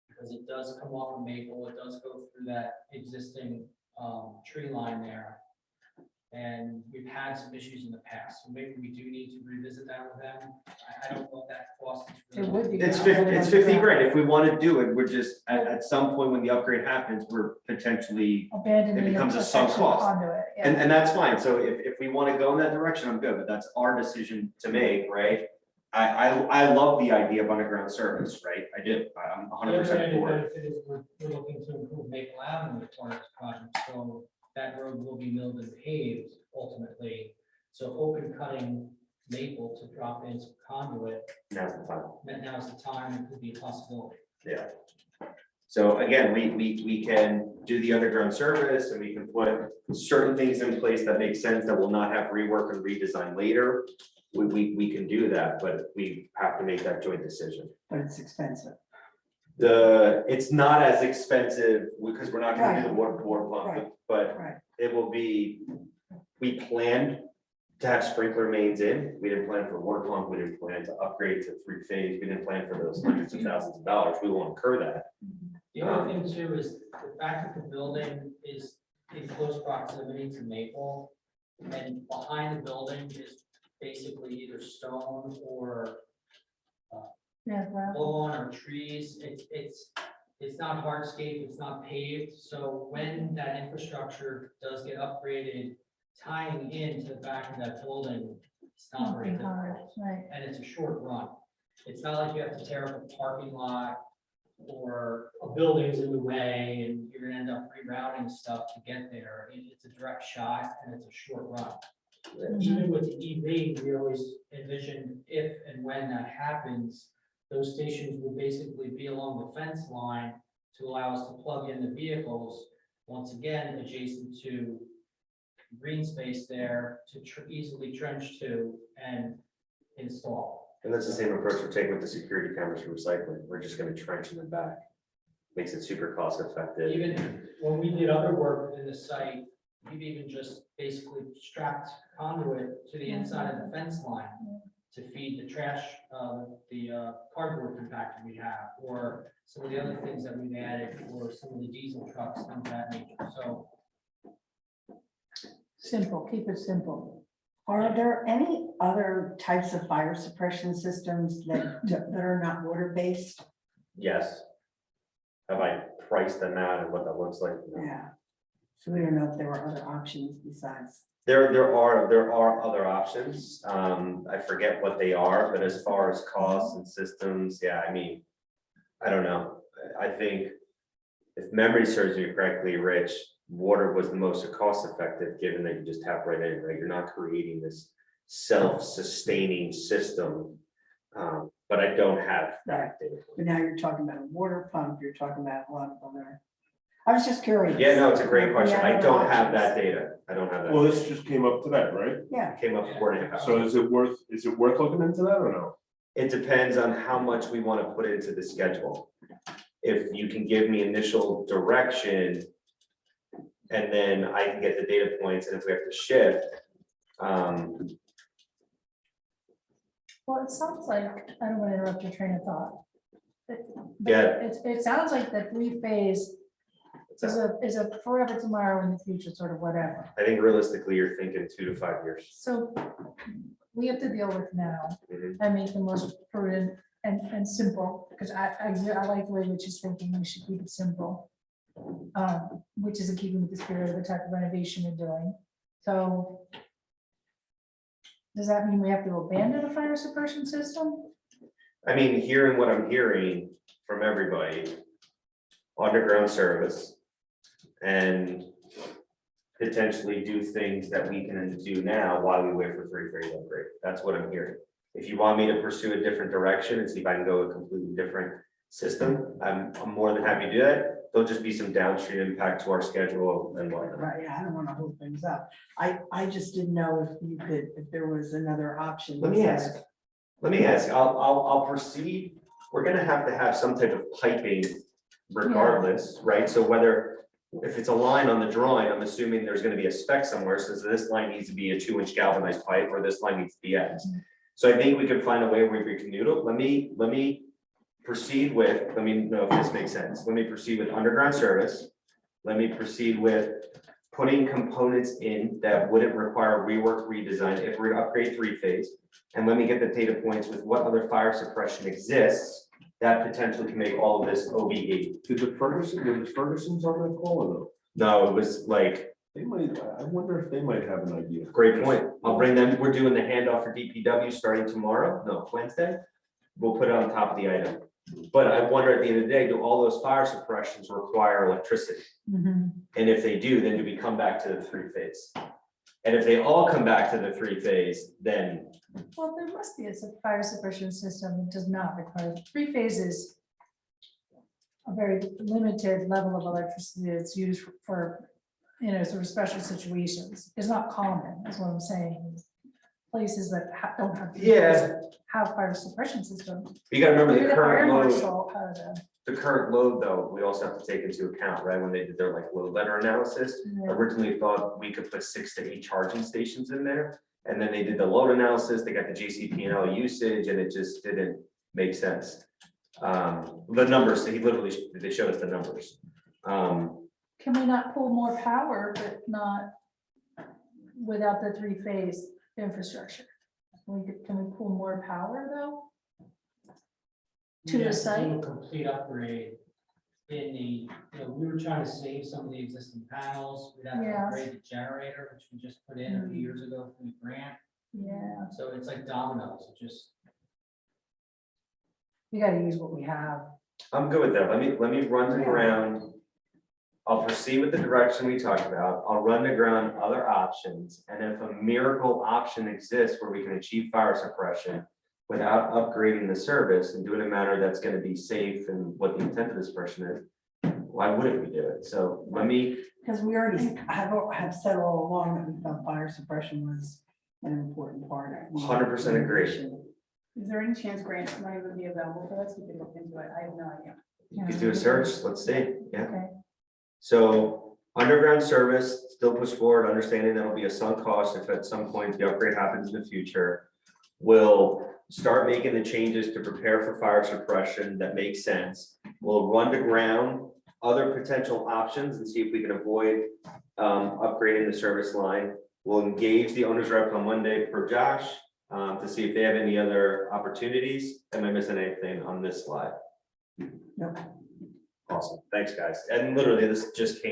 Because it does come off of Maple, it does go through that existing tree line there. And we've had some issues in the past, so maybe we do need to revisit that with them. I don't know if that cost is It really. would be. it's 50 grand, if we want to do it, we're just, at some point when the upgrade happens, we're potentially, Abandoning. it becomes a the sunk section cost. conduit, yeah. and that's fine, so if we want to go in that direction, I'm good, but that's our decision to make, right? I love the idea of underground service, right? I do, I'm The other 100% added for it. benefit is we're looking to improve Maple Avenue as part of this project, so that road will be milled and paved ultimately. So open cutting Maple to drop in some conduit, Now's the time. now's the time, it could be a possibility. Yeah. So again, we can do the underground service and we can put certain things in place that make sense that will not have rework and redesign later. We can do that, but we have to make that joint decision. But it's expensive. It's not as expensive because we're not gonna do the water pump, Right. but Right. it will be, we planned to have sprinkler mains in. We didn't plan for water pump, we didn't plan to upgrade to 3-phase, we didn't plan for those hundreds of thousands of dollars. We won't incur that. The other thing too is the fact that the building is in close proximity to Maple, and behind the building is basically either stone or Yeah, well, lawn or trees. It's not hardscape, it's not paved, so when that infrastructure does get upgraded, tying into the back of that building, it's not won't very be hard, difficult. right. And it's a short run. It's not like you have to tear up a parking lot or a building's in the way and you're gonna end up rerouting stuff to get there. It's a direct shot and it's a short run. Even with the EV, we always envision if and when that happens, those stations will basically be along the fence line to allow us to plug in the vehicles, once again, adjacent to green space there to easily trench to and install. And that's the same approach we're taking with the security cameras for recycling. We're just gonna trench in the back. Makes it super cost effective. Even when we did other work within the site, we've even just basically strapped conduit to the inside of the fence line to feed the trash, the cardboard compactor we have, or some of the other things that we've added, or some of the diesel trucks, things of that nature. So Simple, keep it simple. Are there any other types of fire suppression systems that are not water-based? Yes. Have I priced them out and what that looks like? No. Yeah. So we don't know if there were other options besides. There are other options. I forget what they are, but as far as costs and systems, yeah, I mean, I don't know. I think if memory serves you correctly, Rich, water was the most cost effective, given that you just tap right in, right? You're not creating this self-sustaining system. But I don't have that data. But now you're talking about a water pump, you're talking about a lot of other. I was just curious. Yeah, no, it's a great question. Yeah, I don't other have that options. data. I don't have that. Well, this just came up today, right? Yeah. It came up 4.5 hours. So is it worth looking into that or no? It depends on how much we want to put into the schedule. If you can give me initial direction, and then I can get the data points, and if we have to shift. Well, it sounds like, I don't want to interrupt your train of thought. But Yeah. It sounds like the three-phase is a forever tomorrow in the future, sort of whatever. I think realistically, you're thinking 2 to 5 years. So we have to deal with now Mhm. and make the most prudent and simple, because I like the way Rich is thinking, we should keep it simple. Which is in keeping with the spirit of the type of renovation we're doing. So does that mean we have to abandon a fire suppression system? I mean, hearing what I'm hearing from everybody, underground service, and potentially do things that we can do now while we wait for three-phase upgrade. That's what I'm hearing. If you want me to pursue a different direction and see if I can go a completely different system, I'm more than happy to do that. There'll just be some downstream impact to our schedule and whatnot. Right, yeah, I don't want to hold things up. I just didn't know if you could, if there was another option. Let me ask. I'll proceed. We're gonna have some type of piping regardless, right? So if it's a line on the drawing, I'm assuming there's gonna be a spec somewhere, says this line needs to be a 2-inch galvanized pipe, or this line needs to be X. So I think we can find a way where we can noodle. Let me proceed with, let me know if this makes sense. Let me proceed with underground service. Let me proceed with putting components in that wouldn't require rework, redesign if we're to upgrade three-phase. And let me get the data points with what other fire suppression exists that potentially can make all of this OB8. Were the Fergusons on that call or no? No, it was like, They might, I wonder if they might have an idea. great point. I'll bring them. We're doing the handoff for DPW starting tomorrow, no, Wednesday. We'll put it on top of the item. But I wonder at the end of the day, do all those fire suppressions require electricity? Mhm. And if they do, then do we come back to the three-phase? And if they all come back to the three-phase, then Well, there must be a fire suppression system that does not require three phases. A very limited level of electricity that's used for, sort of special situations. It's not common, that's what I'm saying. Places that don't have. three Yeah. phases have fire suppression systems. you gotta remember Maybe the the fire current load. marshal has a. The current load, though, we also have to take into account, right, when they did their like load letter analysis, Yeah. originally thought we could put 6 to 8 charging stations in there. And then they did the load analysis, they got the JCP&L usage, and it just didn't make sense. The numbers, they showed us the numbers. Can we not pull more power, but not without the three-phase infrastructure? Can we pull more power though? To the Yes, site? do a complete upgrade in the, we were trying to save some of the existing panels. We'd have to Yes. upgrade the generator, which we just put in a few years ago from the grant. Yeah, So it's like dominoes, it just. we gotta use what we have. I'm good with that. Let me run the ground. I'll proceed with the direction we talked about. I'll run the ground other options. And if a miracle option exists where we can achieve fire suppression without upgrading the service and do it in a manner that's going to be safe and what the intent of this suppression is, why wouldn't we do it? So let me, Because we already have said all along that we thought fire suppression was an important part of. 100% agree. Is there any chance grant money would be available for this? We could look into it. I have no idea. you could do a search. Let's see. Yeah. Okay. So underground service, still push forward, understanding that'll be a sunk cost if at some point the upgrade happens in the future. We'll start making the changes to prepare for fire suppression that make sense. We'll run to ground other potential options and see if we can avoid upgrading the service line. We'll engage the owner's rep on Monday per Josh to see if they have any other opportunities. Am I missing anything on this slide? No. Awesome, thanks, guys. And literally, this just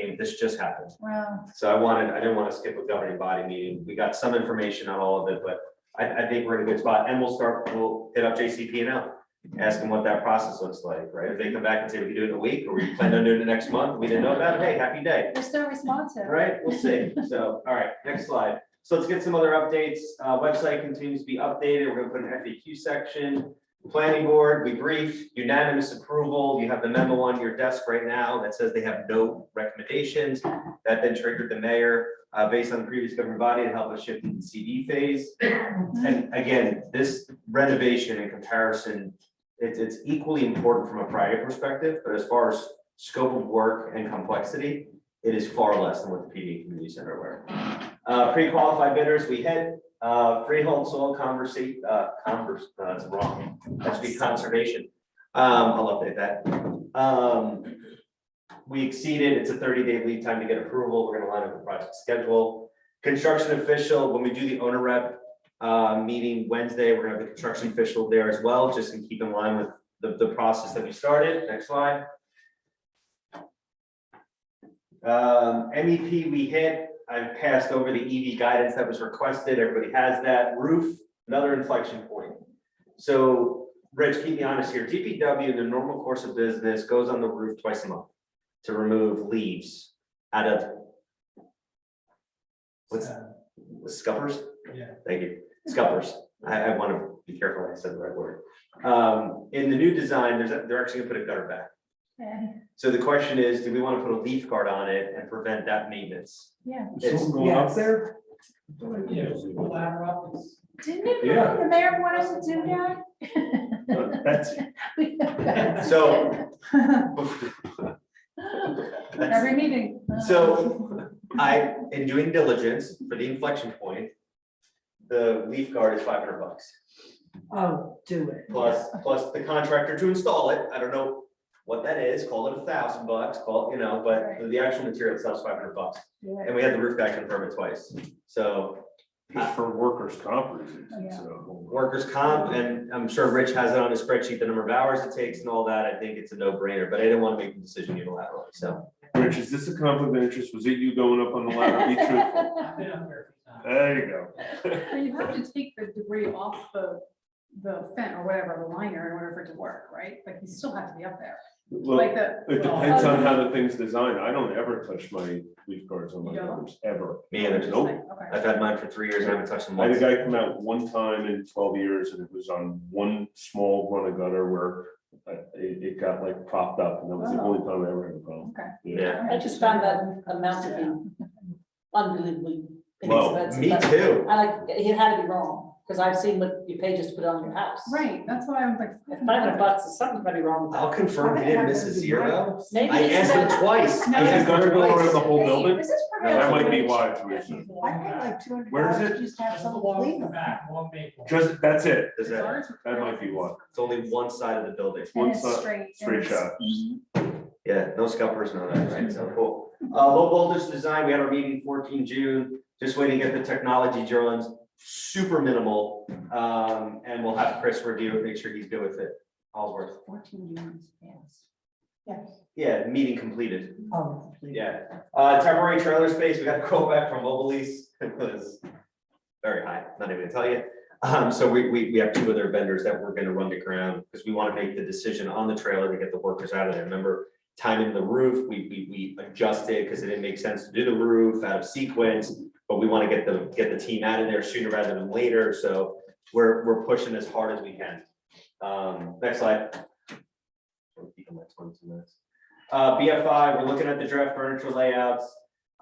happened. Wow. So I didn't want to skip a governing body meeting. We got some information on all of it, but I think we're in a good spot. And we'll hit up JCP&L, ask them what that process looks like, right? If they come back and say we can do it in a week, or we plan on doing it next month, we didn't know about it, hey, happy day. They're still responsive. Right, we'll see. So, all right, next slide. So let's get some other updates. Website continues to be updated. We're gonna put an FAQ section. Planning board, we briefed, unanimous approval. You have the memo on your desk right now that says they have no recommendations. That then triggered the mayor, based on the previous governing body, to help us shift into the CD phase. And again, this renovation in comparison, it's equally important from a priority perspective, but as far as scope of work and complexity, it is far less than what the PD community center were. Pre-qualified bidders, we had freehold soil that's wrong. That should be conservation. I'll update that. We exceeded, it's a 30-day lead time to get approval. We're gonna line up a project schedule. Construction official, when we do the owner rep meeting Wednesday, we're gonna have the construction official there as well, just to keep in line with the process that we started. Next slide. MEP we hit. I've passed over the EV guidance that was requested. Everybody has that. Roof, another inflection point. So Rich, keep me honest here. DPW in the normal course of business goes on the roof twice a month to remove leaves out of what's scuppers? Yeah. Thank you. Scuppers. I want to be careful I said the right word. In the new design, they're actually gonna put a gutter back. Okay. So the question is, do we want to put a leaf guard on it and prevent that maintenance? Yeah. It's- Someone going up there? Yeah, we'll ladder up. It's- Didn't it, Yeah. the mayor want us to do that? That's, So. Every meeting. So in doing diligence for the inflection point, the leaf guard is $500 Oh, do it. plus the contractor to install it. I don't know what that is, call it $1,000, call it, but the actual material itself is $500. Yeah. And we had the roof guy confirm it twice. So just for workers' comp reasons. workers' comp, and I'm sure Rich has it on his spreadsheet, the number of hours it takes and all that. I think it's a no-brainer, but I didn't want to make the decision unilaterally, so. Rich, is this a conflict of interest? Was it you going up on the ladder? Be truthful. I've been up there a few times. There you go. And you have to take the debris off the fence or whatever, the liner, in order for it to work, right? Like you still have to be up there. Well, Like it the, depends on how the thing's designed. I don't ever touch my leaf guards on my You don't? gutters, ever. Me either. Nope. okay. I've had mine for 3 years and I haven't touched them I had a once. guy come out one time in 12 years and it was on one small run of gutter where it got like propped up, and that was the only time I ever had a problem. Okay. Yeah. I just found that amount to be unbelievably Whoa, inexpensive. Me but too. I like, it had to be wrong, because I've seen what you pay just to put on your house. Right, that's why I'm like. $500 is something very wrong with that. I'll confirm he didn't miss a zero. Maybe I it's asked him not- twice. No, I Is asked the him gutter go around the twice. whole Hey, building? is this No, that might be progressive? why, Teresa. I paid like $200. Where is it? Just to have It's someone along clean the them. back, one big one. Just, that's it. Is that, That might be why. it's only one side of the building. It's one And it's side, straight. straight and it's- shot. Yeah, no scuppers, no that, right? So cool. Low voltage design, we had our meeting 14 June, just waiting to get the technology drawings, super minimal. And we'll have Chris review it, make sure he's good with it. All's worth. 14 units, yes. Yes. Yeah, meeting completed. Oh. completely. Yeah. Temporary trailer space, we got a quote back from Mobile Lease. It was very high, not even gonna tell you. So we have 2 other vendors that we're gonna run to ground because we want to make the decision on the trailer to get the workers out of there. Remember, timing the roof, we adjusted because it didn't make sense to do the roof out of sequence, but we want to get the team out of there sooner rather than later. So we're pushing as hard as we can. Next slide. BFI, we're looking at the draft furniture layouts.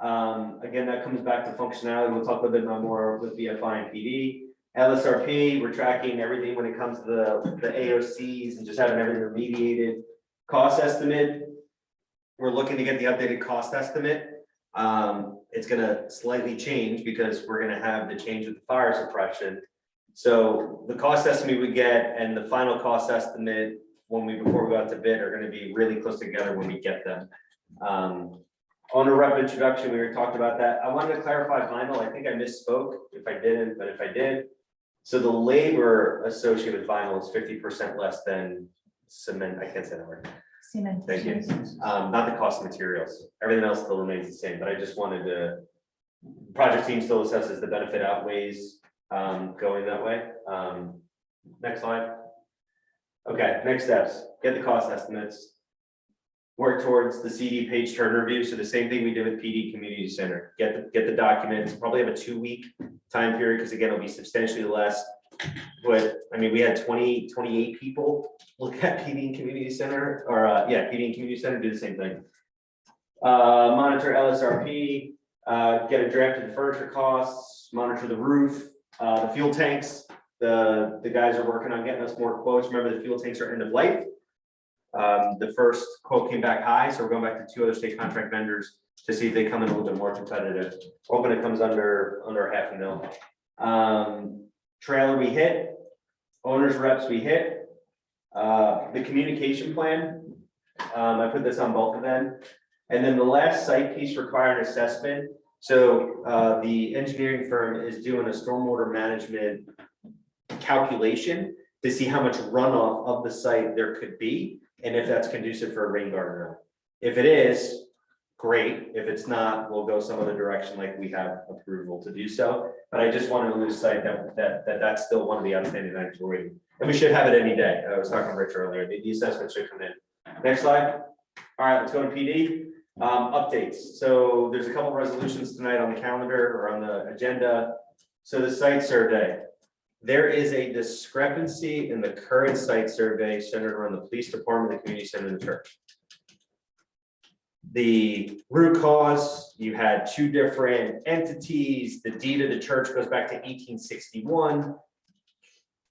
Again, that comes back to functionality. We'll talk a little bit more with BFI and PD. LSRP, we're tracking everything when it comes to the AOCs and just having everything remediated. Cost estimate, we're looking to get the updated cost estimate. It's gonna slightly change because we're gonna have the change with the fire suppression. So the cost estimate we get and the final cost estimate before we go out to bid are gonna be really close together when we get them. Owner rep introduction, we already talked about that. I wanted to clarify vinyl. I think I misspoke if I didn't, but if I did. So the labor associated with vinyl is 50% less than cement. I can't say that word. Cement. Thank you. Not the cost of materials. Everything else still remains the same, but I just wanted to, project team still assesses the benefit outweighs going that way. Next slide. Okay, next steps, get the cost estimates. Work towards the CD page turn review. So the same thing we did with PD Community Center. Get the documents, probably have a 2-week time period, because again, it'll be substantially less. But I mean, we had 28 people look at PD and Community Center, or PD and Community Center do the same thing. Monitor LSRP, get a draft of the furniture costs, monitor the roof, the fuel tanks. The guys are working on getting us more quotes. Remember, the fuel tanks are end of life. The first quote came back high, so we're going back to 2 other state contract vendors to see if they come in a little bit more competitive. Hoping it comes under $500,000. Trailer we hit, owners reps we hit. The communication plan, I put this on both of them. And then the last site piece required assessment. So the engineering firm is doing a stormwater management calculation to see how much runoff of the site there could be, and if that's conducive for a rain garden or not. If it is, great. If it's not, we'll go some other direction, like we have approval to do so. But I just wanted to lose sight that's still one of the outstanding items we're waiting. And we should have it any day. I was talking to Rich earlier. The assessment should come in. Next slide. All right, let's go to PD. Updates. So there's a couple of resolutions tonight on the calendar or on the agenda. So the site survey. There is a discrepancy in the current site survey centered around the police department, the community center, and the church. The root cause, you had 2 different entities. The deed of the church goes back to 1861.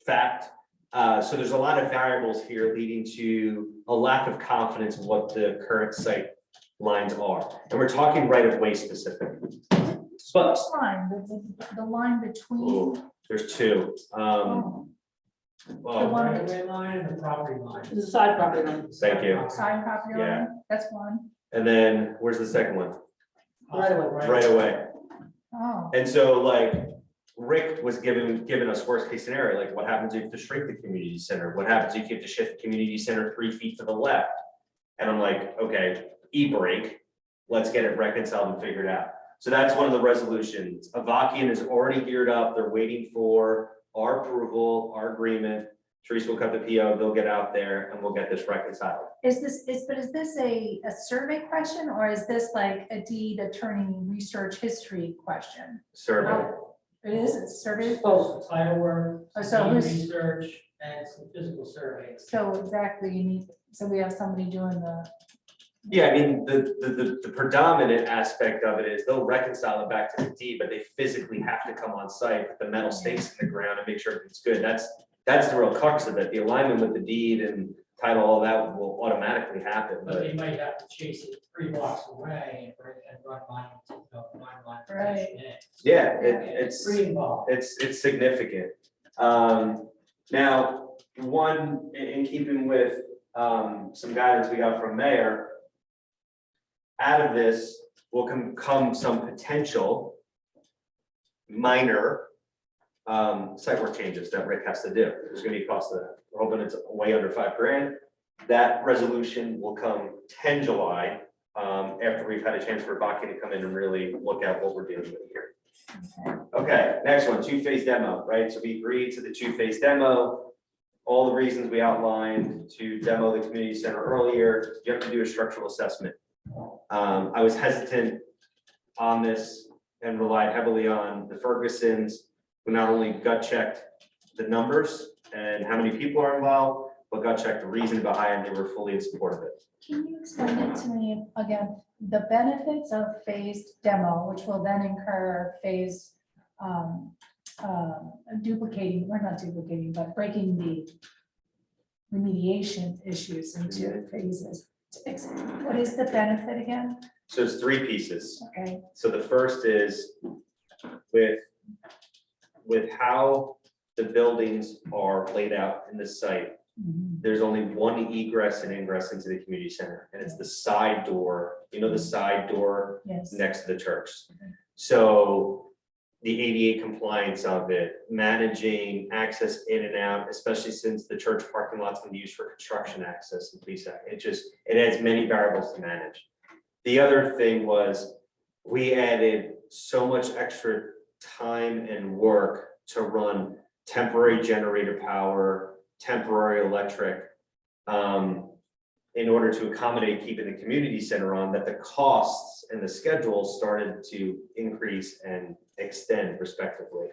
Fact. So there's a lot of variables here leading to a lack of confidence in what the current site lines are. And we're talking right of way specific. But Line, the line between. there's 2. The one Right away line and the property line. This is a side property line. Thank you. side property Yeah. line, that's one. And then where's the second one? Right away. Right away. Oh, And so like Rick was giving us worst case scenario, like what happens if you have to shrink the community center? What happens if you have to shift the community center 3 feet to the left? And I'm like, okay, e-break, let's get it reconciled and figured out. So that's one of the resolutions. Avakian is already geared up. They're waiting for our approval, our agreement. Teresa will cut the PO, they'll get out there and we'll get this reconciled. is this a survey question, or is this like a deed attorney research history question? Survey. It is, it's a survey, Both title work, Oh, so some who's- research, and some physical surveys. so exactly, you need, so we have somebody doing the. Yeah, I mean, the predominant aspect of it is they'll reconcile it back to the deed, but they physically have to come on site, put the metal stakes in the ground and make sure everything's good. That's the real crux of it. The alignment with the deed and title, all that will automatically happen, But but they might have to chase it 3 blocks away and run line Right. protection in. yeah, It's pretty involved. it's significant. Now, one, in keeping with some guidance we got from Mayor, out of this will come some potential minor site work changes that Rick has to do. There's gonna be a cost to that. We're hoping it's way under $5,000. That resolution will come 10 July, after we've had a chance for Baki to come in and really look at what we're dealing with here. Okay, next one, 2-phase demo, right? So we agreed to the 2-phase demo. All the reasons we outlined to demo the community center earlier, you have to do a structural assessment. I was hesitant on this and relied heavily on the Fergusons, who not only gut checked the numbers and how many people are involved, but gut checked the reason behind it. They were fully in support of it. Can you explain it to me again, the benefits of phased demo, which will then incur phase duplicating, or not duplicating, but breaking the remediation issues into phases. What is the benefit again? So it's 3 pieces. Okay, So the first is with how the buildings are laid out in the site, there's only one egress and ingress into the community center, and it's the side door, the side door Yes. next to the church. So the ADA compliance of it, managing access in and out, especially since the church parking lot's gonna be used for construction access and police, it adds many variables to manage. The other thing was, we added so much extra time and work to run temporary generator power, temporary electric, in order to accommodate keeping the community center on, that the costs and the schedule started to increase and extend respectively.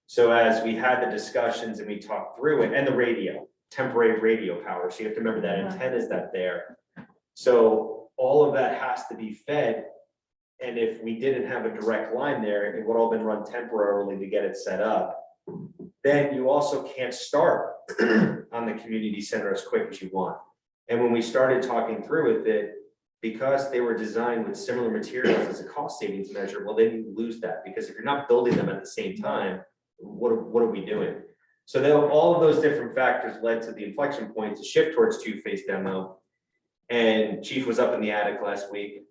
So as we had the discussions and we talked through it, and the radio, temporary radio power, so you have to remember that antennas that there. So all of that has to be fed. And if we didn't have a direct line there, it would all been run temporarily to get it set up. Then you also can't start on the community center as quick as you want. And when we started talking through with it, because they were designed with similar materials as a cost savings measure, well, then you lose that, because if you're not building them at the same time, what are we doing? So then all of those different factors led to the inflection point to shift towards two-phase demo. And Chief was up in the attic last week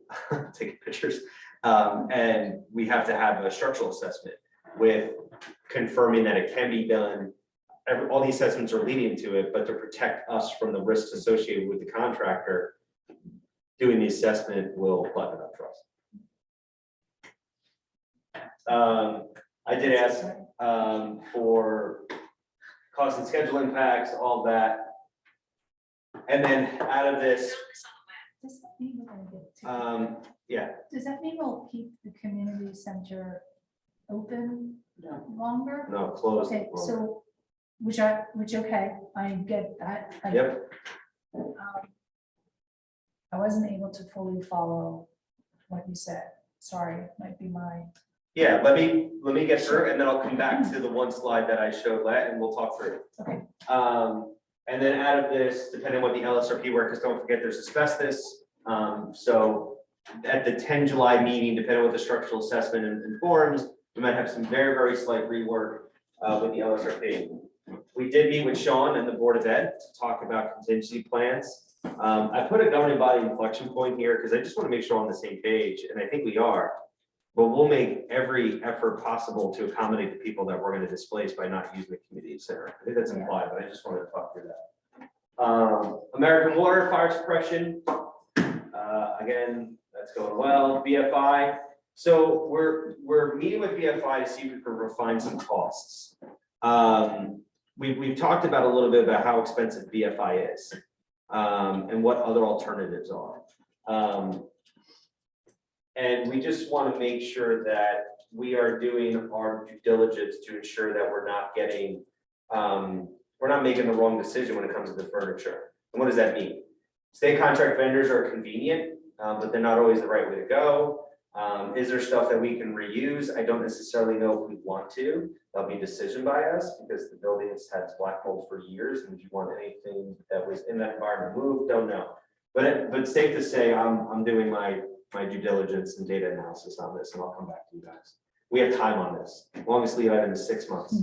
taking pictures. And we have to have a structural assessment with confirming that it can be done. All the assessments are leading to it, but to protect us from the risks associated with the contractor, doing the assessment will button it up for us. I did ask for cost and schedule impacts, all that. And then out of this, Does that mean we're gonna get to- yeah, Does that mean we'll keep the community center open longer? no, close. Okay, so, okay, I get that. Yep. I wasn't able to fully follow what you said. Sorry, might be my. Yeah, let me get through, and then I'll come back to the one slide that I showed and we'll talk through. Okay. And then out of this, depending on what the LSRP work is, don't forget there's asbestos. So at the 10 July meeting, depending on what the structural assessment informs, we might have some very, very slight rework with the LSRP. We did meet with Sean and the Board of Ed to talk about contingency plans. I put a governing body inflection point here because I just want to make sure we're on the same page, and I think we are. But we'll make every effort possible to accommodate the people that we're going to displace by not using the community center. I think that's implied, but I just wanted to talk through that. American Water, fire suppression. Again, that's going well. BFI. So we're meeting with BFI to see if we can refine some costs. We've talked about a little bit about how expensive BFI is and what other alternatives are. And we just want to make sure that we are doing our due diligence to ensure that we're not getting, we're not making the wrong decision when it comes to the furniture. And what does that mean? State contract vendors are convenient, but they're not always the right way to go. Is there stuff that we can reuse? I don't necessarily know if we want to. That'll be a decision by us because the building has had black mold for years. And if you want anything that was in that environment moved, don't know. But safe to say, I'm doing my due diligence and data analysis on this, and I'll come back to you guys. We have time on this. Longest lead item is 6 months.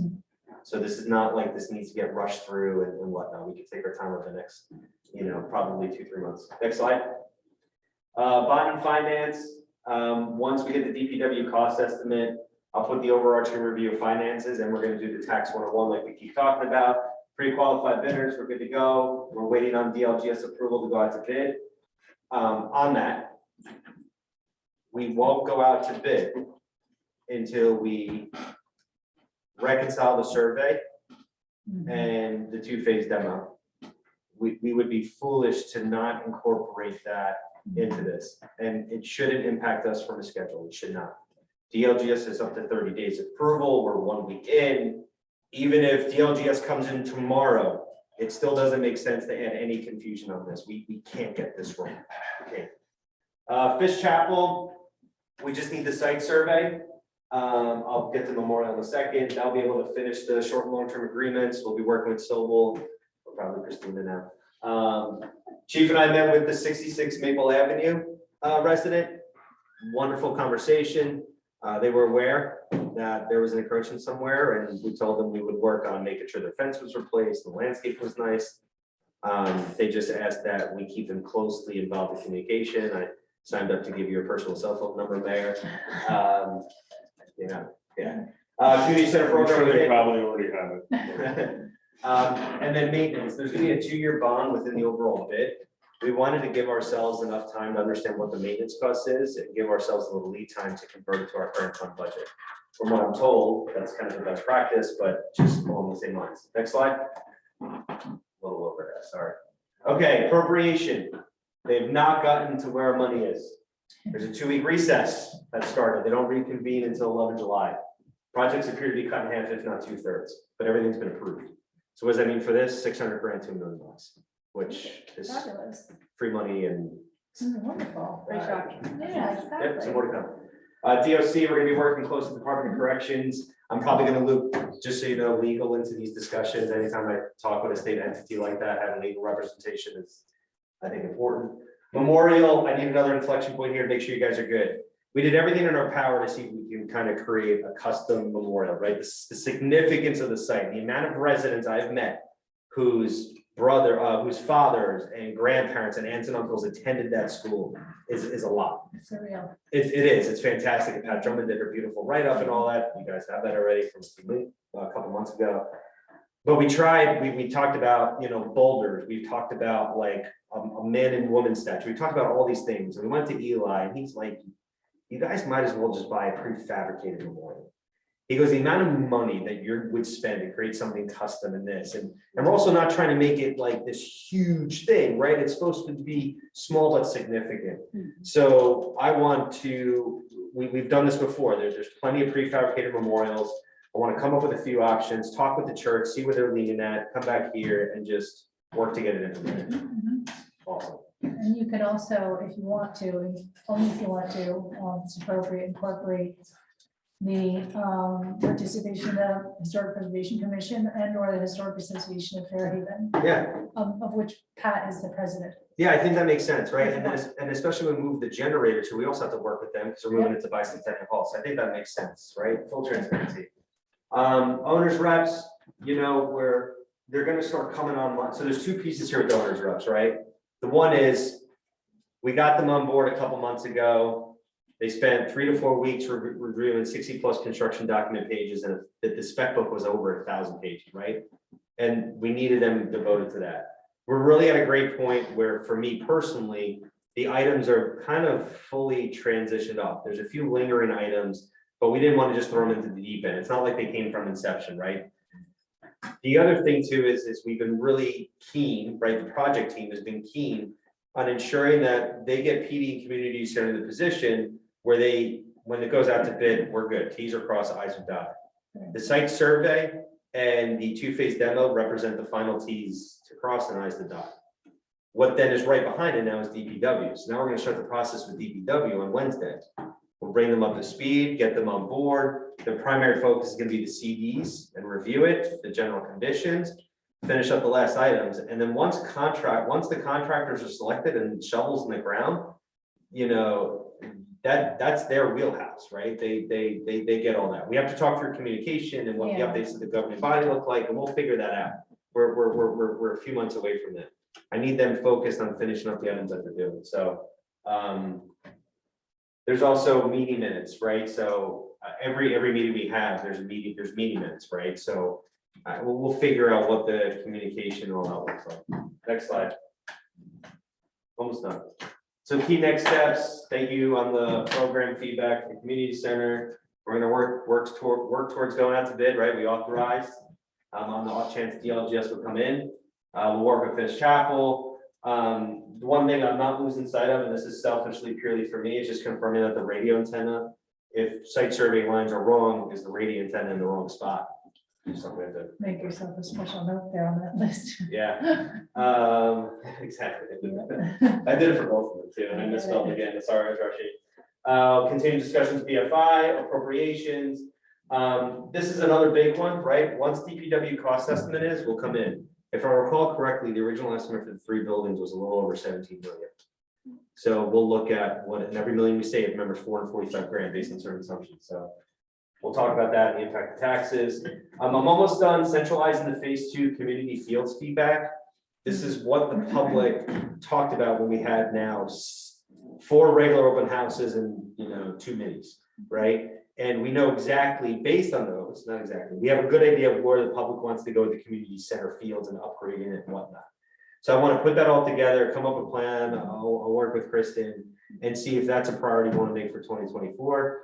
So this is not like this needs to get rushed through and whatnot. We can take our time over the next, probably 2-3 months. Next slide. Bond and finance. Once we get the DPW cost estimate, I'll put the overarching review of finances, and we're going to do the tax 101 like we keep talking about. Pre-qualified bidders, we're good to go. We're waiting on DLGS approval to go out to bid. On that, we won't go out to bid until we reconcile the survey and the two-phase demo. We would be foolish to not incorporate that into this, and it shouldn't impact us from a schedule. It should not. DLGS is up to 30 days of approval. We're 1 week in. Even if DLGS comes in tomorrow, it still doesn't make sense to add any confusion on this. We can't get this wrong. Okay. Fish Chapel, we just need the site survey. I'll get to Memorial in a second. I'll be able to finish the short and long-term agreements. We'll be working with Sobel, probably Christina now. Chief and I met with the 66 Maple Avenue resident. Wonderful conversation. They were aware that there was an encroachment somewhere, and we told them we would work on making sure their fence was replaced, the landscape was nice. They just asked that we keep them closely involved in communication. I signed up to give you a personal cell phone number, Mayor. You know, yeah. Community center I'm sure program. they probably already have it. And then maintenance, there's gonna be a 2-year bond within the overall bid. We wanted to give ourselves enough time to understand what the maintenance cost is and give ourselves a little lead time to convert it to our current fund budget. From what I'm told, that's kind of the best practice, but just along the same lines. Next slide. A little over that, sorry. Okay, appropriation. They've not gotten to where our money is. There's a 2-week recess that started. They don't reconvene until 11 July. Projects appear to be cut in half, if not 2/3, but everything's been approved. So what does that mean for this? 600 grand, $2 million, which is Fabulous. free money and Wonderful. Very shocking. Yeah, yep, some exactly. more to come. DOC, we're gonna be working close to the Department of Corrections. I'm probably gonna loop, just so you know, legal into these discussions. Anytime I talk with a state entity like that, having legal representation is, I think, important. Memorial, I need another inflection point here to make sure you guys are good. We did everything in our power to see if we can kind of create a custom memorial, right? The significance of the site, the amount of residents I've met whose whose fathers and grandparents and aunts and uncles attended that school is a lot. It's surreal. It is, it's fantastic. Pat Drummond did her beautiful write-up and all that. You guys have that already from a couple months ago. But we tried, we talked about, you know, boulders. We've talked about like a man and woman statue. We talked about all these things. And we went to Eli and he's like, you guys might as well just buy a prefabricated memorial. He goes, the amount of money that you would spend to create something custom in this. And we're also not trying to make it like this huge thing, right? It's supposed to be small but significant. So I want to, we've done this before. There's plenty of prefabricated memorials. I want to come up with a few options, talk with the church, see where they're leaning at, come back here and just work to get it implemented. Awesome. And you could also, if you want to, and only if you want to, it's appropriate, incorporate the participation of Historic Preservation Commission and or the Historic Association of Fairhaven, Yeah. of which Pat is the president. Yeah, I think that makes sense, right? And especially when we move the generator to, we also have to work with them because we're moving it to Bicentennial Hall. So I think that makes sense, right? Full transparency. Owners reps, you know, where they're going to start coming online. So there's 2 pieces here with the owners reps, right? The one is we got them on board a couple months ago. They spent 3 to 4 weeks reviewing 60+ construction document pages, and the spec book was over 1,000 pages, right? And we needed them devoted to that. We're really at a great point where, for me personally, the items are kind of fully transitioned off. There's a few lingering items, but we didn't want to just throw them into the deep end. It's not like they came from inception, right? The other thing too is we've been really keen, right? The project team has been keen on ensuring that they get PD and community center in the position where when it goes out to bid, we're good. T's are crossed, I's are dotted. The site survey and the 2-phase demo represent the final T's to cross and I's to dot. What then is right behind it now is DPW. So now we're going to start the process with DPW on Wednesday. We'll bring them up to speed, get them on board. Their primary focus is going to be the CDs and review it, the general conditions, finish up the last items. And then once the contractors are selected and shovels in the ground, you know, that's their wheelhouse, right? They get all that. We have to talk through communication and what the updates of the governing body look like, and we'll figure that out. We're a few months away from that. I need them focused on finishing up the items that they're doing. So there's also meeting minutes, right? So every meeting we have, there's meeting minutes, right? So we'll figure out what the communication and all that looks like. Next slide. Almost done. So key next steps. Thank you on the program feedback from the community center. We're going to work towards going out to bid, right? We authorized on the off chance DLGS will come in. We'll work with Fish Chapel. The one thing I'm not losing sight of, and this is selfishly purely for me, is just confirming that the radio antenna, if site survey lines are wrong, is the radio antenna in the wrong spot. Something we have to Make yourself a special note there on that list. Yeah, exactly. I did it for both of them too, and I misspelled again. Sorry, I was rushing. Continued discussions, BFI, appropriations. This is another big one, right? Once DPW cost estimate is, will come in. If I recall correctly, the original estimate for the 3 buildings was a little over 17 million. So we'll look at what, and every million we save, remember, it's 445 grand based on certain assumptions, so. We'll talk about that, the impact of taxes. I'm almost done centralizing the phase 2 community fields feedback. This is what the public talked about when we had now 4 regular open houses and, 2 minis, right? And we know exactly, based on those, not exactly, we have a good idea of where the public wants to go with the community center fields and upgrading it and whatnot. So I want to put that all together, come up with a plan. I'll work with Kristen and see if that's a priority we want to make for 2024.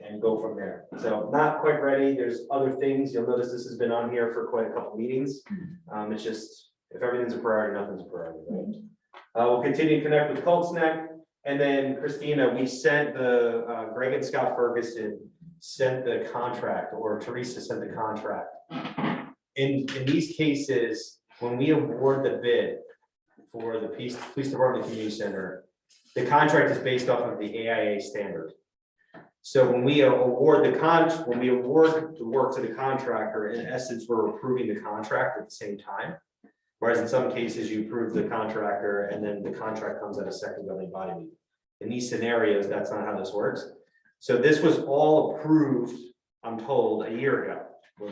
And go from there. So not quite ready. There's other things. You'll notice this has been on here for quite a couple meetings. It's just, if everything's a priority, nothing's a priority, right? We'll continue to connect with Colts Neck. And then Christina, we sent the, Greg and Scott Ferguson sent the contract, or Teresa sent the contract. In these cases, when we award the bid for the police department community center, the contract is based off of the AIA standard. So when we award the work to the contractor, in essence, we're approving the contract at the same time. Whereas in some cases, you approve the contractor and then the contract comes at a second governing body meeting. In these scenarios, that's not how this works. So this was all approved, I'm told, a year ago,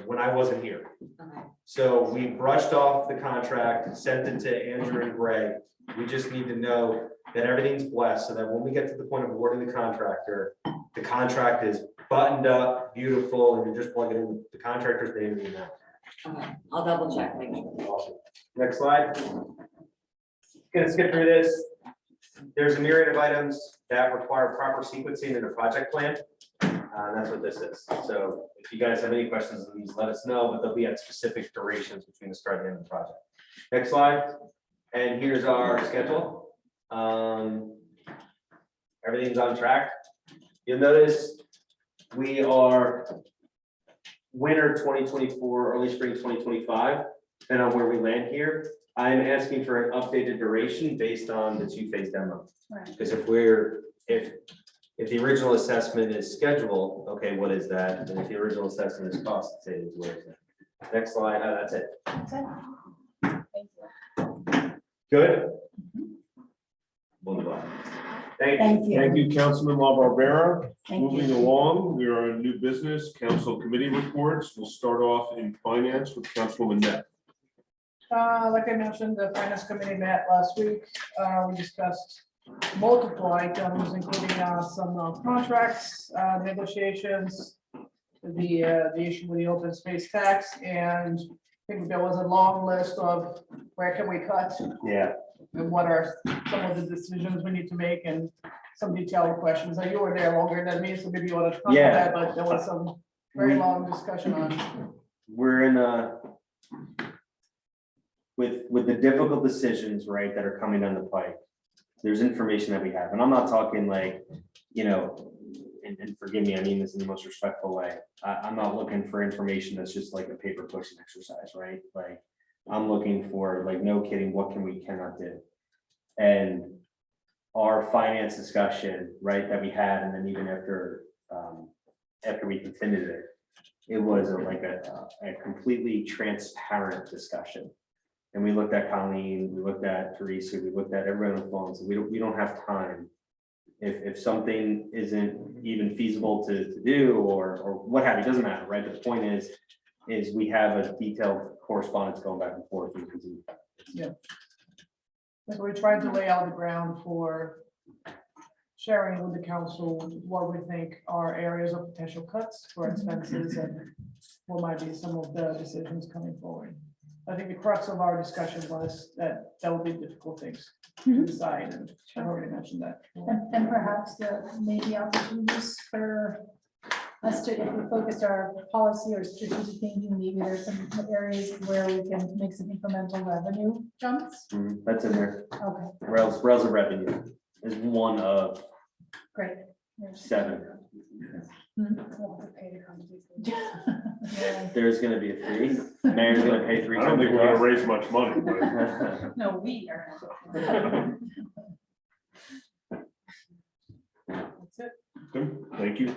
when I wasn't here. Okay. So we brushed off the contract, sent it to Andrew and Greg. We just need to know that everything's blessed so that when we get to the point of awarding the contractor, the contract is buttoned up, beautiful, and you're just plugging in the contractor's name and that. Okay, I'll double check, make sure. Awesome. Next slide. Gonna skip through this. There's a myriad of items that require proper sequencing in a project plan. That's what this is. So if you guys have any questions on these, let us know, but they'll be at specific durations between the start and end of the project. Next slide. And here's our schedule. Everything's on track. You'll notice we are winter 2024, early spring 2025, and on where we land here. I'm asking for an updated duration based on the 2-phase demo. Right. Because if the original assessment is scheduled, okay, what is that? And if the original assessment is cost savings, where is that? Next slide. That's it. That's it. Thank you. Good. We'll move on. Thank you. Thank you, Councilman LaBarbera. Thank you. Moving along, we are on new business, council committee reports. We'll start off in finance with Councilwoman Net. Like I mentioned, the finance committee met last week. We discussed multiple items, including some contracts, negotiations, the issue with the open space tax, and I think there was a long list of where can we cut Yeah. and what are some of the decisions we need to make, and some detailed questions. Now, you were there longer than me, so maybe you want to comment on that, but there was some very long discussion on. We're in with the difficult decisions, right, that are coming down the pike. There's information that we have, and I'm not talking like, and forgive me, I mean this in the most respectful way. I'm not looking for information that's just like a paper pushing exercise, right? Like, I'm looking for, like, no kidding, what can we cannot do? And our finance discussion, right, that we had, and then even after we continued it, it was like a completely transparent discussion. And we looked at Colleen, we looked at Teresa, we looked at everyone on the phone, so we don't have time. If something isn't even feasible to do or what have you, doesn't matter, right? The point is we have a detailed correspondence going back and forth. Yeah. Like, we tried to lay out the ground for sharing with the council what we think are areas of potential cuts for expenses and what might be some of the decisions coming forward. I think the crux of our discussion was that would be difficult things to decide, and I've already mentioned that. And perhaps there may be opportunities for us to, if we focused our policy or strategic thinking, maybe there's some areas where we can make some incremental revenue jumps. That's in there. Okay, Rails of revenue is one of great. 7. We'll have to pay to come to this. There's gonna be a fee. Mayor's gonna pay 3 I don't think we're gonna raise much money, but No, we are. That's it. Good, thank you.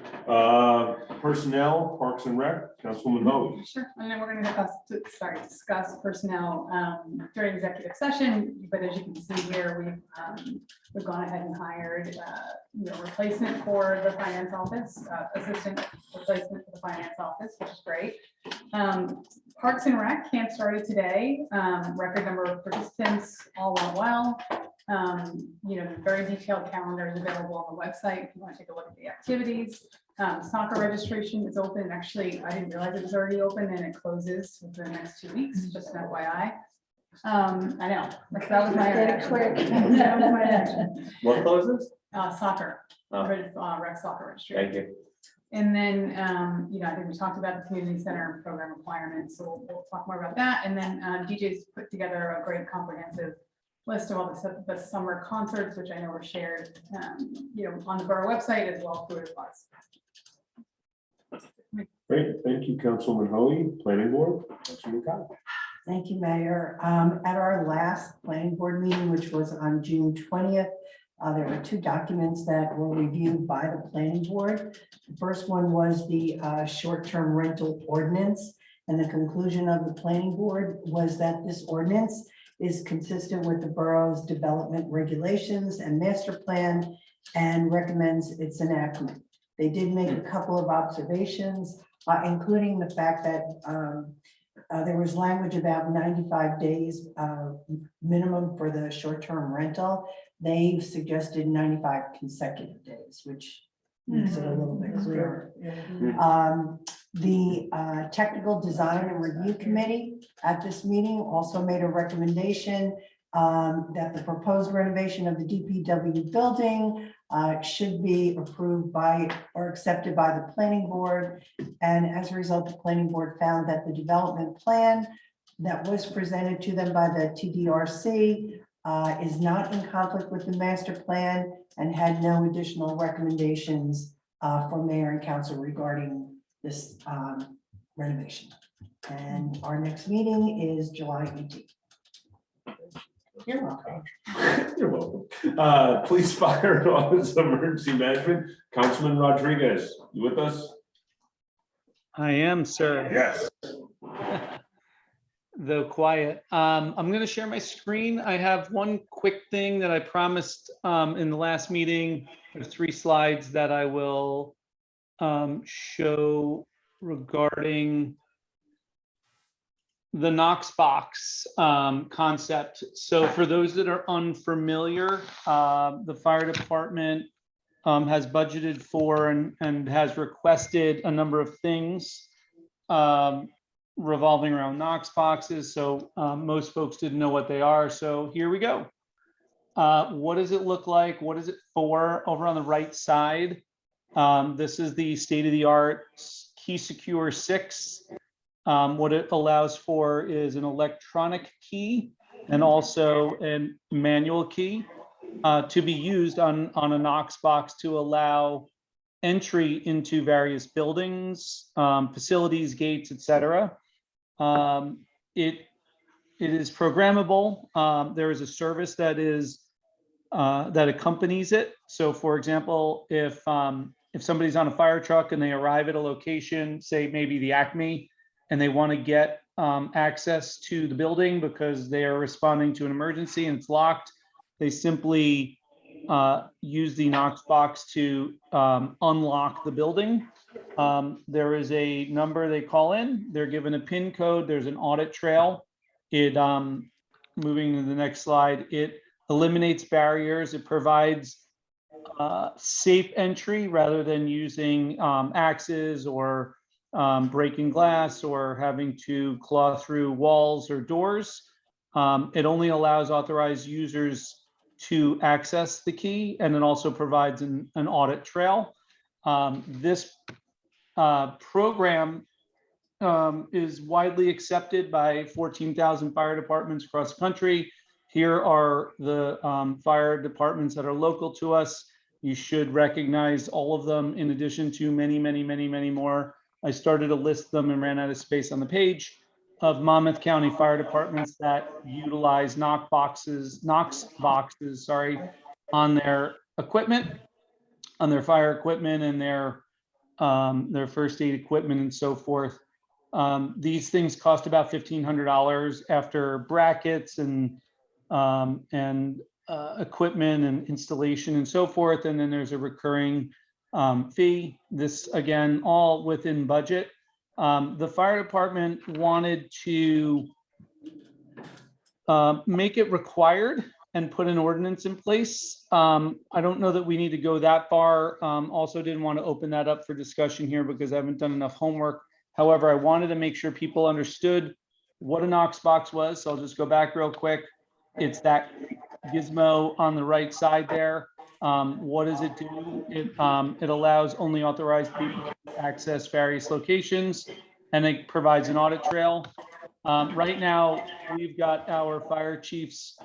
Personnel, Parks and Rec, Councilwoman Hoey. Sure, and then we're gonna discuss personnel during executive session, but as you can see here, we've gone ahead and hired replacement for the finance office, assistant replacement for the finance office, which is great. Parks and Rec camp started today, record number of participants, all went well. Very detailed calendar is available on the website if you want to take a look at the activities. Soccer registration is open. Actually, I didn't realize it was already open and it closes within the next 2 weeks, just an FYI. I know, that was my reaction. That was my reaction. What closes? Soccer, Oh. rec soccer registration. Thank you. And then, I think we talked about the community center program requirements, so we'll talk more about that. And then DJ's put together a great comprehensive list of all the summer concerts, which I know were shared, on the Borough website as well through the bus. Great, thank you, Councilwoman Hoey. Planning Board, Councilwoman Cobb. Thank you, Mayor. At our last planning board meeting, which was on June 20th, there were 2 documents that were reviewed by the planning board. The first one was the short-term rental ordinance, and the conclusion of the planning board was that this ordinance is consistent with the borough's development regulations and master plan and recommends its enactment. They did make a couple of observations, including the fact that there was language about 95 days minimum for the short-term rental. They've suggested 95 consecutive days, which makes it a little bit clearer. The Technical Design and Review Committee at this meeting also made a recommendation that the proposed renovation of the DPW building should be approved by or accepted by the planning board. And as a result, the planning board found that the development plan that was presented to them by the TDRC is not in conflict with the master plan and had no additional recommendations for mayor and council regarding this renovation. And our next meeting is July 18th. You're welcome. You're welcome. Police, Fire, and Office of Emergency Management, Councilman Rodriguez, you with us? I am, sir. Yes. Though quiet. I'm going to share my screen. I have one quick thing that I promised in the last meeting. There's 3 slides that I will show regarding the Knox box concept. So for those that are unfamiliar, the fire department has budgeted for and has requested a number of things revolving around Knox boxes. So most folks didn't know what they are. So here we go. What does it look like? What is it for? Over on the right side, this is the state-of-the-art Key Secure 6. What it allows for is an electronic key and also a manual key to be used on a Knox box to allow entry into various buildings, facilities, gates, etc. It is programmable. There is a service that accompanies it. So, for example, if somebody's on a fire truck and they arrive at a location, say maybe the Acme, and they want to get access to the building because they are responding to an emergency and it's locked, they simply use the Knox box to unlock the building. There is a number they call in, they're given a PIN code, there's an audit trail. It, moving to the next slide, it eliminates barriers, it provides safe entry rather than using axes or breaking glass or having to claw through walls or doors. It only allows authorized users to access the key, and it also provides an audit trail. This program is widely accepted by 14,000 fire departments across the country. Here are the fire departments that are local to us. You should recognize all of them in addition to many, many, many, many more. I started to list them and ran out of space on the page of Monmouth County fire departments that utilize Knox boxes, on their equipment. on their fire equipment and their first aid equipment and so forth. These things cost about $1,500 after brackets and equipment and installation and so forth. And then there's a recurring fee. This, again, all within budget. The fire department wanted to make it required and put an ordinance in place. I don't know that we need to go that far. Also didn't want to open that up for discussion here because I haven't done enough homework. However, I wanted to make sure people understood what a Knox box was. So I'll just go back real quick. It's that gizmo on the right side there. What does it do? It allows only authorized people to access various locations, and it provides an audit trail. Right now, we've got our fire chiefs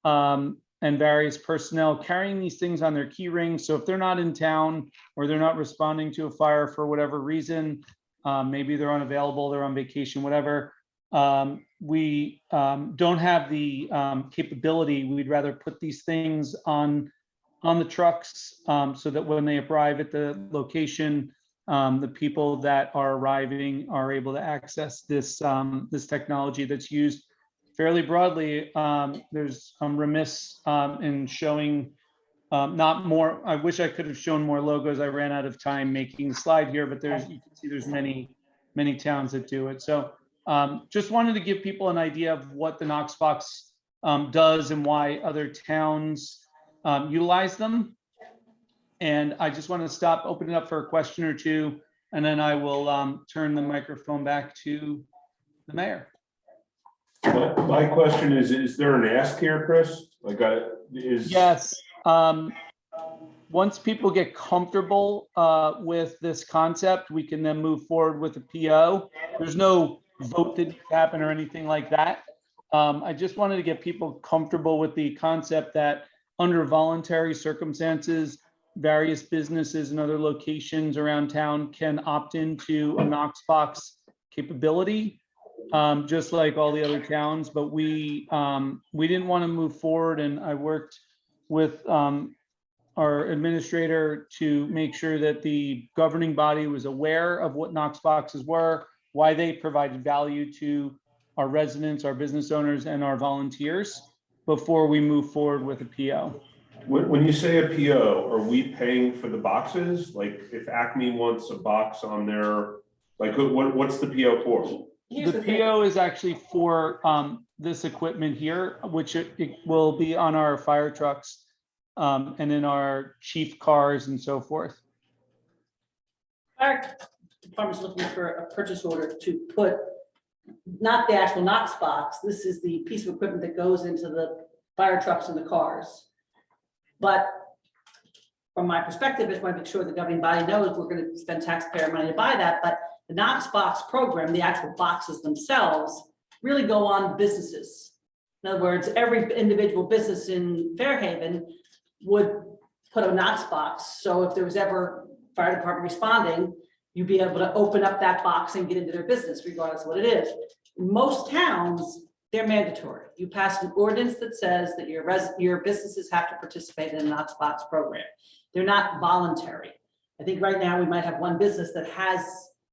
and various personnel carrying these things on their key rings. So if they're not in town or they're not responding to a fire for whatever reason, maybe they're unavailable, they're on vacation, whatever, we don't have the capability. We'd rather put these things on the trucks so that when they arrive at the location, the people that are arriving are able to access this this technology that's used fairly broadly. I'm remiss in showing not more. I wish I could have shown more logos. I ran out of time making the slide here, but you can see there's many towns that do it. So just wanted to give people an idea of what the Knox box does and why other towns utilize them. And I just want to stop, open it up for a question or two, and then I will turn the microphone back to the mayor. My question is there an ask here, Chris? Yes. Once people get comfortable with this concept, we can then move forward with the PO. There's no vote that needs to happen or anything like that. I just wanted to get people comfortable with the concept that under voluntary circumstances, various businesses and other locations around town can opt into a Knox box capability, just like all the other towns. But we didn't want to move forward, and I worked with our administrator to make sure that the governing body was aware of what Knox boxes were, why they provided value to our residents, our business owners, and our volunteers before we move forward with a PO. When you say a PO, are we paying for the boxes? Like if Acme wants a box on their, like what's the PO for? The PO is actually for this equipment here, which it will be on our fire trucks and in our chief cars and so forth. Fire department's looking for a purchase order to put, not the actual Knox box, this is the piece of equipment that goes into the fire trucks and the cars. But from my perspective, I just want to make sure the governing body knows we're going to spend taxpayer money to buy that. But the Knox box program, the actual boxes themselves, really go on businesses. In other words, every individual business in Fairhaven would put a Knox box. So if there was ever fire department responding, you'd be able to open up that box and get into their business, regardless of what it is. In most towns, they're mandatory. You pass an ordinance that says that your businesses have to participate in a Knox box program. They're not voluntary. I think right now we might have one business that has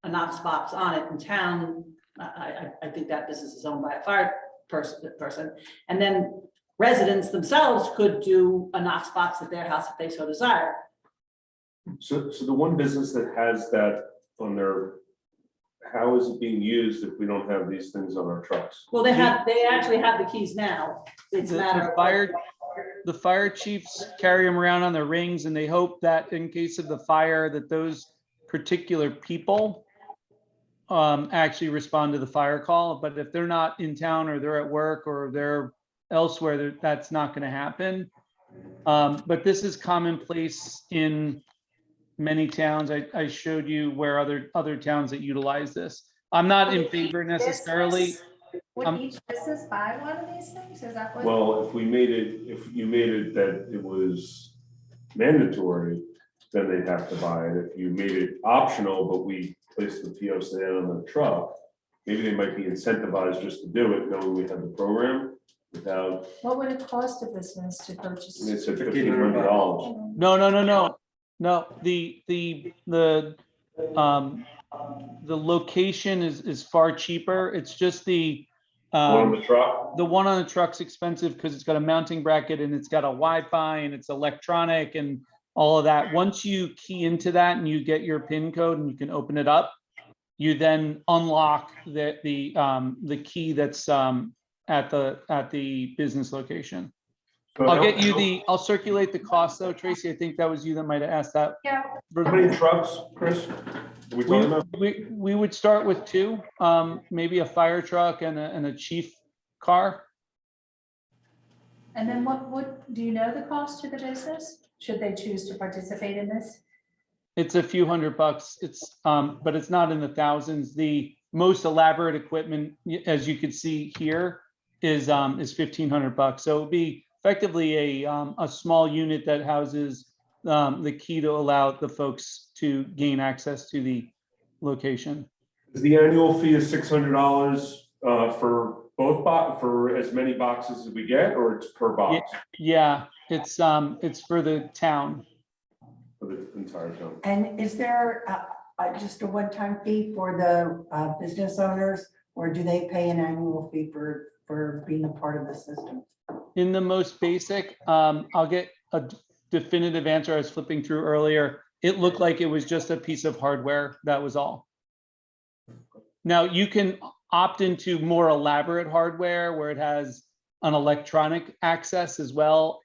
a Knox box on it in town. I think that business is owned by a fire person. And then residents themselves could do a Knox box at their house if they so desire. So the one business that has that on their, how is it being used if we don't have these things on our trucks? Well, they actually have the keys now. It's a matter of the fire chiefs carry them around on their rings, and they hope that in case of the fire, that those particular people actually respond to the fire call. But if they're not in town or they're at work or they're elsewhere, that's not going to happen. But this is commonplace in many towns. I showed you where other towns that utilize this. I'm not in favor necessarily. Would each business buy one of these things? Is that what? Well, if you made it that it was mandatory, then they'd have to buy it. If you made it optional, but we placed the PO stand on the truck, maybe they might be incentivized just to do it, knowing we have the program without. What would it cost a business to purchase? It's $1,500. No. No, the location is far cheaper. It's just One on the truck. the one on the truck's expensive because it's got a mounting bracket and it's got a Wi-Fi and it's electronic and all of that. Once you key into that and you get your PIN code and you can open it up, you then unlock the key that's at the business location. I'll circulate the cost though, Tracy. I think that was you that might have asked that. Yeah. How many trucks, Chris? Are we talking about? We would start with 2, maybe a fire truck and a chief car. And then do you know the cost to the business? Should they choose to participate in this? It's a few $100. It's but it's not in the thousands. The most elaborate equipment, as you can see here, is $1,500. So it would be effectively a small unit that houses the key to allow the folks to gain access to the location. The annual fee is $600 for for as many boxes as we get, or it's per box? Yeah, it's for the town. For the entire town. And is there just a one-time fee for the business owners, or do they pay an annual fee for being a part of the system? In the most basic, I'll get a definitive answer. I was flipping through earlier. It looked like it was just a piece of hardware. That was all. Now you can opt into more elaborate hardware where it has an electronic access as well.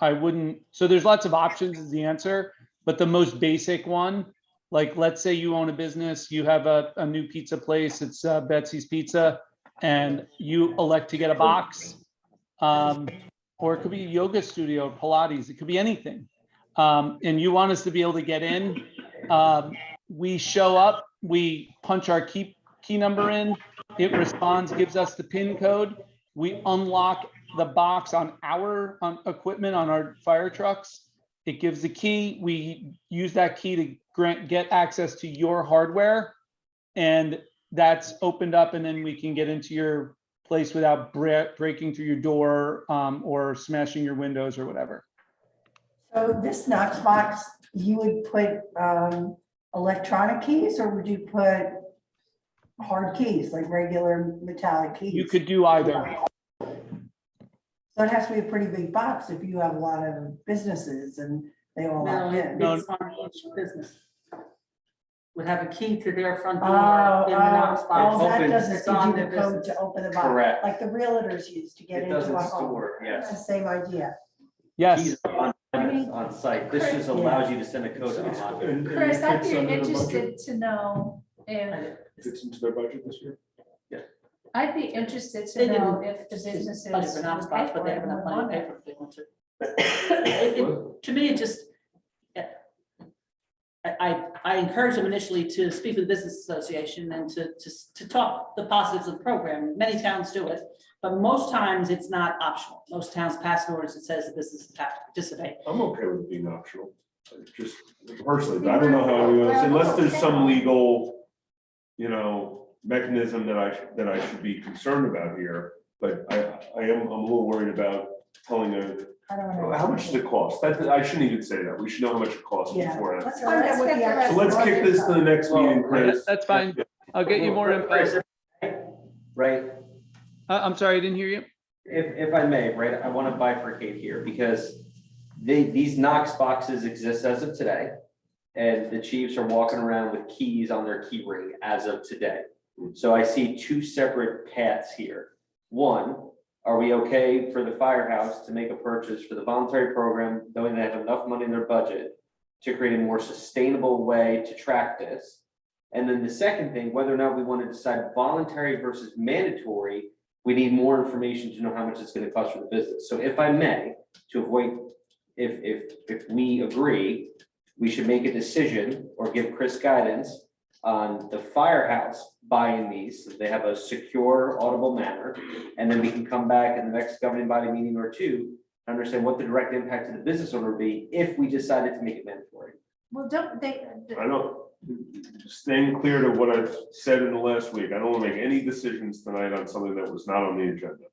I wouldn't, so there's lots of options is the answer, but the most basic one, like let's say you own a business, you have a new pizza place, it's Betsy's Pizza, and you elect to get a box, or it could be a yoga studio, Pilates, it could be anything. And you want us to be able to get in, we show up, we punch our key number in, it responds, gives us the PIN code, we unlock the box on our equipment on our fire trucks, it gives the key, we use that key to get access to your hardware, and that's opened up, and then we can get into your place without breaking through your door or smashing your windows or whatever. So this Knox box, you would put electronic keys, or would you put hard keys, like regular metallic keys? You could do either. So it has to be a pretty big box if you have a lot of businesses and they all No, opt in. it's on each business. Would have a key to their front door Oh, in the Knox box. all that does is It's give on you their the code business. to open the box. Correct. Like the realtors use to get It into a doesn't home. store, It's the yes. same idea. Yes. Keys on site. This just allows you to send a code to unlock it. Chris, I'd be interested to know if, Fits into their budget this year? I'd be interested to They know didn't if the businesses. budget for Knox would box, pay but they for it have and enough would money to want pay it. for it if they want to. To me, it just, I encourage them initially to speak with the business association and to talk the positives of the program. Many towns do it, but most times it's not optional. Most towns pass orders that says the businesses have to participate. I'm okay with it being optional, just personally, but I don't know how anyone else, unless there's some legal, mechanism that I should be concerned about here. But I'm a little worried about telling I don't know. how much does it cost? I shouldn't even say that. We should know how much it costs Yeah. beforehand. Let's find out what the So actual. So let's kick this to the next meeting, Chris. That's fine. I'll get you more info. Right? I'm sorry, I didn't hear you. If I may, right, I want to bifurcate here because these Knox boxes exist as of today. And the chiefs are walking around with keys on their key ring as of today. So I see 2 separate paths here. One, are we okay for the firehouse to make a purchase for the voluntary program, knowing they have enough money in their budget to create a more sustainable way to track this? And then the second thing, whether or not we want to decide voluntary versus mandatory, we need more information to know how much it's going to cost for the business. So if I may, to avoid, if we agree, we should make a decision or give Chris guidance on the firehouse buying these, so they have a secure, audible manner, and then we can come back in the next governing body meeting or two, and understand what the direct impact to the business owner would be if we decided to make it mandatory. Well, don't they? I don't, staying clear to what I've said in the last week, I don't want to make any decisions tonight on something that was not on the agenda.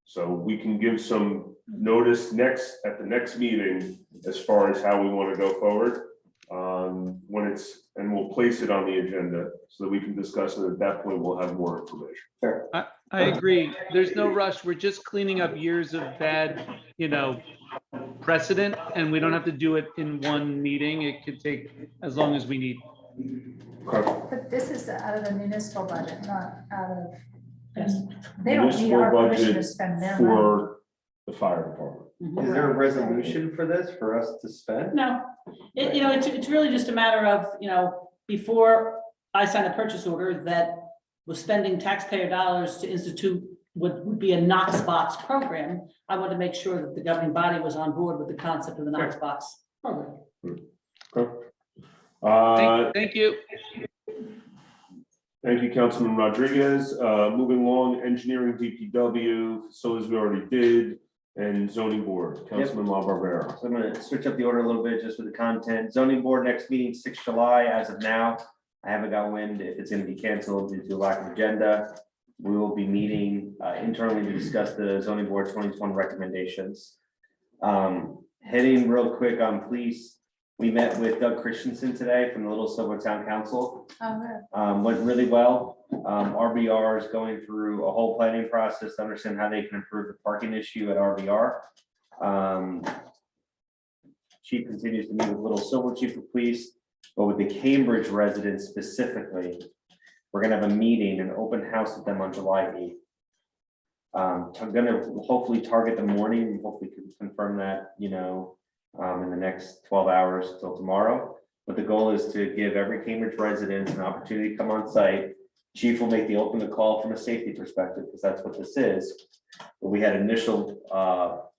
So we can give some notice at the next meeting as far as how we want to go forward. when it's, and we'll place it on the agenda so that we can discuss it. At that point, we'll have more information. Fair. I agree. There's no rush. We're just cleaning up years of bad, precedent, and we don't have to do it in one meeting. It could take as long as we need. Okay. But this is out of the municipal budget, not out of, Yes. they don't need Municipal our permission to budget spend their money. For the fire department. Is there a resolution for this for us to spend? No, it's really just a matter of, before I sign a purchase order that was spending taxpayer dollars to institute what would be a Knox box program, I want to make sure that the governing body was on board with the concept of the Knox box program. Okay. Thank you. Thank you, Councilman Rodriguez. Moving along, engineering, DPW, facilities we already did, and zoning board, Councilman LaBarbera. So I'm gonna switch up the order a little bit just with the content. Zoning board next meeting, 6th July, as of now. I haven't got wind if it's gonna be canceled due to lack of agenda. We will be meeting internally to discuss the zoning board 2020 recommendations. Heading real quick on police, we met with Doug Christensen today from the Little Silver Town Council. Went really well. RBR is going through a whole planning process to understand how they can improve the parking issue at RBR. Chief continues to meet with Little Silver Chief of Police, but with the Cambridge residents specifically, we're gonna have a meeting, an open house with them on July 8th. I'm gonna hopefully target the morning, and hopefully can confirm that, in the next 12 hours till tomorrow. But the goal is to give every Cambridge resident an opportunity to come on site. Chief will make the open call from a safety perspective, because that's what this is. But we had initial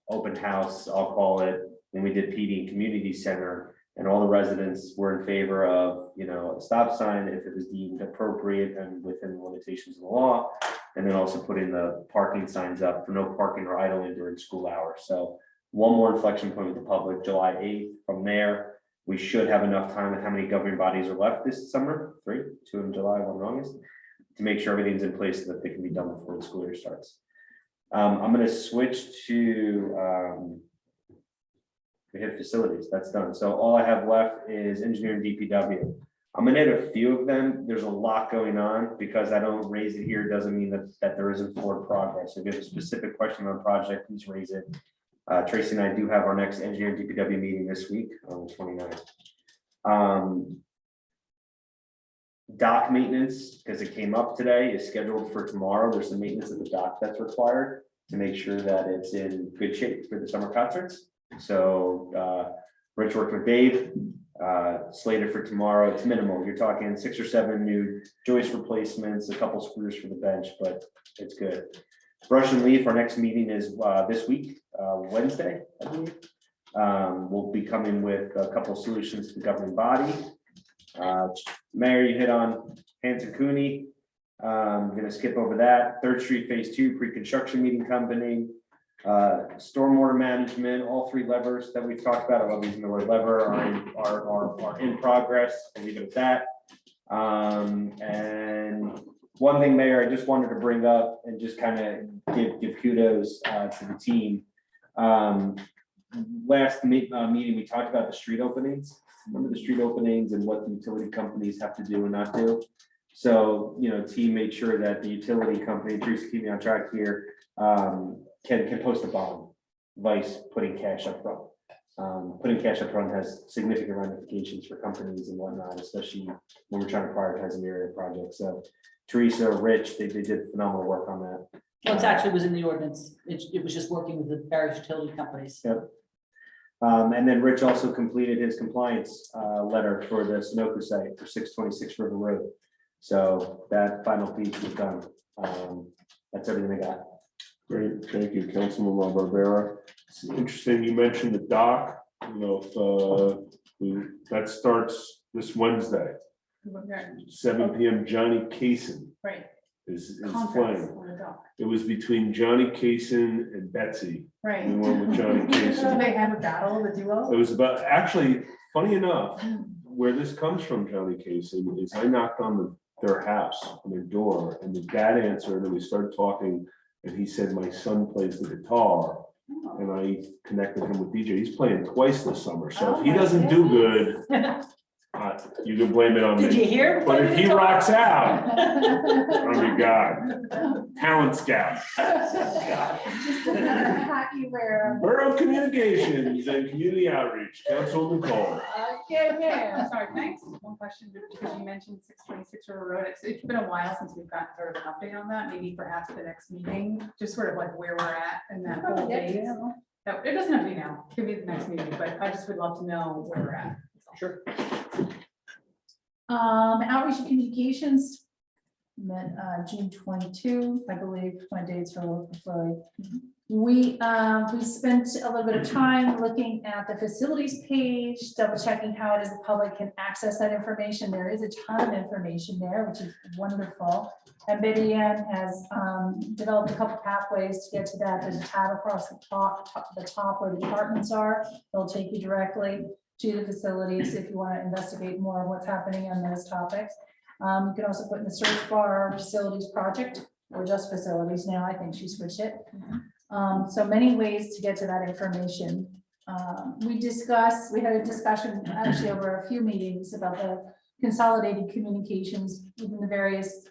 open house, I'll call it, when we did PD and Community Center, and all the residents were in favor of, a stop sign if it was deemed appropriate and within the limitations of the law. And then also putting the parking signs up for no parking or idling during school hours. So one more inflection point with the public, July 8th. From there, we should have enough time with how many governing bodies are left this summer, 3, 2 in July, 1 in August, to make sure everything's in place so that they can be done before the school year starts. I'm gonna switch to, we hit facilities, that's done. So all I have left is engineering DPW. I'm gonna hit a few of them. There's a lot going on. Because I don't raise it here, doesn't mean that there isn't forward progress. If you have a specific question on a project, please raise it. Tracy and I do have our next engineering DPW meeting this week on the 29th. Dock maintenance, because it came up today, is scheduled for tomorrow. There's some maintenance of the dock that's required to make sure that it's in good shape for the summer concerts. So Rich worked with Dave, slated for tomorrow. It's minimal. You're talking 6 or 7 new joist replacements, a couple screws for the bench, but it's good. Brush and leaf, our next meeting is this week, Wednesday, I believe. We'll be coming with a couple of solutions to the governing body. Mayor, you hit on Hanson Cooney. I'm gonna skip over that. 3rd Street Phase 2 pre-construction meeting company. Stormwater management, all 3 levers that we've talked about, I love using the word lever, are in progress. I'll leave it at that. And one thing, Mayor, I just wanted to bring up and just kind of give kudos to the team. Last meeting, we talked about the street openings. Remember the street openings and what the utility companies have to do and not do. So, team made sure that the utility company, Teresa, keep me on track here, can post a bond, vice putting cash up front. Putting cash up front has significant ramifications for companies and whatnot, especially when we're trying to prioritize an area project. So Teresa, Rich, they did phenomenal work on that. Well, it actually was in the ordinance. It was just working with the various utility companies. Yep. And then Rich also completed his compliance letter for the Sunoco site for 626 River Road. So that final piece was done. That's everything I got. Great, thank you, Councilman LaBarbera. It's interesting, you mentioned the dock, that starts this Wednesday, 7 p.m. Johnny Kaysen Right. is Conference playing. on the dock. It was between Johnny Kaysen and Betsy. Right. We went with Johnny Do Kaysen. they have a battle, the duo? It was about, actually, funny enough, where this comes from, Johnny Kaysen, is I knocked on their house, on their door, and the dad answered, and we started talking, and he said, my son plays the guitar, and I connected him with DJ. He's playing twice this summer, so if he doesn't do good, You can blame it on Did you me. hear? But if he rocks out, oh my God, talent scout. Just the hat you wear. Borough Communications and Community Outreach, Councilwoman Cole. Yeah. I'm sorry, can I ask one question, because you mentioned 626 River Road, it's been a while since we've gotten sort of an update on that, maybe perhaps the next meeting, just sort of like where we're at in that whole phase. No, it doesn't have to be now, it could be the next meeting, but I just would love to know where we're at. Sure. Outreach and communications met June 22, I believe my dates are a little blurry. We spent a little bit of time looking at the facilities page, double checking how it is the public can access that information. There is a ton of information there, which is wonderful. And Betty Ann has developed a couple pathways to get to that. There's a tab across the top where the departments are. They'll take you directly to the facilities if you want to investigate more of what's happening on those topics. You can also put in the search bar facilities project or just facilities now. I think she switched it. So many ways to get to that information. We had a discussion actually over a few meetings about the consolidated communications within the various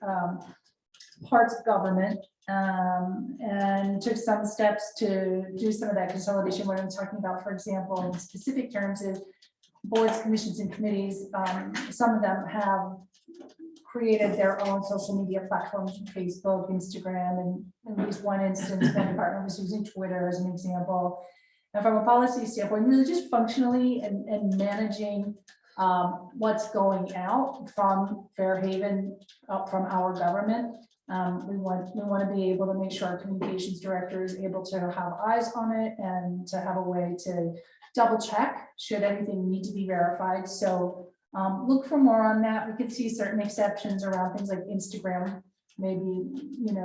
parts of government, and took some steps to do some of that consolidation. What I'm talking about, for example, in specific terms is boards, commissions, and committees. Some of them have created their own social media platforms, Facebook, Instagram, and at least one instance, one department was using Twitter as an example. And from a policy standpoint, really just functionally and managing what's going out from Fairhaven, from our government. We want to be able to make sure our communications director is able to have eyes on it and to have a way to double check should anything need to be verified. So look for more on that. We could see certain exceptions around things like Instagram. Maybe,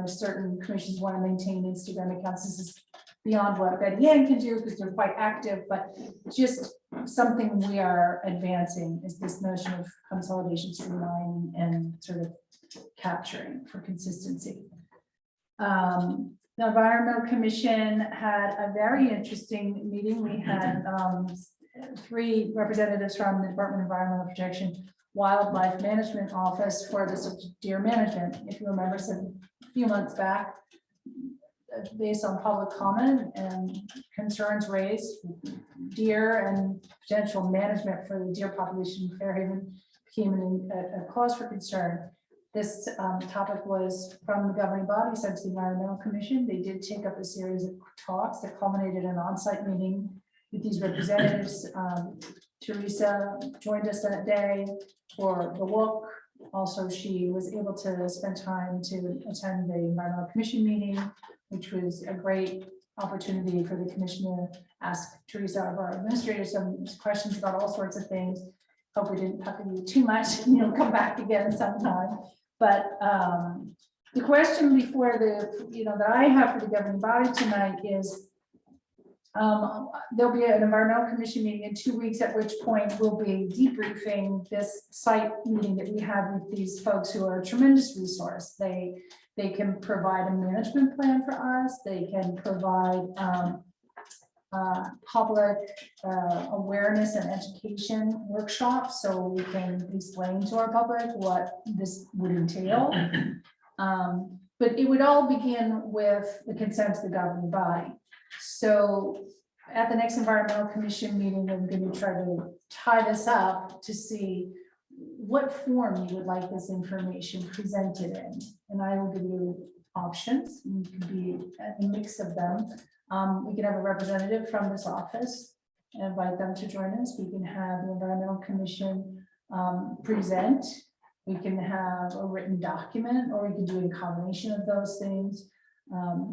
certain commissions want to maintain Instagram accounts. This is beyond what Betty Ann can do because they're quite active, but just something we are advancing is this notion of consolidation, streamlining, and sort of capturing for consistency. The Environmental Commission had a very interesting meeting. We had 3 representatives from the Department of Environmental Protection Wildlife Management Office for the deer management. If you remember, a few months back, based on public comment and concerns raised, deer and potential management for the deer population in Fairhaven became a cause for concern. This topic was from the governing body, sent to the Environmental Commission. They did take up a series of talks that culminated in an on-site meeting with these representatives. Teresa joined us that day for the walk. Also, she was able to spend time to attend the Environmental Commission meeting, which was a great opportunity for the commission to ask Teresa, our administrator, some questions about all sorts of things. Hope we didn't pucker you too much, and you'll come back again sometime. But the question before that I have for the governing body tonight is, there'll be an Environmental Commission meeting in 2 weeks, at which point we'll be debriefing this site meeting that we had with these folks who are a tremendous resource. They can provide a management plan for us. They can provide public awareness and education workshops, so we can explain to our public what this would entail. But it would all begin with the consent of the governing body. So at the next Environmental Commission meeting, I'm going to try to tie this up to see what form you would like this information presented in. And I will give you options. It could be a mix of them. We can have a representative from this office and invite them to join us. We can have the Environmental Commission present. We can have a written document, or we can do a combination of those things.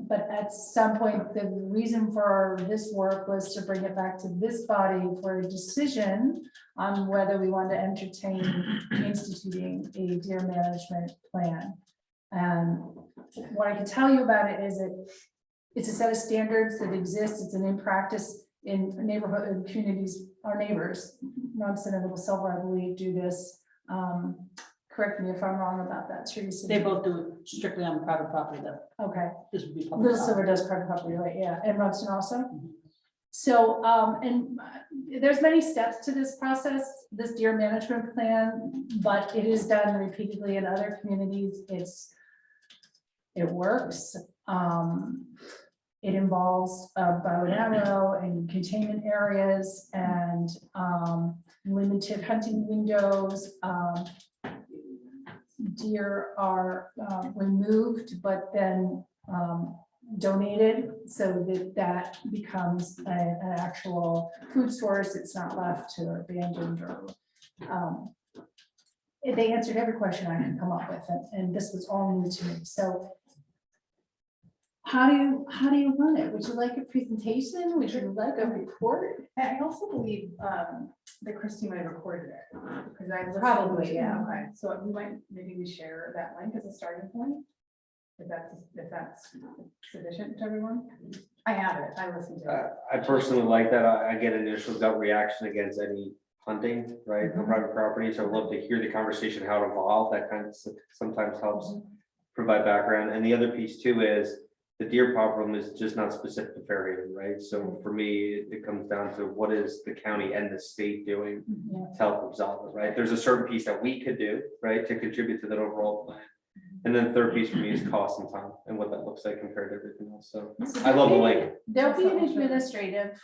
But at some point, the reason for this work was to bring it back to this body for a decision on whether we want to entertain instituting a deer management plan. And what I can tell you about it is it's a set of standards that exist. It's an in practice in neighborhood and communities. Our neighbors, Rumson and Little Silver, I believe, do this. Correct me if I'm wrong about that, Teresa. They both do it strictly on private property though. Okay. This would be public Little Silver property. does private property, right? Yeah, and Rumson also. So, there's many steps to this process, this deer management plan, but it is done repeatedly in other communities. It works. It involves a bow and arrow and containment areas and limited hunting windows. Deer are removed, but then donated so that becomes an actual food source. It's not left to abandoned or they answered every question I could come up with, and this was all new to me. So how do you run it? Would you like a presentation? Would you like a report? I also believe that Christy might have recorded it, because I listened Probably, to- yeah. Okay, so maybe we share that link as a starting point. If that's sufficient to everyone. I have it, I listened to it. I personally like that. I get initial gut reaction against any hunting, right, on private property. So I'd love to hear the conversation, how it evolved. That kind of sometimes helps provide background. And the other piece too is the deer problem is just not specific to Fairhaven, right? So for me, it comes down to what is the county and the state doing to help resolve it, right? There's a certain piece that we could do, right, to contribute to that overall plan. And then the third piece for me is cost and time and what that looks like compared to everything else. So I love the link. There'll be an administrative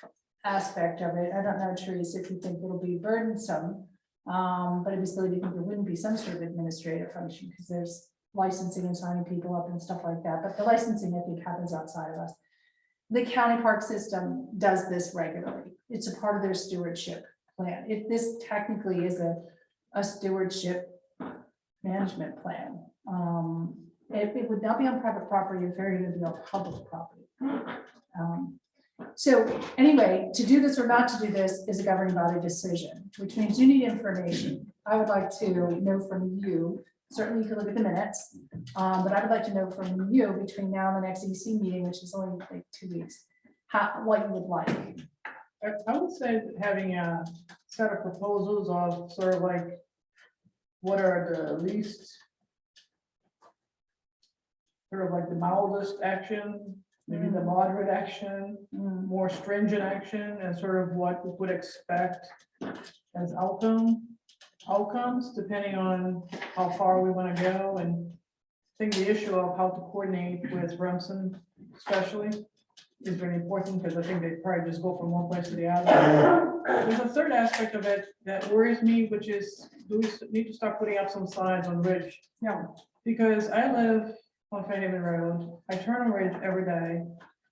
aspect of it. I don't know, Teresa, if you think it'll be burdensome. But it'd be silly to think there wouldn't be some sort of administrative function because there's licensing and signing people up and stuff like that. But the licensing, I think, happens outside of us. The county park system does this regularly. It's a part of their stewardship plan. This technically is a stewardship management plan. It would not be on private property, if very would be on public property. So anyway, to do this or not to do this is a governing body decision, which means you need information. I would like to know from you, certainly you can look at the minutes, but I would like to know from you between now and the next EC meeting, which is only like 2 weeks, what you would like. I would say having a set of proposals of sort of like, what are the least sort of like the mildest action, maybe the moderate action, more stringent action, and sort of what we would expect as outcomes, depending on how far we want to go. And I think the issue of how to coordinate with Remsen especially is very important, because I think they probably just go from one place to the other. There's a third aspect of it that worries me, which is, do we need to start putting up some signs on Ridge? Yeah, because I live on Fairhaven Road. I turn on Ridge every day,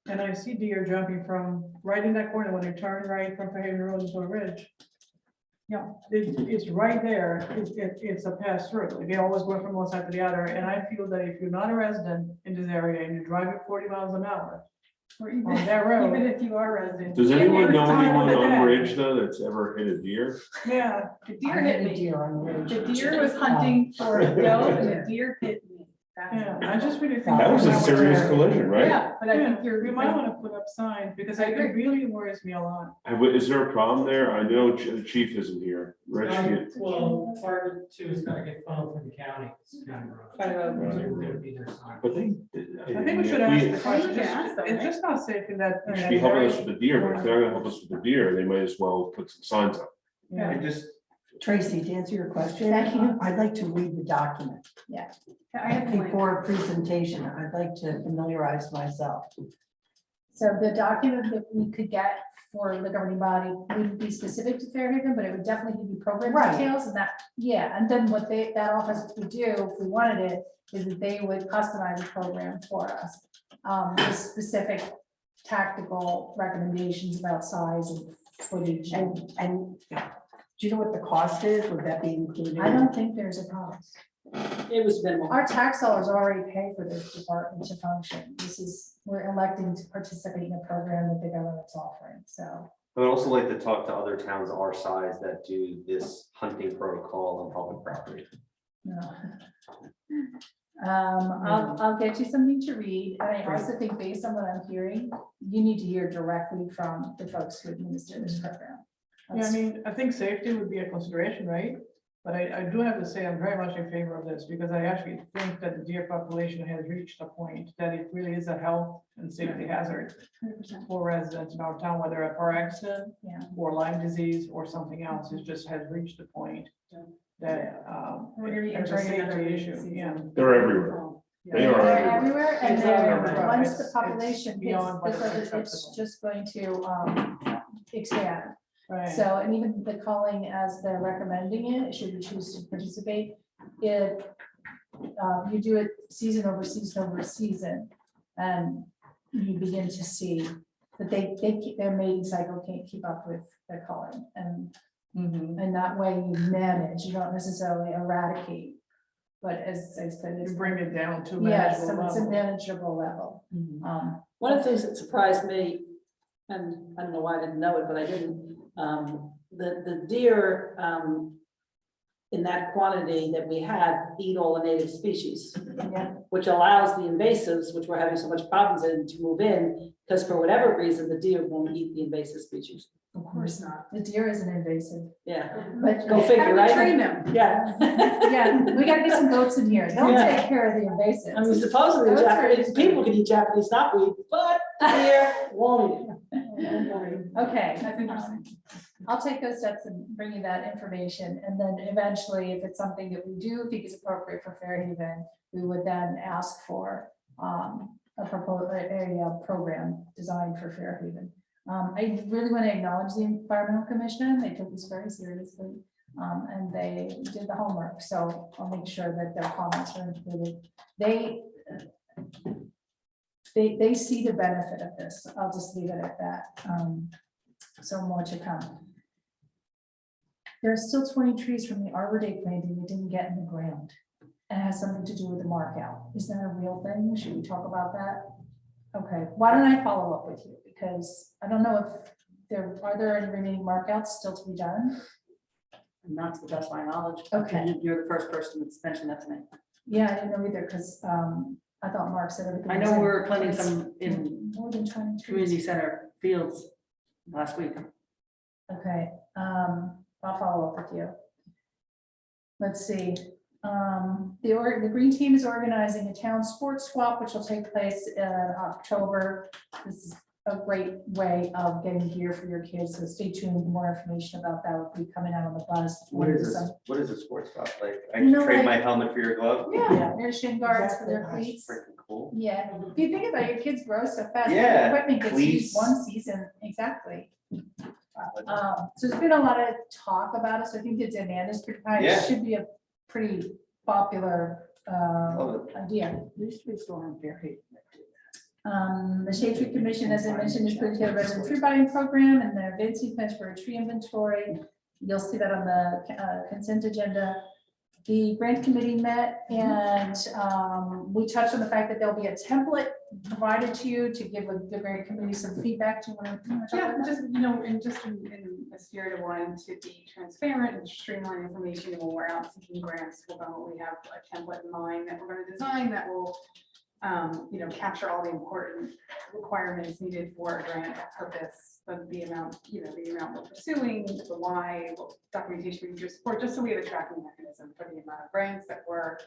and I see deer jumping from right in that corner when they turn right from Fairhaven Road into a Ridge. Yeah, it's right there. It's a pass through. Like, they always go from one side to the other. And I feel that if you're not a resident in this area and you're driving 40 miles an hour Or even, on that road, even if you are resident. Does anyone know anyone of the on day. Ridge though that's ever hit a deer? yeah, The deer hit me. Deer on Ridge. The deer was hunting for a doe and the deer hit me. That's- yeah. I just really think That was a we might serious wanna- collision, right? Yeah, but I Yeah, think you're. we might want to put up signs, because I it agree. really worries me a lot. Is there a problem there? I know the chief isn't here. Rich, Well, part of it too is gotta get funneled from the county. It's kind of rough. So it would be their sign. but they. I think we should ask the question. We should ask them, It's right? just not safe in that. They should be helping us with the deer, but if they're gonna help us with the deer, they might as well put some signs up. Yeah. I just, Tracy, to answer your question, Thank you. I'd like to read the document I have the link. before a presentation. I'd like to familiarize myself. So the document that we could get for the governing body wouldn't be specific to Fairhaven, but it would definitely give you program Right. details and that, yeah. And then what that office would do, if we wanted it, is that they would customize a program for us. With specific tactical recommendations about size and footage. And do you know what the cost is? Would that be included? I don't think there's a cost. It was minimal. Our tax dollars already pay for this department to function. We're electing to participate in a program that the government's offering, so. I'd also like to talk to other towns our size that do this hunting protocol on public property. No. I'll get you something to read, and I also think based on what I'm hearing, you need to hear directly from the folks who administer this program. Yeah, I mean, I think safety would be a consideration, right? But I do have to say, I'm very much in favor of this, because I actually think that the deer population has reached a point that it really is a health and safety hazard 100%. for residents in our town, whether a car accident Yeah. or Lyme disease or something else. It just has reached a point that We're gonna be it's a entering another safety issue. issue, yeah. They're everywhere. They are They're everywhere. everywhere, and Exactly. then once the It's population hits beyond what this is level, it's acceptable. just going to expand. Right. So, and even the calling as they're recommending it, should you choose to participate, if you do it season over season over season, and you begin to see that their mating cycle can't keep up with their calling, and that way you manage, you don't necessarily eradicate. But as I said, it's You bring it down to yeah, so manageable it's a level. manageable level. One of the things that surprised me, and I don't know why I didn't know it, but I didn't, the deer, in that quantity that we had, eat all the native species, Yeah. which allows the invasives, which we're having so much problems in, to move in, because for whatever reason, the deer won't eat the invasive species. Of course not. The deer isn't invasive. Yeah, But go figure, How do we right? train them? Yeah. yeah, we gotta get some goats in here. They'll Yeah. take care of the invasives. I mean, supposedly Those are Japanese just- people can eat Japanese knotweed, but deer won't eat it. Okay. That's interesting. I'll take those steps and bring you that information, and then eventually, if it's something that we do think is appropriate for Fairhaven, we would then ask for a proposal, a program designed for Fairhaven. I really want to acknowledge the Environmental Commission. They took this very seriously, and they did the homework. So I'll make sure that their comments are included. They see the benefit of this. I'll just leave it at that. So more to come. There are still 20 trees from the Arbor Day planting that didn't get in the ground. And it has something to do with the mark out. Is that a real thing? Should we talk about that? Okay, why don't I follow up with you? Because I don't know if are there any remaining mark outs still to be done? Not to the best of my knowledge. Okay. You're the first person that's mentioned that to me. Yeah, I didn't know either, because I thought Mark said everything. I was know in, we're but planting it's some in more than 20 trees. community center fields last week. Okay, I'll follow up with you. Let's see. The Green Team is organizing a town sports swap, which will take place in October. This is a great way of getting gear for your kids, so stay tuned. More information about that will be coming out on the bus. What is this? What is a sports spot like? I You know, can trade like- my helmet for your glove? Yeah, there's shin guards for their That's cleats. freaking cool. Yeah, if you think about it, your kids grow so fast. their Yeah, Equipment gets used cleats. one season, exactly. So there's been a lot of talk about it, so I think the demand is pretty high. Yeah. It should be a pretty popular Love idea. These trees still aren't very. The Shade Tree Commission, as I mentioned, is putting together a resident tree buying program, and they're advancing plans for a tree inventory. You'll see that on the consent agenda. The grant committee met, and we touched on the fact that there'll be a template provided to you to give the grant committee some feedback. Do you want to? Yeah, just, in the spirit of wanting to be transparent and streamline information, when we're out seeking grants, we have a template in mind that we're going to design that will, capture all the important requirements needed for a grant purpose, but the amount we're pursuing, the why, what documentation we need to support, just so we have a tracking mechanism for the amount of grants that we're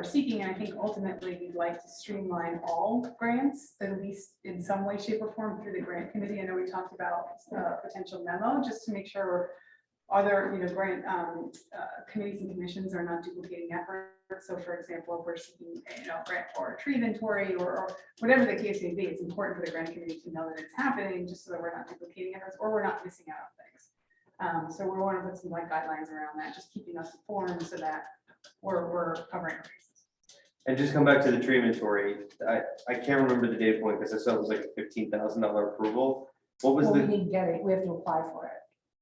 seeking. And I think ultimately we'd like to streamline all grants, at least in some way, shape, or form through the grant committee. I know we talked about potential memo, just to make sure other, grant committees and commissions are not duplicating efforts. So for example, if we're seeking, grant for a tree inventory or whatever the case may be, it's important for the grant committee to know that it's happening, just so that we're not duplicating efforts or we're not missing out on things. So we want to put some guidelines around that, just keeping us informed so that we're covering our bases. And just come back to the tree inventory. I can't remember the data point because I saw it was like a $15,000 approval. What was Well, we the, didn't get it. We have to apply for it.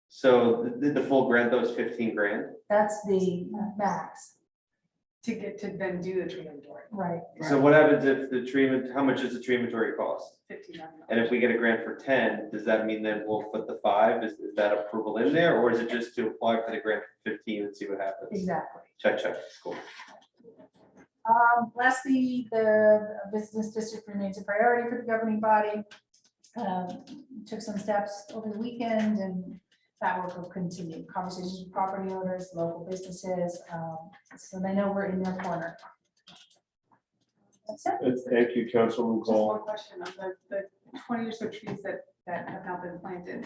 so the full grant, though, is 15 grand? That's the max, To get to then do the tree inventory, right? So what happens if the tree, how much does the tree inventory cost? $15,000. And if we get a grant for 10, does that mean then we'll put the 5? Is that approval in there, or is it just to apply for the grant for 15 and see what happens? Exactly. Check, cool. Lastly, the business district remains a priority for the governing body. Took some steps over the weekend and that work will continue, conversations with property owners, local businesses, so they know we're in their corner. That's it. Thank you, Councilwoman Just one Cole. question on the 20 or so trees that have not been planted.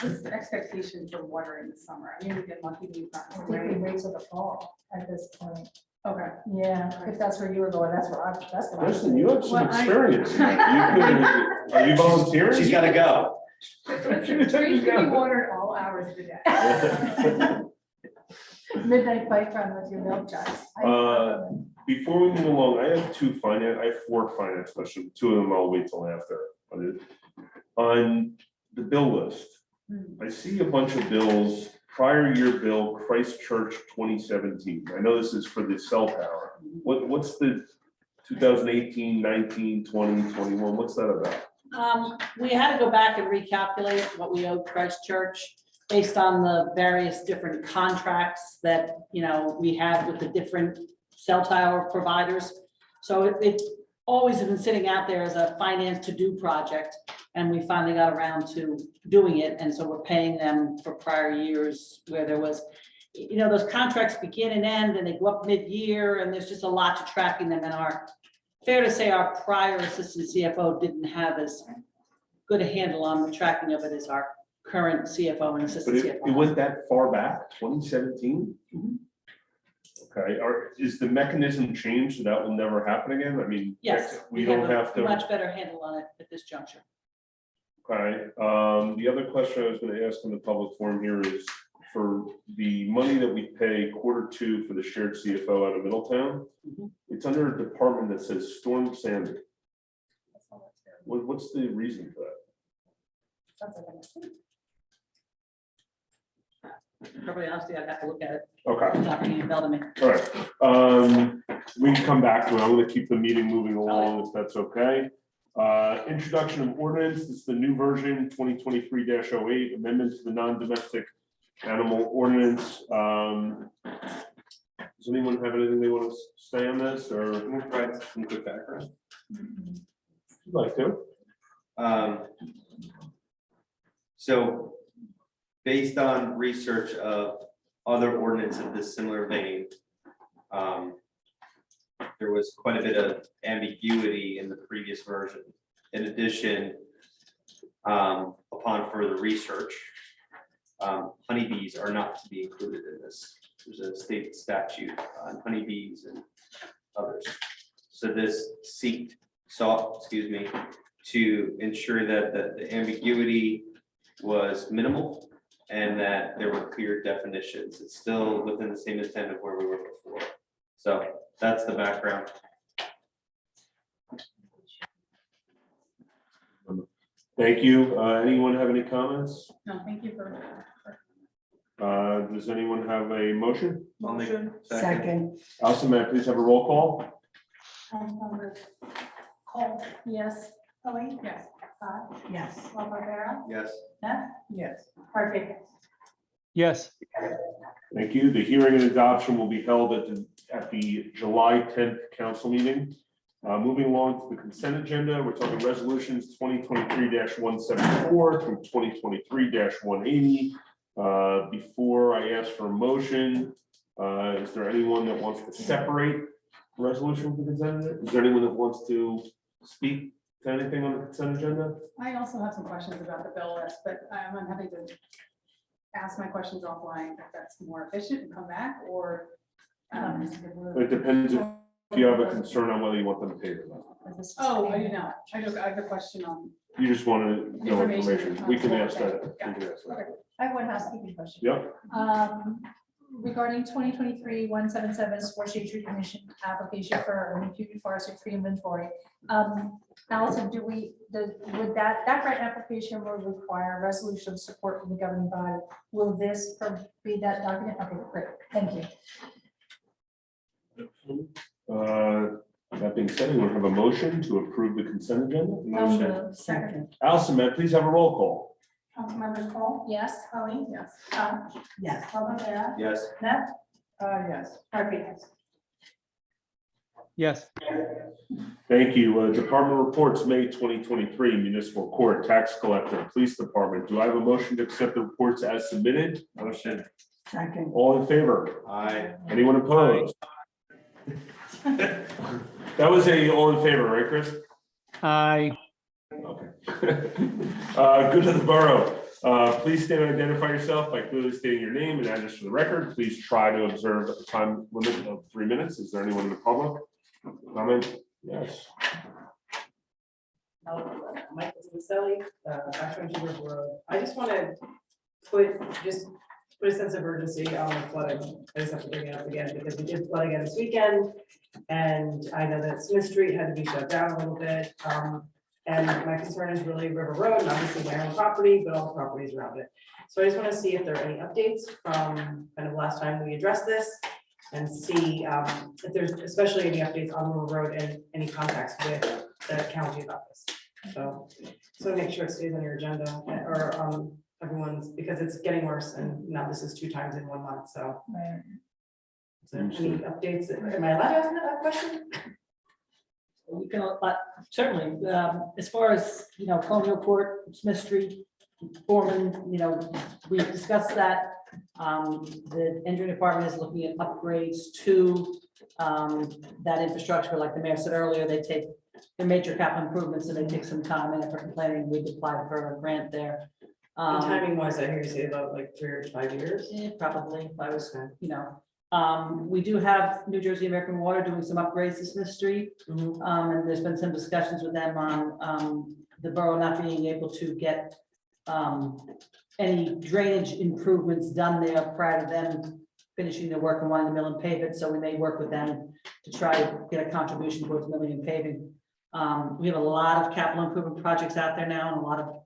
What's the expectation for water in the summer? I mean, we get lucky, we've got I some think we rain. wait till the fall at this point. Okay. Yeah, if that's where you were going, that's what I. Listen, you have some Well, I- experience. Are you volunteering? She's gotta go. Listen, trees can be watered all hours of the day. Midnight bike run with your milk jugs. Before we move along, I have four finance questions. Two of them I'll wait till after. On the bill list, I see a bunch of bills, prior year bill, Christchurch 2017. I know this is for the cell tower. What's the 2018, 19, 20, 21? What's that about? We had to go back and recalculate what we owed Christchurch based on the various different contracts that, you know, we have with the different cell tower providers. So it always has been sitting out there as a finance to-do project, and we finally got around to doing it. And so we're paying them for prior years where there was, you know, those contracts begin and end and they go up mid-year, and there's just a lot to tracking them. And fair to say, our prior assistant CFO didn't have as good a handle on the tracking of it as our current CFO and But assistant it CFO. went that far back, 2017? Mhm. Okay, is the mechanism changed so that will never happen again? I mean, Yes, we don't a have to. much better handle on it at this juncture. Okay, the other question I was gonna ask in the public forum here is for the money that we pay Q2 for the shared CFO out of Middletown. Mhm. It's under a department that says Storm Sandy. What's the reason for that? Sounds like a mistake. Probably honestly, I'd have to look at it. Okay. It's not ringing a bell to me. All right, we can come back to it. I'm gonna keep the meeting moving along if that's okay. Introduction of ordinance, this is the new version, 2023-08, amendment to the non-domestic animal ordinance. Does anyone have anything they want to say on this, or Provide some quick background. you'd like to? So based on research of other ordinances of this similar vein, there was quite a bit of ambiguity in the previous version. In addition, upon further research, honeybees are not to be included in this. There's a state statute on honeybees and others. So this sought to ensure that the ambiguity was minimal and that there were clear definitions. It's still within the same intent of where we were before. So that's the background. Thank you. Anyone have any comments? No, thank you for. Does anyone have a motion? I'll make- Motion. Second, Allison, may I please have a roll call? Councilmember Cole, Yes. Kelly, Yes. yes. Rivera, Yes. Smith, Yes. Rodriguez. Yes. Thank you. The hearing and adoption will be held at the July 10th council meeting. Moving along to the consent agenda, we're talking resolutions 2023-174 through 2023-180. Before I ask for a motion, is there anyone that wants to separate the resolution from the consent agenda? Is there anyone that wants to speak to anything on the consent agenda? I also have some questions about the bill list, but I'm having to ask my questions offline if that's more efficient and come back, or. It depends if you have a concern on whether you want them to pay or not. Oh, I do not. I have a question on. You just want to know Information. information. We can ask that. Okay, got it. Okay. I have one housekeeping question. Yep. Regarding 2023-177 Sports Shade Tree Commission application for a imputed forestry tree inventory. Allison, would that grant application will require a resolution of support from the governing body? Will this be that document? Okay, great, thank you. That being said, we want to have a motion to approve the consent agenda. Motion. Second, Allison, may I please have a roll call? Councilmember Cole, Yes. Kelly, Yes. yes. Rivera, Yes. Smith, Yes. Rodriguez. Yes. Thank you. Department reports, May 2023, municipal court, tax collector, police department. Do I have a motion to accept the reports as submitted? Motion. Second. All in favor? Aye. Anyone opposed? That was a all in favor, right, Chris? Aye. Okay. Good to the borough. Please stand and identify yourself by clearly stating your name and address for the record. Please try to observe a time limit of 3 minutes. Is there anyone in the public? Comment? Yes. Michael Tomaselli, 522 River Road. I just want to put a sense of urgency on the flooding. I just have to bring it up again because we did flood again this weekend. And I know that Smith Street had to be shut down a little bit. And my concern is really River Road, and obviously my own property, but all the properties around it. So I just want to see if there are any updates from kind of last time we addressed this and see if there's especially any updates on River Road and any contacts with the county about this. So make sure it stays on your agenda or everyone's, because it's getting worse and now this is 2 times in 1 month, so. So any updates? Am I allowed to ask that question? We can, certainly, as far as, Colonial Court, Smith Street, Foreman, we discussed that. The engineering department is looking at upgrades to that infrastructure. Like the mayor said earlier, they take their major capital improvements and they take some time and effort and planning. We've applied for a grant there. And timing wise, I hear you say about like 3 or 5 years. Yeah, probably, if I was, we do have New Jersey American Water doing some upgrades to Smith Street. And there's been some discussions with them on the borough not being able to get any drainage improvements done there prior to them finishing their work and wanting to mill and pave it. So we may work with them to try to get a contribution towards milling and paving. We have a lot of capital improvement projects out there now and a lot of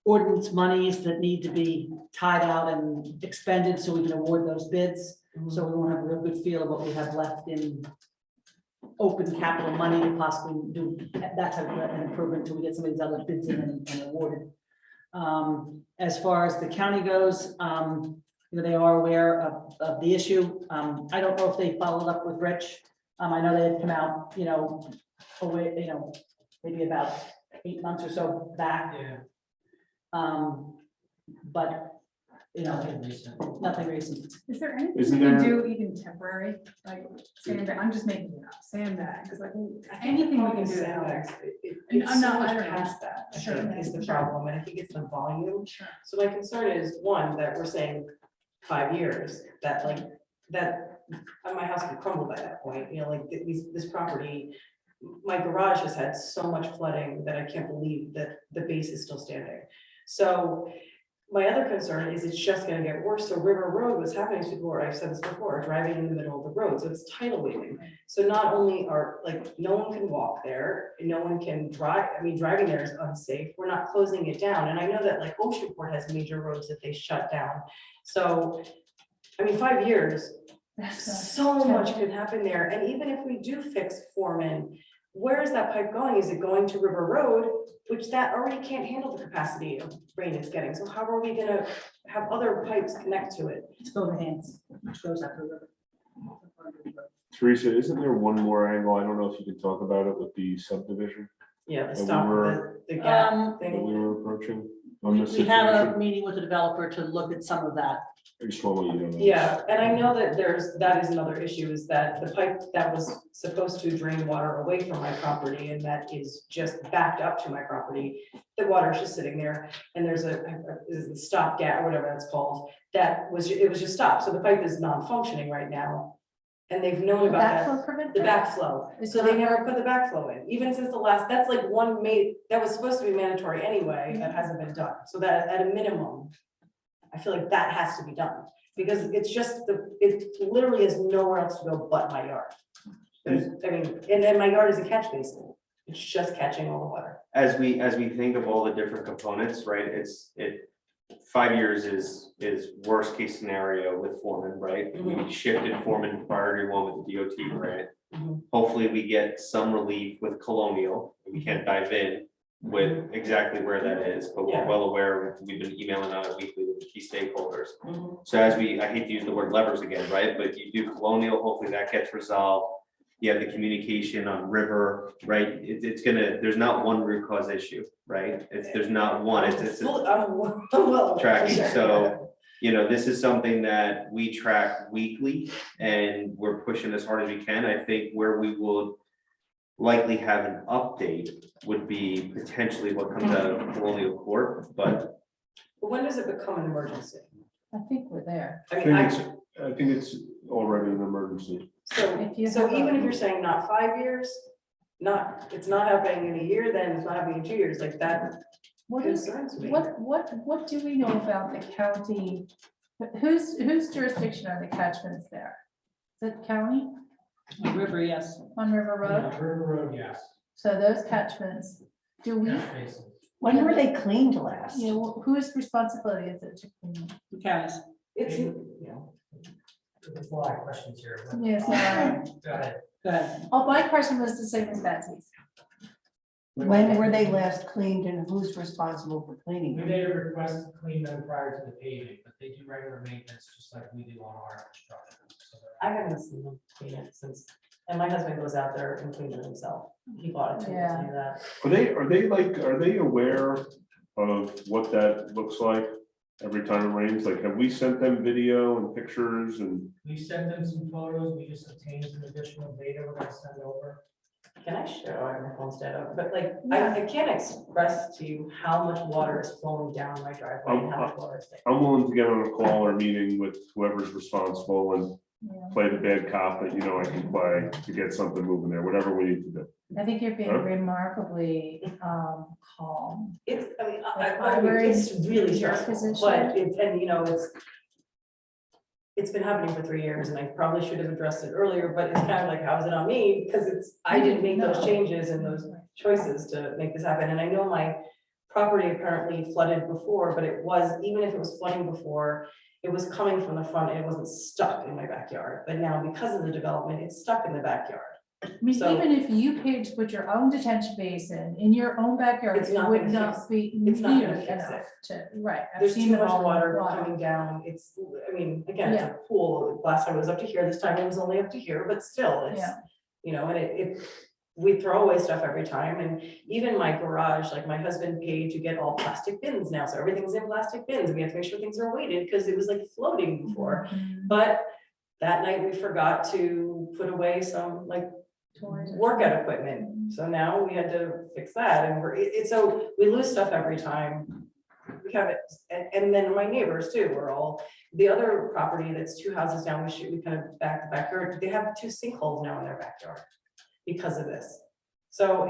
ordinance monies that need to be tied out and expended so we can award those bids. So we won't have a real good feel of what we have left in open capital money to possibly do that type of an improvement until we get some of these other bids in and awarded. As far as the county goes, they are aware of the issue. I don't know if they followed up with Rich. I know they had come out, away, maybe about 8 months or so back. Yeah. But Nothing recent. nothing recent. Is there anything Isn't we can there- do even temporary, like sandbag? I'm just making it up, sandbags, like anything we can do to help. And I'm not, I don't know. Past that, I Sure. think, is the problem, and I think it's the volume. Sure. So my concern is, one, that we're saying 5 years, that my house could crumble by that point, like this property. My garage has had so much flooding that I can't believe that the base is still standing. So my other concern is it's just gonna get worse. So River Road was happening to people, I've said this before, driving in the middle of the road, so it's tidal waving. So not only no one can walk there, no one can drive, driving there is unsafe, we're not closing it down. And I know that Oceanport has major roads that they shut down. So, 5 years, so much could happen there. And even if we do fix Foreman, where is that pipe going? Is it going to River Road, which that already can't handle the capacity of rain it's getting? So how are we gonna have other pipes connect to it? It's over hands, which goes up the river. Teresa, isn't there one more angle? I don't know if you can talk about it with the subdivision Yeah, the we stop, were- the gap that thing. we were approaching on this We have a situation. meeting with the developer to look at some of that. I just want to let you know. Yeah, and I know that that is another issue, is that the pipe that was supposed to drain water away from my property and that is just backed up to my property. The water is just sitting there and there's a stop gap or whatever that's called, it was just stopped. So the pipe is non-functioning right now. And they've known about that. Backflow permit? The backflow, so they never put the backflow in, even since that's like that was supposed to be mandatory anyway, that hasn't been done, so that at a minimum. I feel like that has to be done, because it literally has nowhere else to go but my yard. And then my yard is a catch basin, it's just catching all the water. As we think of all the different components, right, 5 years is worst case scenario with Foreman, right? We shifted Foreman priority 1 with the DOT grant. Hopefully we get some relief with Colonial. We can't dive in with exactly where that is, but we're well aware, we've been emailing on it weekly with the key stakeholders. So I hate to use the word levers again, right? But you do Colonial, hopefully that gets resolved. you have the communication on river, right? It's gonna, there's not one root cause issue, right? There's not one, it's a Well, tracking, sure, so, you know, this is something that we track weekly and we're pushing as hard as we can. I think where we will likely have an update would be potentially what comes out of colonial court, but But when does it become an emergency? I think we're there. I mean, I think it's already an emergency. If you so have a- even if you're saying not 5 years, it's not happening in a year, then it's not happening in 2 years, like that What is, concerns me. what do we know about the county? Whose jurisdiction are the catchments there? Is it county River, yes. on River Road? River Road, yes. So those catchments, do we, Catch basins. When were they cleaned last? you know, whose responsibility is it to clean them? The counties. It's, There's a lot of questions here. but, Yes, Go ahead. Go ahead. oh, my question was the same as Betsy's. When were they last cleaned and who's responsible for cleaning We them? made a request to clean them prior to the paving, but they do regular maintenance just like we do on our infrastructure. So I haven't seen them clean it since, and my husband goes out there and cleans it himself. He bought it to Yeah. do that. Are they aware of what that looks like every time it rains? Like, have we sent them video and pictures and? we sent them some photos, we just obtained some additional data we're gonna send over. Can I show, I have my phone set up, but like, I can't express to you how much water is flowing down my driveway and how much water is there. I'm willing to get on a call or meeting with whoever's responsible and Yeah. play the bad cop that, you know, I can play to get something moving there, whatever we need to do. I think you're being Huh? remarkably calm. It's, I mean, If I were it's really in your stressful, position- but it, and you know, it's been happening for 3 years and I probably should have addressed it earlier, but it's kind of like, how is it on me? Because I didn't make those No. changes and those choices to make this happen. And I know my property apparently flooded before, but it was, even if it was flooding before, it was coming from the front and it wasn't stuck in my backyard. But now because of the development, it's stuck in the backyard. I mean, So- even if you paid to put your own detention basin in your own backyard, It's it not would gonna not fix- be it's not gonna nearly fix enough to, right. I've There's seen too them much all in water water. coming down. It's, I mean, again, it's a pool. Last time it was up to here, this time it was only up to here, but still, it's, Yeah. you know, and we throw away stuff every time. And even my garage, like my husband paid to get all plastic bins now. So everything's in plastic bins and we have to make sure things are weighted because it was like floating before. Mhm. But that night we forgot to put away some like Toys or workout equipment. So now we had to fix that and so we lose stuff every time. We have it, and then my neighbors too, we're all, the other property that's 2 houses down, we kind of back the backyard, they have 2 sinkholes now in their backyard because of this. So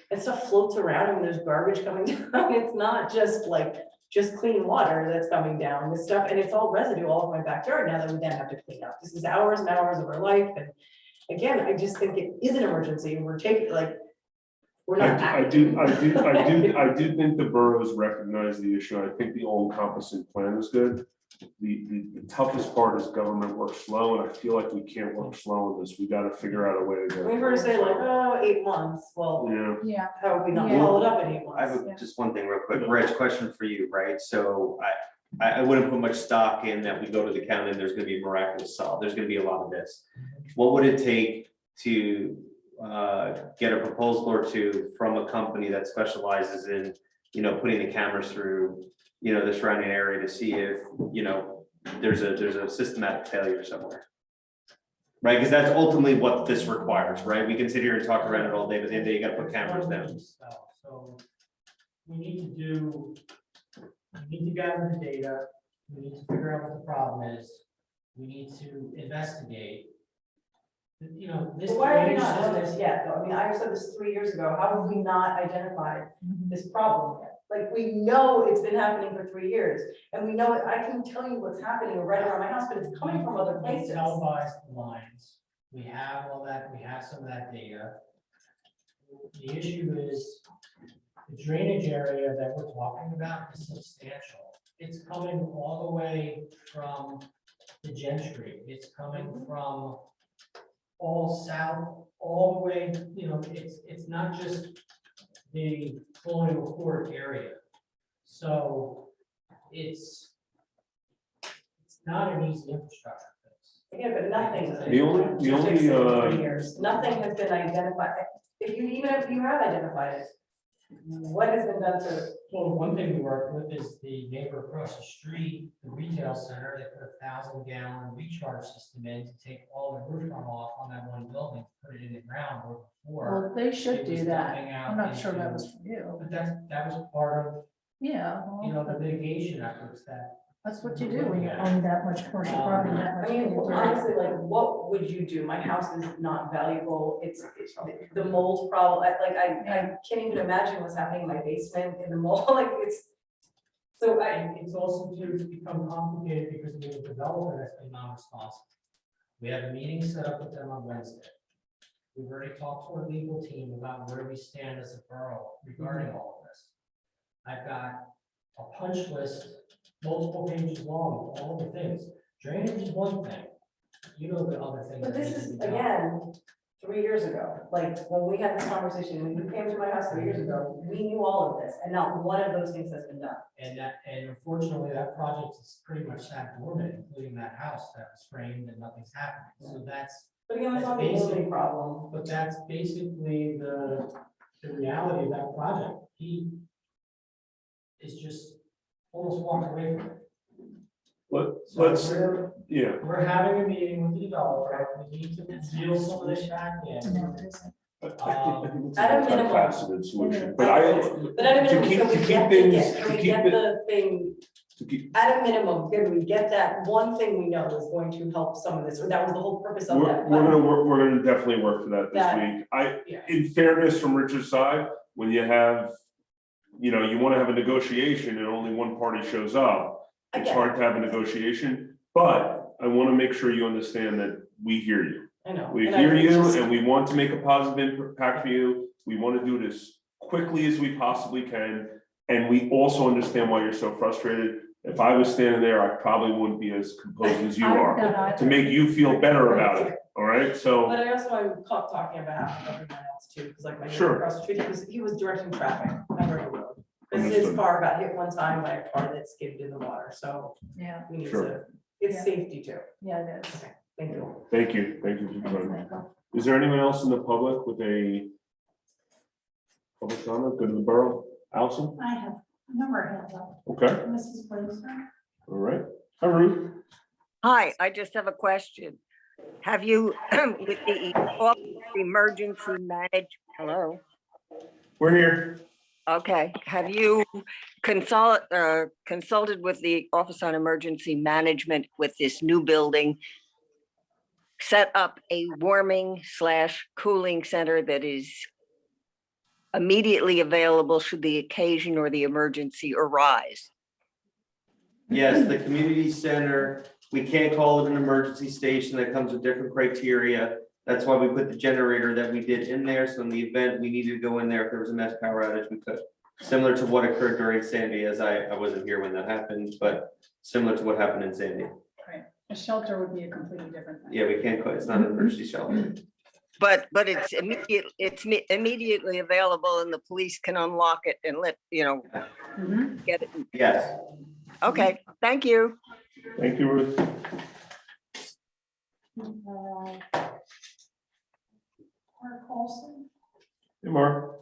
and stuff floats around and there's garbage coming down. It's not just clean water that's coming down with stuff, and it's all residue all over my backyard now that we then have to clean up. This is hours and hours of our life, and again, I just think it is an emergency, and we're taking, we're not I do think the boroughs recognize the issue. I think the all-encompassing plan is good. The toughest part is government works slow, and I feel like we can't work slow in this. We gotta figure out a way to go. We were to say 8 months, well, Yeah. Yeah. how have we not Yeah. followed up in 8 I months? have just one thing real quick, Rich, question for you, right? So I wouldn't put much stock in that we go to the county and there's gonna be a miraculous solve. There's gonna be a lot of this. What would it take to get a proposal or two from a company that specializes in, you know, putting the cameras through, you know, the surrounding area to see if, you know, there's a systematic failure somewhere? Right, because that's ultimately what this requires, right? We can sit here and talk around it all day, but at the end of the day, you gotta put cameras down. So we need to gather the data, we need to figure out what the problem is, we need to investigate. You know, this. But why have we drainage not done system- this yet, though? I mean, I said this 3 years ago, how have we not identified this problem yet? Like, we know it's been happening for 3 years, and we know, I can tell you what's happening right around my house, but it's coming from other We places. televised the lines, we have all that, we have some of that data. The issue is the drainage area that we're talking about is substantial. It's coming all the way from the Gentry, it's coming from all south, all the way, you know, it's not just the colonial court area. So it's not an easy infrastructure fix. Yeah, but nothing. The only, 3 years, nothing has been identified. Even if you have identified it, what has been done to? Well, one thing we worked with is the neighbor across the street, the retail center, they put 1,000-gallon recharge system in to take all the roof runoff on that one building, put it in the ground where before. Well, they should it was do that. dumping out I'm not sure that into- was for you. But that was part of, Yeah, you know, the well, mitigation efforts that. that's what you do when you own that much commercial property, that I much. mean, territory. honestly, like, what would you do? My house is not valuable. It's the mold problem. I can't even imagine what's happening in my basement in the mold. Like, it's. So And it's also become complicated because we have a developer that's been non-responsive. We have a meeting set up with them on Wednesday. We've already talked to our legal team about where we stand as a borough regarding all of this. I've got a punch list, multiple pages long, of all the things. Drainage is one thing. You know the other things. But that this need to is, be done. again, 3 years ago, like, when we had this conversation, when you came to my house 3 years ago, we knew all of this, and not one of those things has been done. And unfortunately, that project is pretty much sat dormant, including that house that was framed and nothing's happening. So that's, But again, it's not the only problem. but that's basically the reality of that project. He is just almost walked away from it. So let's, yeah. we're having a meeting with the developer. We need to seal some of this back in. No, it isn't. At a minimum. Multifaceted solution, but I, But at a to minimum, keep, can to we keep get things, can to we keep get it, the thing, to keep, at a minimum, can we get that one thing we know is going to help some of this, or that was the whole purpose of that. we're gonna definitely work for that this That- week. Yeah. In fairness from Richard's side, when you have, you know, you wanna have a negotiation and only one party shows up, it's Okay. hard to have a negotiation, but I wanna make sure you understand that we hear you. I know. We and I hear you just- and we want to make a positive impact for you. We want to do it as quickly as we possibly can. And we also understand why you're so frustrated. If I was standing there, I probably wouldn't be as composed as you I'm are not either. to make you feel better about it. All right, so, But I also am talking about everyone else too, because like my neighbor Sure. across the street, he was directing traffic on River Road. Because his Understood. car got hit one time by a car that skidded in the water, so Yeah, we need Sure. to, it's Yeah. safety too. yeah, it is. Thank you. thank you for your Thanks, time. Michael. Is there anyone else in the public with a public comment? Go to the borough. Allison? I have a number of hands up. Okay, Mrs. Blazer. all right. Hi, Ruth. Hi, I just have a question. Have you, with the Office of Emergency hello? We're here. Okay, have you consulted with the Office on Emergency Management with this new building? Set up a warming/cooling center that is immediately available should the occasion or the emergency arise? Yes, the community center, we can't call it an emergency station. That comes with different criteria. That's why we put the generator that we did in there. So in the event we needed to go in there, if there was a mass power outage, we could. Similar to what occurred during Sandy, as I wasn't here when that happened, but similar to what happened in Sandy. Right. A shelter would be a completely different thing. Yeah, we can't, it's not an emergency shelter. But it's immediately available and the police can unlock it and let, get it. Yes. Okay, thank you. Thank you, Ruth. Mark Olson. Hey, Mark.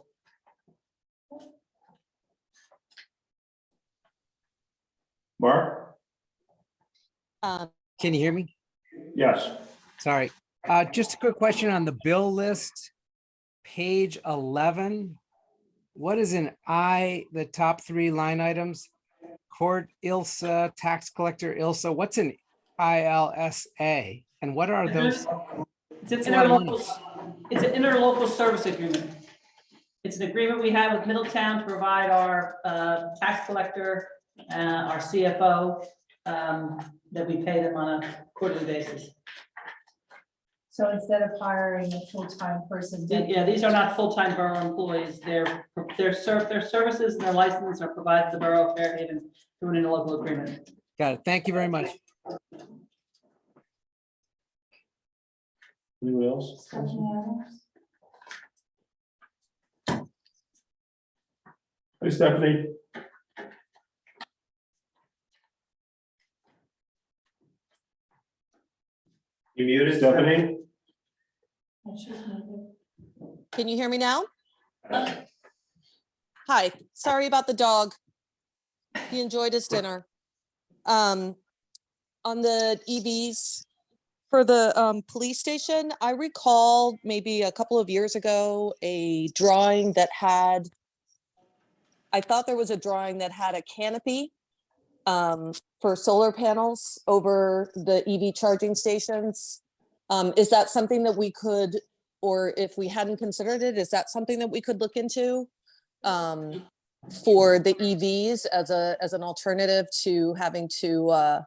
Mark? Can you hear me? Yes. Sorry. Just a quick question on the bill list, page 11. What is an I, the top 3 line items? Court ILSA, tax collector ILSA. What's an ILSA? And what are those? It's an interlocal service agreement. It's an agreement we have with Middletown to provide our tax collector, our CFO, that we pay them on a quarterly basis. So instead of hiring a full-time person. Yeah, these are not full-time borough employees. Their services and their license are provided to the Borough of Fairhaven through an interlocal agreement. Got it. Thank you very much. Anyone else? Hey, Stephanie. You muted, Stephanie? Can you hear me now? Hi, sorry about the dog. He enjoyed his dinner. On the EVs for the police station, I recall maybe a couple of years ago, a drawing that had, I thought there was a drawing that had a canopy for solar panels over the EV charging stations. Is that something that we could, or if we hadn't considered it, is that something that we could look into? For the EVs as an alternative to having to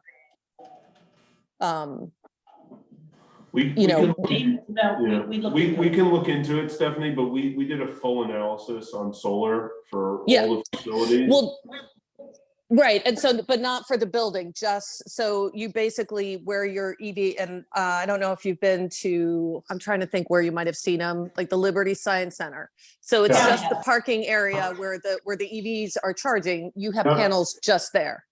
We you know, can- No, Yeah, we looked we into it. can look into it, Stephanie, but we did a full analysis on solar for Yeah. all the facilities. well, right, and so, but not for the building, just, so you basically where your EV, and I don't know if you've been to, I'm trying to think where you might have seen them, like the Liberty Science Center. So it's Yeah. just the parking area where the EVs are charging, you have Yep. panels just there.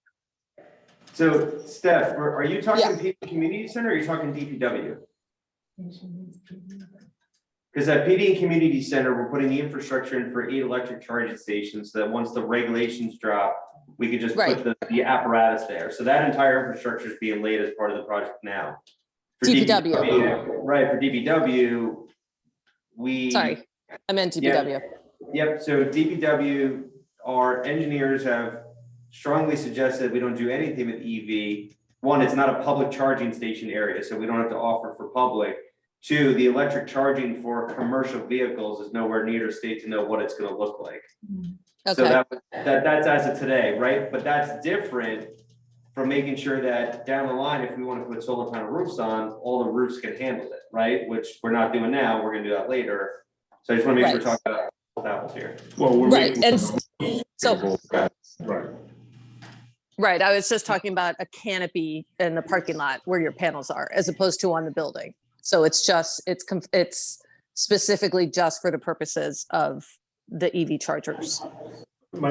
So Steph, are you talking Yeah. PD Community Center or are you talking DPW? Because at PD and Community Center, we're putting the infrastructure in for 8 electric charging stations, so that once the regulations drop, we could just Right. put the apparatus there. So that entire infrastructure is being laid as part of the project now. For DPW. Right, for DPW, we. Sorry, I meant DPW. Yep, so DPW, our engineers have strongly suggested we don't do anything with EV. One, it's not a public charging station area, so we don't have to offer for public. Two, the electric charging for commercial vehicles is nowhere near state to know what it's gonna look like. So Okay, that's as of today, right? But that's different from making sure that down the line, if we want to put solar panel roofs on, all the roofs can handle it, right? Which we're not doing now, we're gonna do that later. So I just wanna make sure we're Right. talking about apples here. Well, we're right, making. and so, Right. right, I was just talking about a canopy in the parking lot where your panels are, as opposed to on the building. So it's just, it's specifically just for the purposes of the EV chargers. My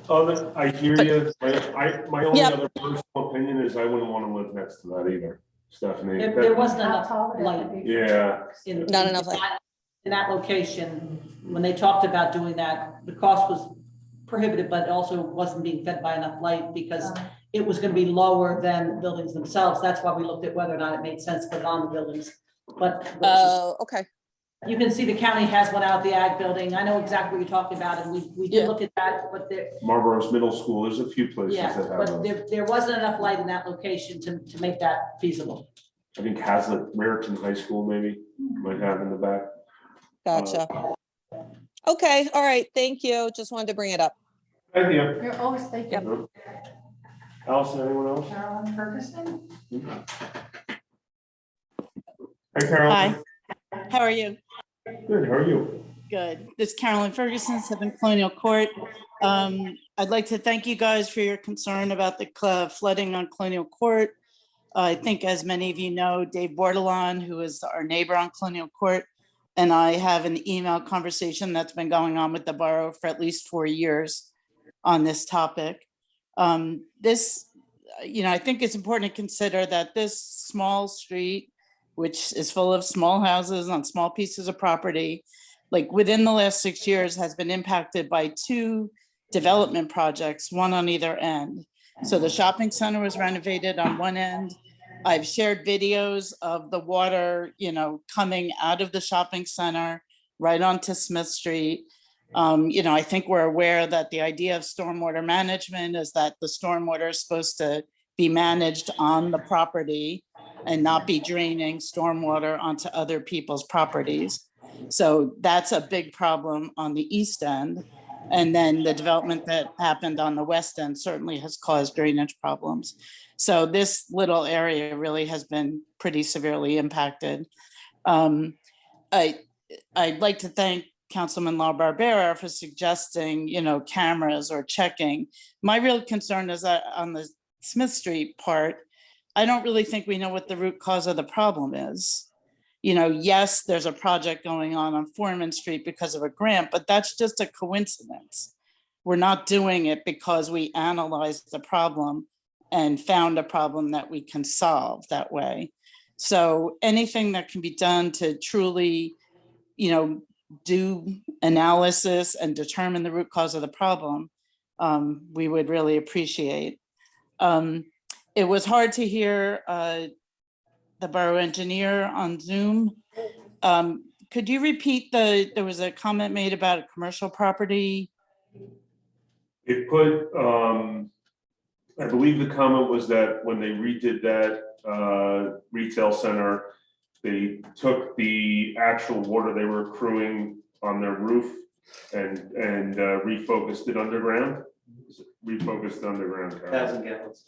other, I hear But- you. My only Yep. other personal opinion is I wouldn't want to live next to that either, Stephanie. There wasn't How enough tall would it have to light be? Yeah, in. Not enough light. In that location, when they talked about doing that, the cost was prohibitive, but also wasn't being fed by enough light because it was gonna be lower than the buildings themselves. That's why we looked at whether or not it made sense to put it on the buildings. But Oh, okay, you can see the county has one out at the ag building. I know exactly what you're talking about, and we Yeah. did look at that, but there, Marlboro's Middle School, there's a few places yeah, that have but those. there wasn't enough light in that location to make that feasible. I think Hazlet, Raritan High School maybe might have in the back. gotcha. Okay, all right, thank you, just wanted to bring it up. Thank you. You're always thinking. Allison, anyone else? Carolyn Ferguson? Hi, Carol. Hi, how are you? Good, how are you? Good. This is Carolyn Ferguson, 7 Colonial Court. I'd like to thank you guys for your concern about the flooding on Colonial Court. I think as many of you know, Dave Bordelon, who is our neighbor on Colonial Court, and I have an email conversation that's been going on with the borough for at least 4 years on this topic. I think it's important to consider that this small street, which is full of small houses on small pieces of property, like within the last 6 years has been impacted by 2 development projects, one on either end. So the shopping center was renovated on one end. I've shared videos of the water, coming out of the shopping center right onto Smith Street. I think we're aware that the idea of stormwater management is that the stormwater is supposed to be managed on the property and not be draining stormwater onto other people's properties. So that's a big problem on the east end. And then the development that happened on the west end certainly has caused drainage problems. So this little area really has been pretty severely impacted. I'd like to thank Councilman LaBarbera for suggesting, cameras or checking. My real concern is that on the Smith Street part, I don't really think we know what the root cause of the problem is. Yes, there's a project going on Foreman Street because of a grant, but that's just a coincidence. We're not doing it because we analyzed the problem and found a problem that we can solve that way. So anything that can be done to truly, do analysis and determine the root cause of the problem, we would really appreciate. It was hard to hear the borough engineer on Zoom. Could you repeat there was a comment made about a commercial property? It put, I believe the comment was that when they redid that retail center, they took the actual water they were accruing on their roof and refocused it underground. Refocused underground. 1,000 gallons.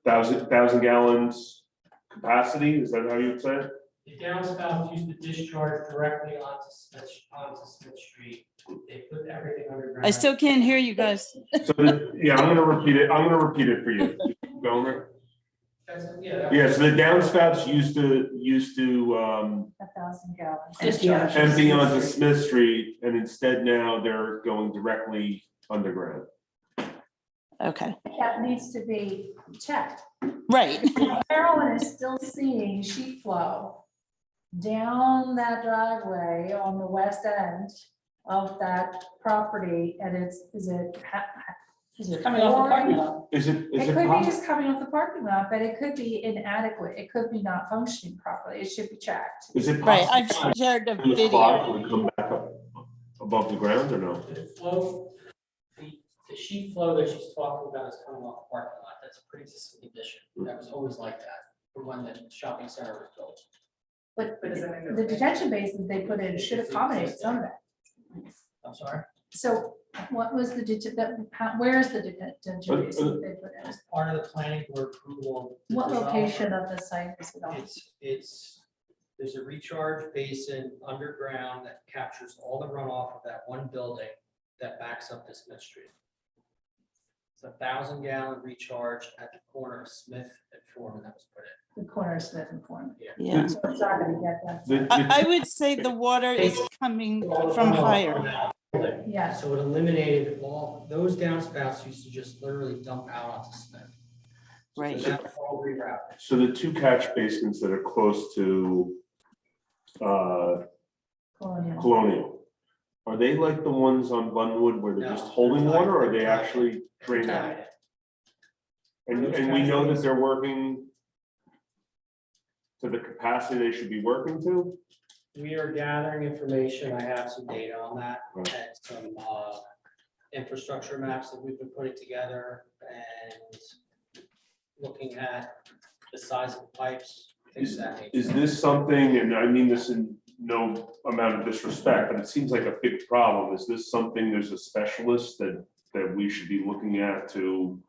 1,000 gallons capacity, is that how you would say it? The downspouts used to discharge directly onto Smith Street. They put everything underground. I still can't hear you guys. So, yeah, I'm gonna repeat it for you. Gomer? Yeah, so the downspouts used to 1,000 gallons. empty onto Smith Street, and instead now they're going directly underground. Okay, That needs to be checked. right. Carolyn is still seeing sheet flow down that driveway on the west end of that property, and is it Coming off the parking lot. Is it It could be possible? just coming off the parking lot, but it could be inadequate. It could be not functioning properly. It should be checked. Is it Right, possible? I've shared the The video. spot would come back up above the ground or no? The flow, the sheet flow that she's talking about is coming off the parking lot. That's a pre-existing condition. That was always like that from when the shopping center was built. But the detention basins they put in should accommodate some of that. I'm sorry? So what was where's the detention basin they put in? As part of the planning board approval. the What location developer- of the site is it on? There's a recharge basin underground that captures all the runoff of that one building that backs up to Smith Street. It's a 1,000 gallon recharge at the corner of Smith and Foreman that was put in. The corner of Smith and Foreman. Yeah. So it's not gonna get that. I would say the water is coming from higher. Yeah. So it eliminated all, those downspouts used to just literally dump out onto Smith. Right. So that's all rerouted. So the two catch basins that are close to Colonial, are they like the ones on Bunwood where they're No, just holding they're tight. water, or are they They're tight. actually drain out? Tied. And we know that they're working to the capacity they should be working to? We are gathering information. I have some data on that Right. and some infrastructure maps that we've been putting together and looking at the size of the pipes, things of that nature. Is this something, and I mean this in no amount of disrespect, but it seems like a big problem. Is this something, there's a specialist that we should be looking at to,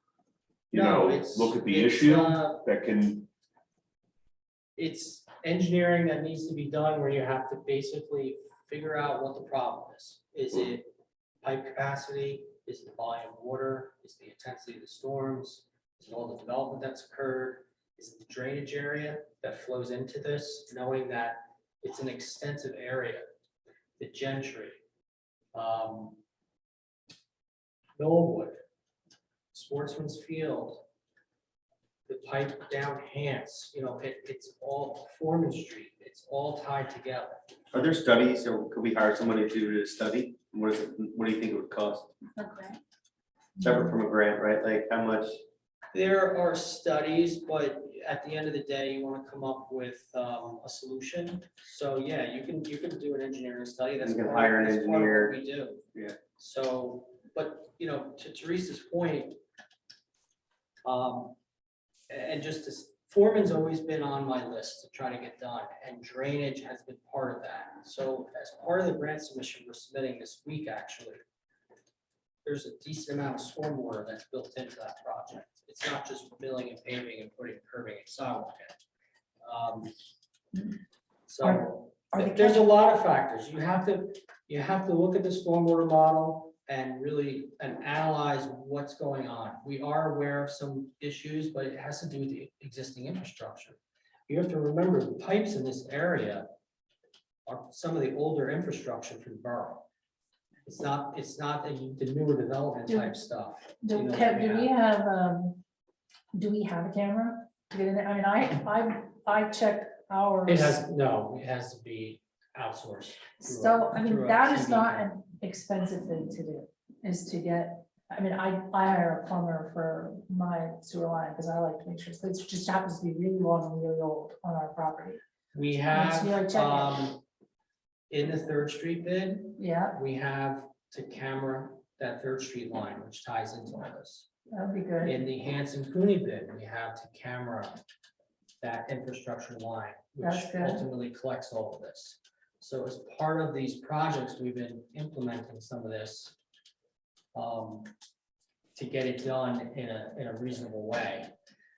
No, it's- look at the it's, issue that can, It's engineering that needs to be done where you have to basically figure out what the problem is. Is it pipe capacity? Is it the volume of water? Is it the intensity of the storms? Is it all the development that's occurred? Is it the drainage area that flows into this, knowing that it's an extensive area? The Gentry, Millwood, Sportsman's Field, the pipe down Hance, it's all Foreman Street, it's all tied together. Are there studies, or could we hire somebody to do a study? What do you think it would cost? Okay. Separate from a grant, right? Like how much? There are studies, but at the end of the day, you want to come up with a solution. So yeah, you can do an engineering study. That's You can part of- hire an that's part of what engineer. We do. Yeah. So, but to Teresa's point, and Foreman's always been on my list to try to get done, and drainage has been part of that. So as part of the grant submission we're submitting this week, actually, there's a decent amount of stormwater that's built into that project. It's not just milling and paving and putting curbing and sidewalk in. So there's a lot of factors. You have to look at the stormwater model and really analyze what's going on. We are aware of some issues, but it has to do with the existing infrastructure. You have to remember the pipes in this area are some of the older infrastructure for the borough. It's not the newer development type stuff. Do we have a camera? To get in there? I mean, I checked hours? It has, no, it has to be outsourced. through a- So, I mean, through a that is CD. not an expensive thing to do, is to get, I mean, I hire a plumber for my sewer line, because I like to make sure, it just happens to be really long and really old on our property. We Once have, you, like, check it. in the Third Street bid, Yeah, we have to camera that Third Street line, which ties into all this. that'd be good. In the Hanson Cooney bid, we have to camera that infrastructure line, which That's good. ultimately collects all of this. So as part of these projects, we've been implementing some of this to get it done in a reasonable way.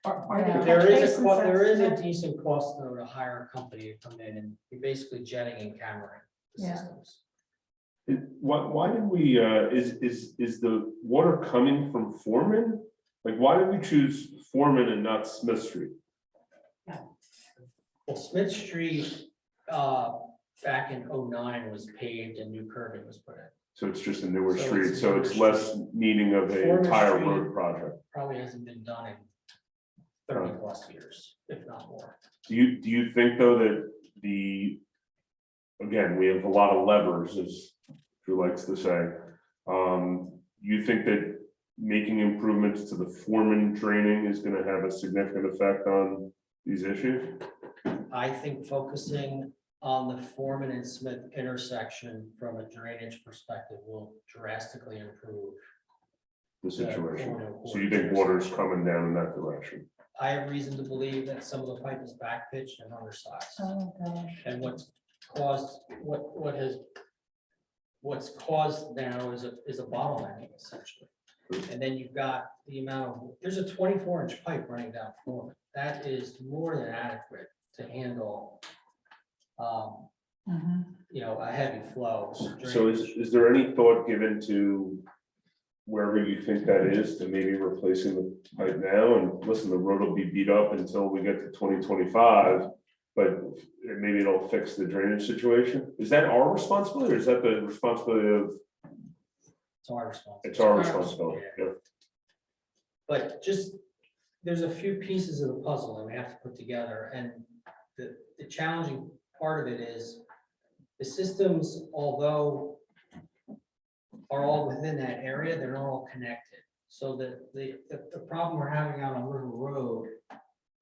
Yeah. There is Basins, there is a that's- decent cost though to hire a company to come in and you're basically jetting and cameraing the Yeah. systems. Why did we, is the water coming from Foreman? Like, why did we choose Foreman and not Smith Street? Well, Smith Street, back in '09 was paved and new curving was put in. So it's just a newer So street, it's so newer it's less street. needing of an Foreman entire Street. road project. Probably hasn't been done in 30+ years, if not more. Do you think though that again, we have a lot of levers, as Drew likes to say. You think that making improvements to the Foreman draining is gonna have a significant effect on these issues? I think focusing on the Foreman and Smith intersection from a drainage perspective will drastically improve. The situation. Colonial So you Court think water's intersection. coming down in that direction? I have reason to believe that some of the pipe is back pitched and undersized. Oh, gosh. And what's caused now is a bottlenecking essentially. And then you've got the amount there's a 24-inch pipe running down Foreman. That is more than adequate to handle, a heavy flow. So is there any thought given to wherever you think that is to maybe replacing the pipe now? And listen, the road will be beat up until we get to 2025, but maybe it'll fix the drainage situation. Is that our responsibility or is that the responsibility of? It's our responsibility. It's our responsibility, yeah. But just, there's a few pieces of the puzzle that we have to put together, and the challenging part of it is the systems, although are all within that area, they're not all connected. So the problem we're having out on River Road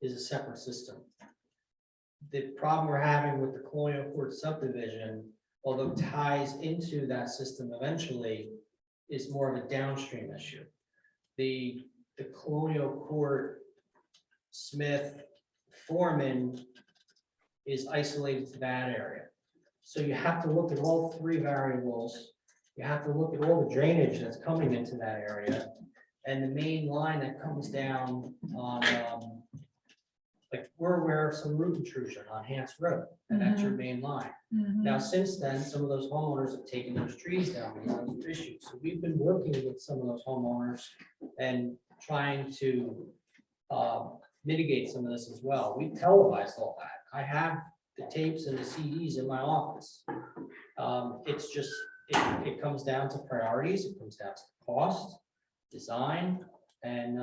is a separate system. The problem we're having with the Colonial Court subdivision, although ties into that system eventually, is more of a downstream issue. The Colonial Court, Smith, Foreman is isolated to that area. So you have to look at all three variables. You have to look at all the drainage that's coming into that area. And the main line that comes down on, like, we're aware of some root intrusion on Hance Road, and that's your main line. Now, since then, some of those homeowners have taken those trees down because of those issues. So we've been working with some of those homeowners and trying to mitigate some of this as well. We televised all that. I have the tapes and the CDs in my office. It's just, it comes down to priorities. It comes down to cost, design, and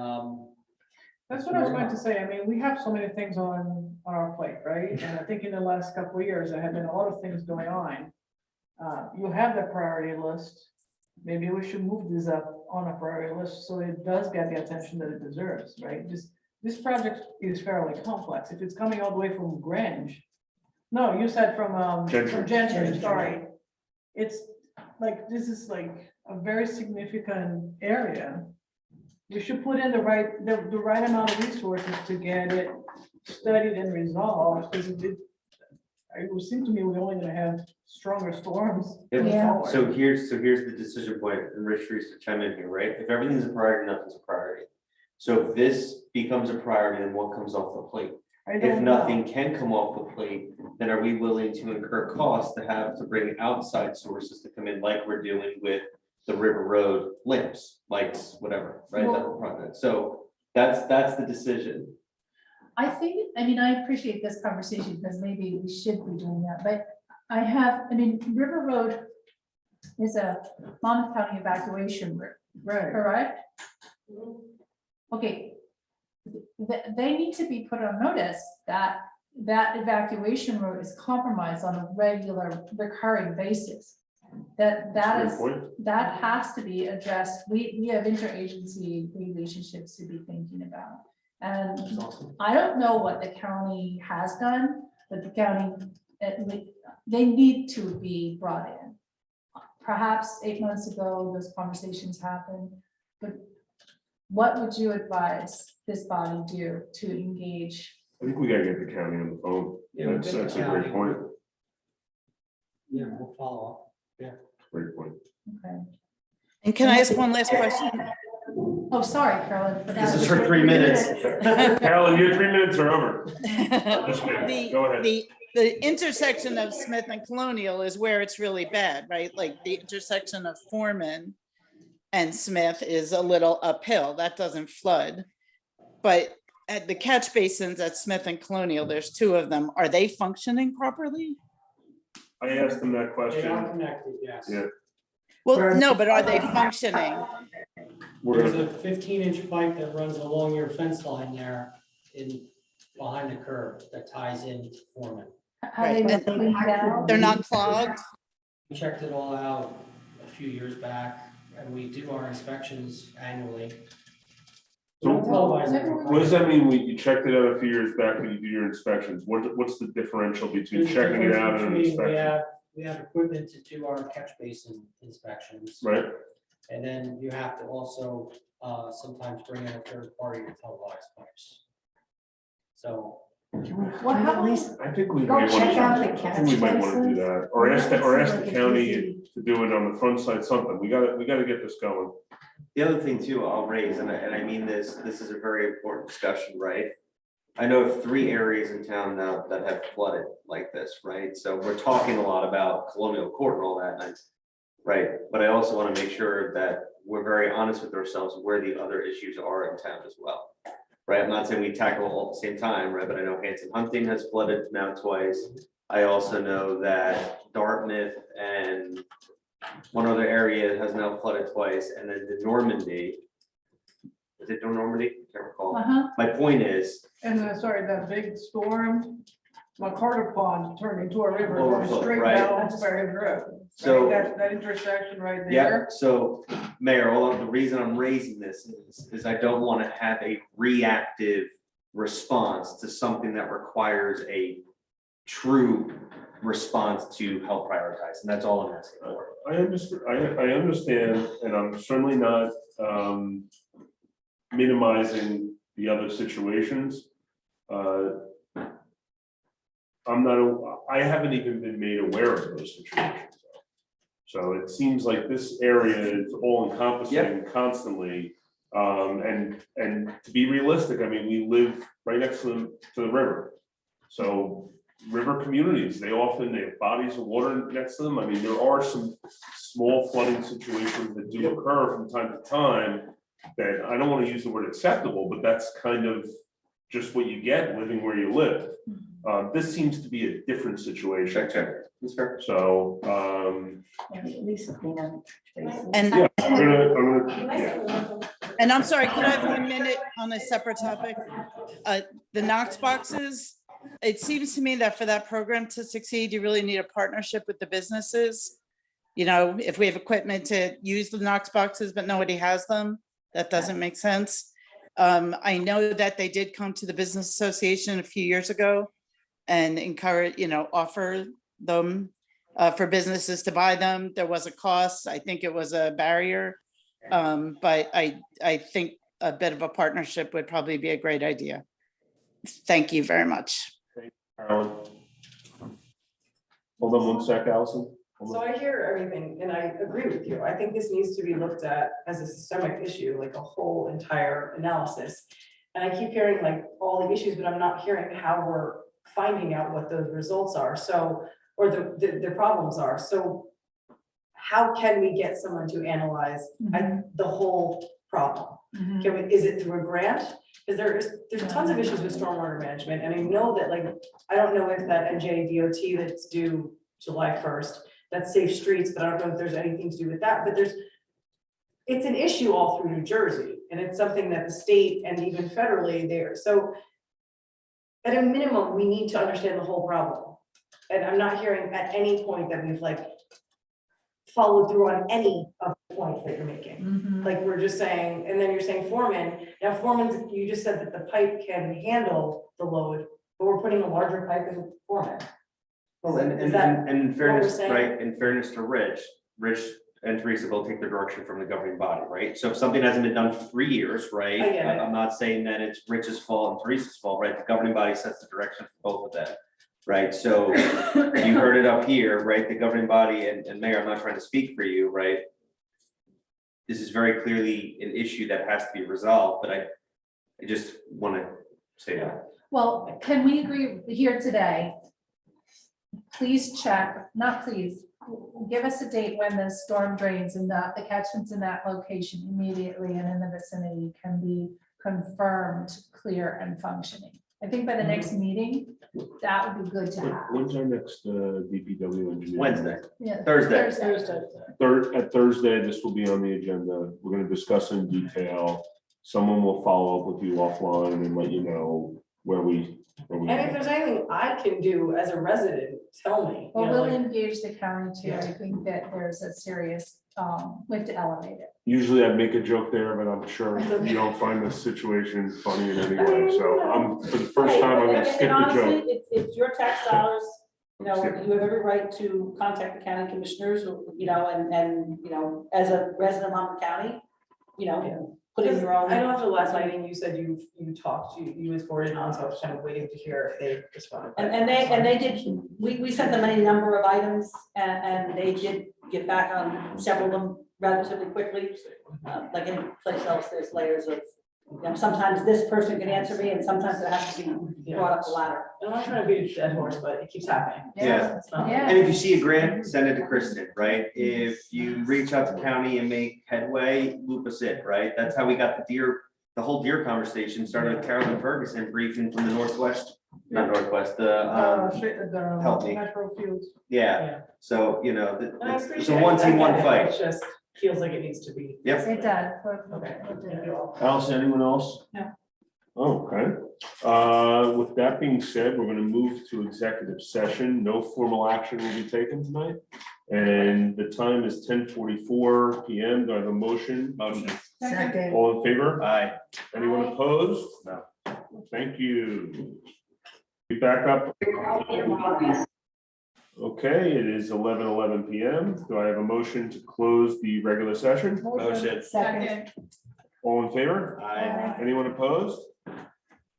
That's what I was going to say. I mean, we have so many things on our plate, right? And I think in the last couple of years, there have been a lot of things going on. You have the priority list. Maybe we should move this up on a priority list so it does get the attention that it deserves, right? This project is fairly complex. If it's coming all the way from Grange. No, you said from Gentry, sorry. It's like, this is like a very significant area. We should put in the right amount of resources to get it studied and resolved, because it would seem to me we're only gonna have stronger storms. Yeah. So here's the decision point, and Rich Reese to chime in here, right? If everything's a priority, nothing's a priority. So if this becomes a priority, then what comes off the plate? If nothing can come off the plate, then are we willing to incur costs to bring outside sources to come in, like we're doing with the River Road lamps, lights, whatever, right? That whole project. So that's the decision. I think, I mean, I appreciate this conversation because maybe we should be doing that, but River Road is a Monmouth County evacuation route, Right. correct? Okay. They need to be put on notice that that evacuation route is compromised on a regular recurring basis. That That's is, a good point. that has to be addressed. We have interagency relationships to be thinking about. And That's awesome. I don't know what the county has done, but the county, they need to be brought in. Perhaps 8 months ago, those conversations happened, but what would you advise this body do to engage? I think we gotta get the county on the phone. Yeah, we'll That's get the a great county. point. Yeah, we'll follow up. Yeah. Great point. Okay. And can I ask one last question? Oh, sorry, Carolyn. This is for 3 minutes. Carolyn, your 3 minutes are over. Just kidding. Go ahead. The intersection of Smith and Colonial is where it's really bad, right? Like the intersection of Foreman and Smith is a little uphill. That doesn't flood. But at the catch basins at Smith and Colonial, there's 2 of them. Are they functioning properly? I asked them that They are question. connected, yes. Yeah. Well, no, but are they functioning? We're There's gonna, a 15-inch pipe that runs along your fence line there behind the curb that ties in to Foreman. Have they been cleaned out? They're not clogged? We checked it all out a few years back, and we do our inspections annually. So Televising. what does that mean? You checked it out a few years back when you do your inspections. What's the differential between There's a checking it out difference and an between inspection? We have equipment to do our catch basin inspections. Right? And then you have to also sometimes bring in a third party to televise pipes. So. What happened? I think we Go might want check out the to, I catch think we might want to do basins. that, or ask the Like county easy. to do it on the front side, something. We gotta get this going. The other thing too, I'll raise, and I mean this is a very important discussion, right? I know of 3 areas in town now that have flooded like this, right? So we're talking a lot about Colonial Court and all that, right? But I also want to make sure that we're very honest with ourselves where the other issues are in town as well. Right, I'm not saying we tackle all at the same time, right, but I know Hanson Hunting has flooded now twice. I also know that Dartmouth and one other area has now flooded twice, and then the Normandy. Is it Normandy? Can't recall. My point is, And sorry, that big storm, McCarter Pond turned into a river going Overflow, straight right. down Fairhaven Road. So- Right, that intersection right yeah, there. so Mayor, the reason I'm raising this is I don't want to have a reactive response to something that requires a true response to help prioritize, and that's all I'm asking for. I understand, and I'm certainly not minimizing the other situations. I haven't even been made aware of those situations. So it seems like this area is all encompassing constantly. And to be realistic, I mean, we live right next to the river. So river communities, they have bodies of water next to them. I mean, there are some small flooding situations that do occur from time to time that I don't want to use the word acceptable, but that's kind of just what you get living where you live. This seems to be a different situation. Check. That's fair. So, At least clean up the basins. And, yeah, I'm gonna, yeah. and I'm sorry, could I have 1 minute on a separate topic? The Knox boxes, it seems to me that for that program to succeed, you really need a partnership with the businesses. You know, if we have equipment to use the Knox boxes, but nobody has them, that doesn't make sense. I know that they did come to the Business Association a few years ago and encourage, offer them for businesses to buy them. There was a cost. I think it was a barrier. But I think a bit of a partnership would probably be a great idea. Thank you very much. Carolyn. Hold on 1 sec, Allison. Hold So on. I hear everything and I agree with you. I think this needs to be looked at as a systemic issue, like a whole entire analysis. And I keep hearing like all the issues, but I'm not hearing how we're finding out what those results are. So, or the problems are. So how can we get someone to analyze the whole problem? Is it through a grant? Because there's tons of issues with stormwater management. And I know that I don't know if that NJDOT that's due July 1st, that's safe streets, but I don't know if there's anything to do with that, but it's an issue all through New Jersey. And it's something that the state and even federally there. So at a minimum, we need to understand the whole problem. And I'm not hearing at any point that we've like followed through on any of the points that you're making. Mhm. Like, we're just saying, and then you're saying foreman, now foreman's, you just said that the pipe can handle the load, but we're putting a larger pipe in foreman. Well, and Is that and in fairness, saying? right, in fairness to Rich and Teresa will take the direction from the governing body, right? So if something hasn't been done for 3 years, right? I get it. I'm not saying that it's Rich's fault and Teresa's fault, right? The governing body sets the direction for both of them, right? So you heard it up here, right? The governing body and mayor, I'm not trying to speak for you, right? This is very clearly an issue that has to be resolved, but I just want to say that. Well, can we agree here today? Please check, not please, give us a date when the storm drains and the catchments in that location immediately and in the vicinity can be confirmed, clear and functioning. I think by the next meeting, that would be good to have. When's our next DPW engineer? Wednesday, Yeah, Thursday. At Thursday, this will be on the agenda. We're gonna discuss in detail. Someone will follow up with you offline and let you know where we. And if there's anything I can do as a resident, tell me. Well, you know, we'll like- engage the county too. I think that there's a serious, we have to elevate it. Usually I'd make a joke there, but I'm sure you don't find this situation funny in any way. So for the first time, I'm gonna And skip the honestly, joke. it's your tax dollars, you know, Skip. you have every right to contact the county commissioners, you know, and, you know, as a resident of Monmouth County, you know, put in your own. I know after the last meeting, you said you talked, you was forwarded on, so I was kind of waiting to hear if they responded. And they did, we sent them any number of items and they did get back on several of them relatively quickly. Like any place else, there's layers of, you know, sometimes this person can answer me and sometimes it has to be brought up the ladder. I'm not trying to beat a dead horse, but it keeps happening. Yeah. It's not- Yeah. And if you see a grant, send it to Kristen, right? If you reach out to county and make headway, loop us in, right? That's how we got the whole deer conversation started with Carolyn Ferguson briefing from the Northwest, not Northwest, help me. Metro Fields. Yeah, so, you know, And I it's a appreciate one it. team, I one get it. fight. It just feels like it needs to be. Yep. It does. Okay. Allison, anyone else? No. Okay, with that being said, we're gonna move to executive session. No formal action will be taken tonight. And the time is 10:44 PM. Do I have a motion? Motion. Second. All in favor? Aye. Anyone opposed? No. Thank you. Be back up. Okay, it is 11:11 PM. Do I have a motion to close the regular session? Motion. Second. All in favor? Aye. Anyone opposed?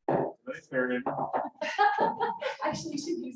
Nice, Marion. Actually, you should use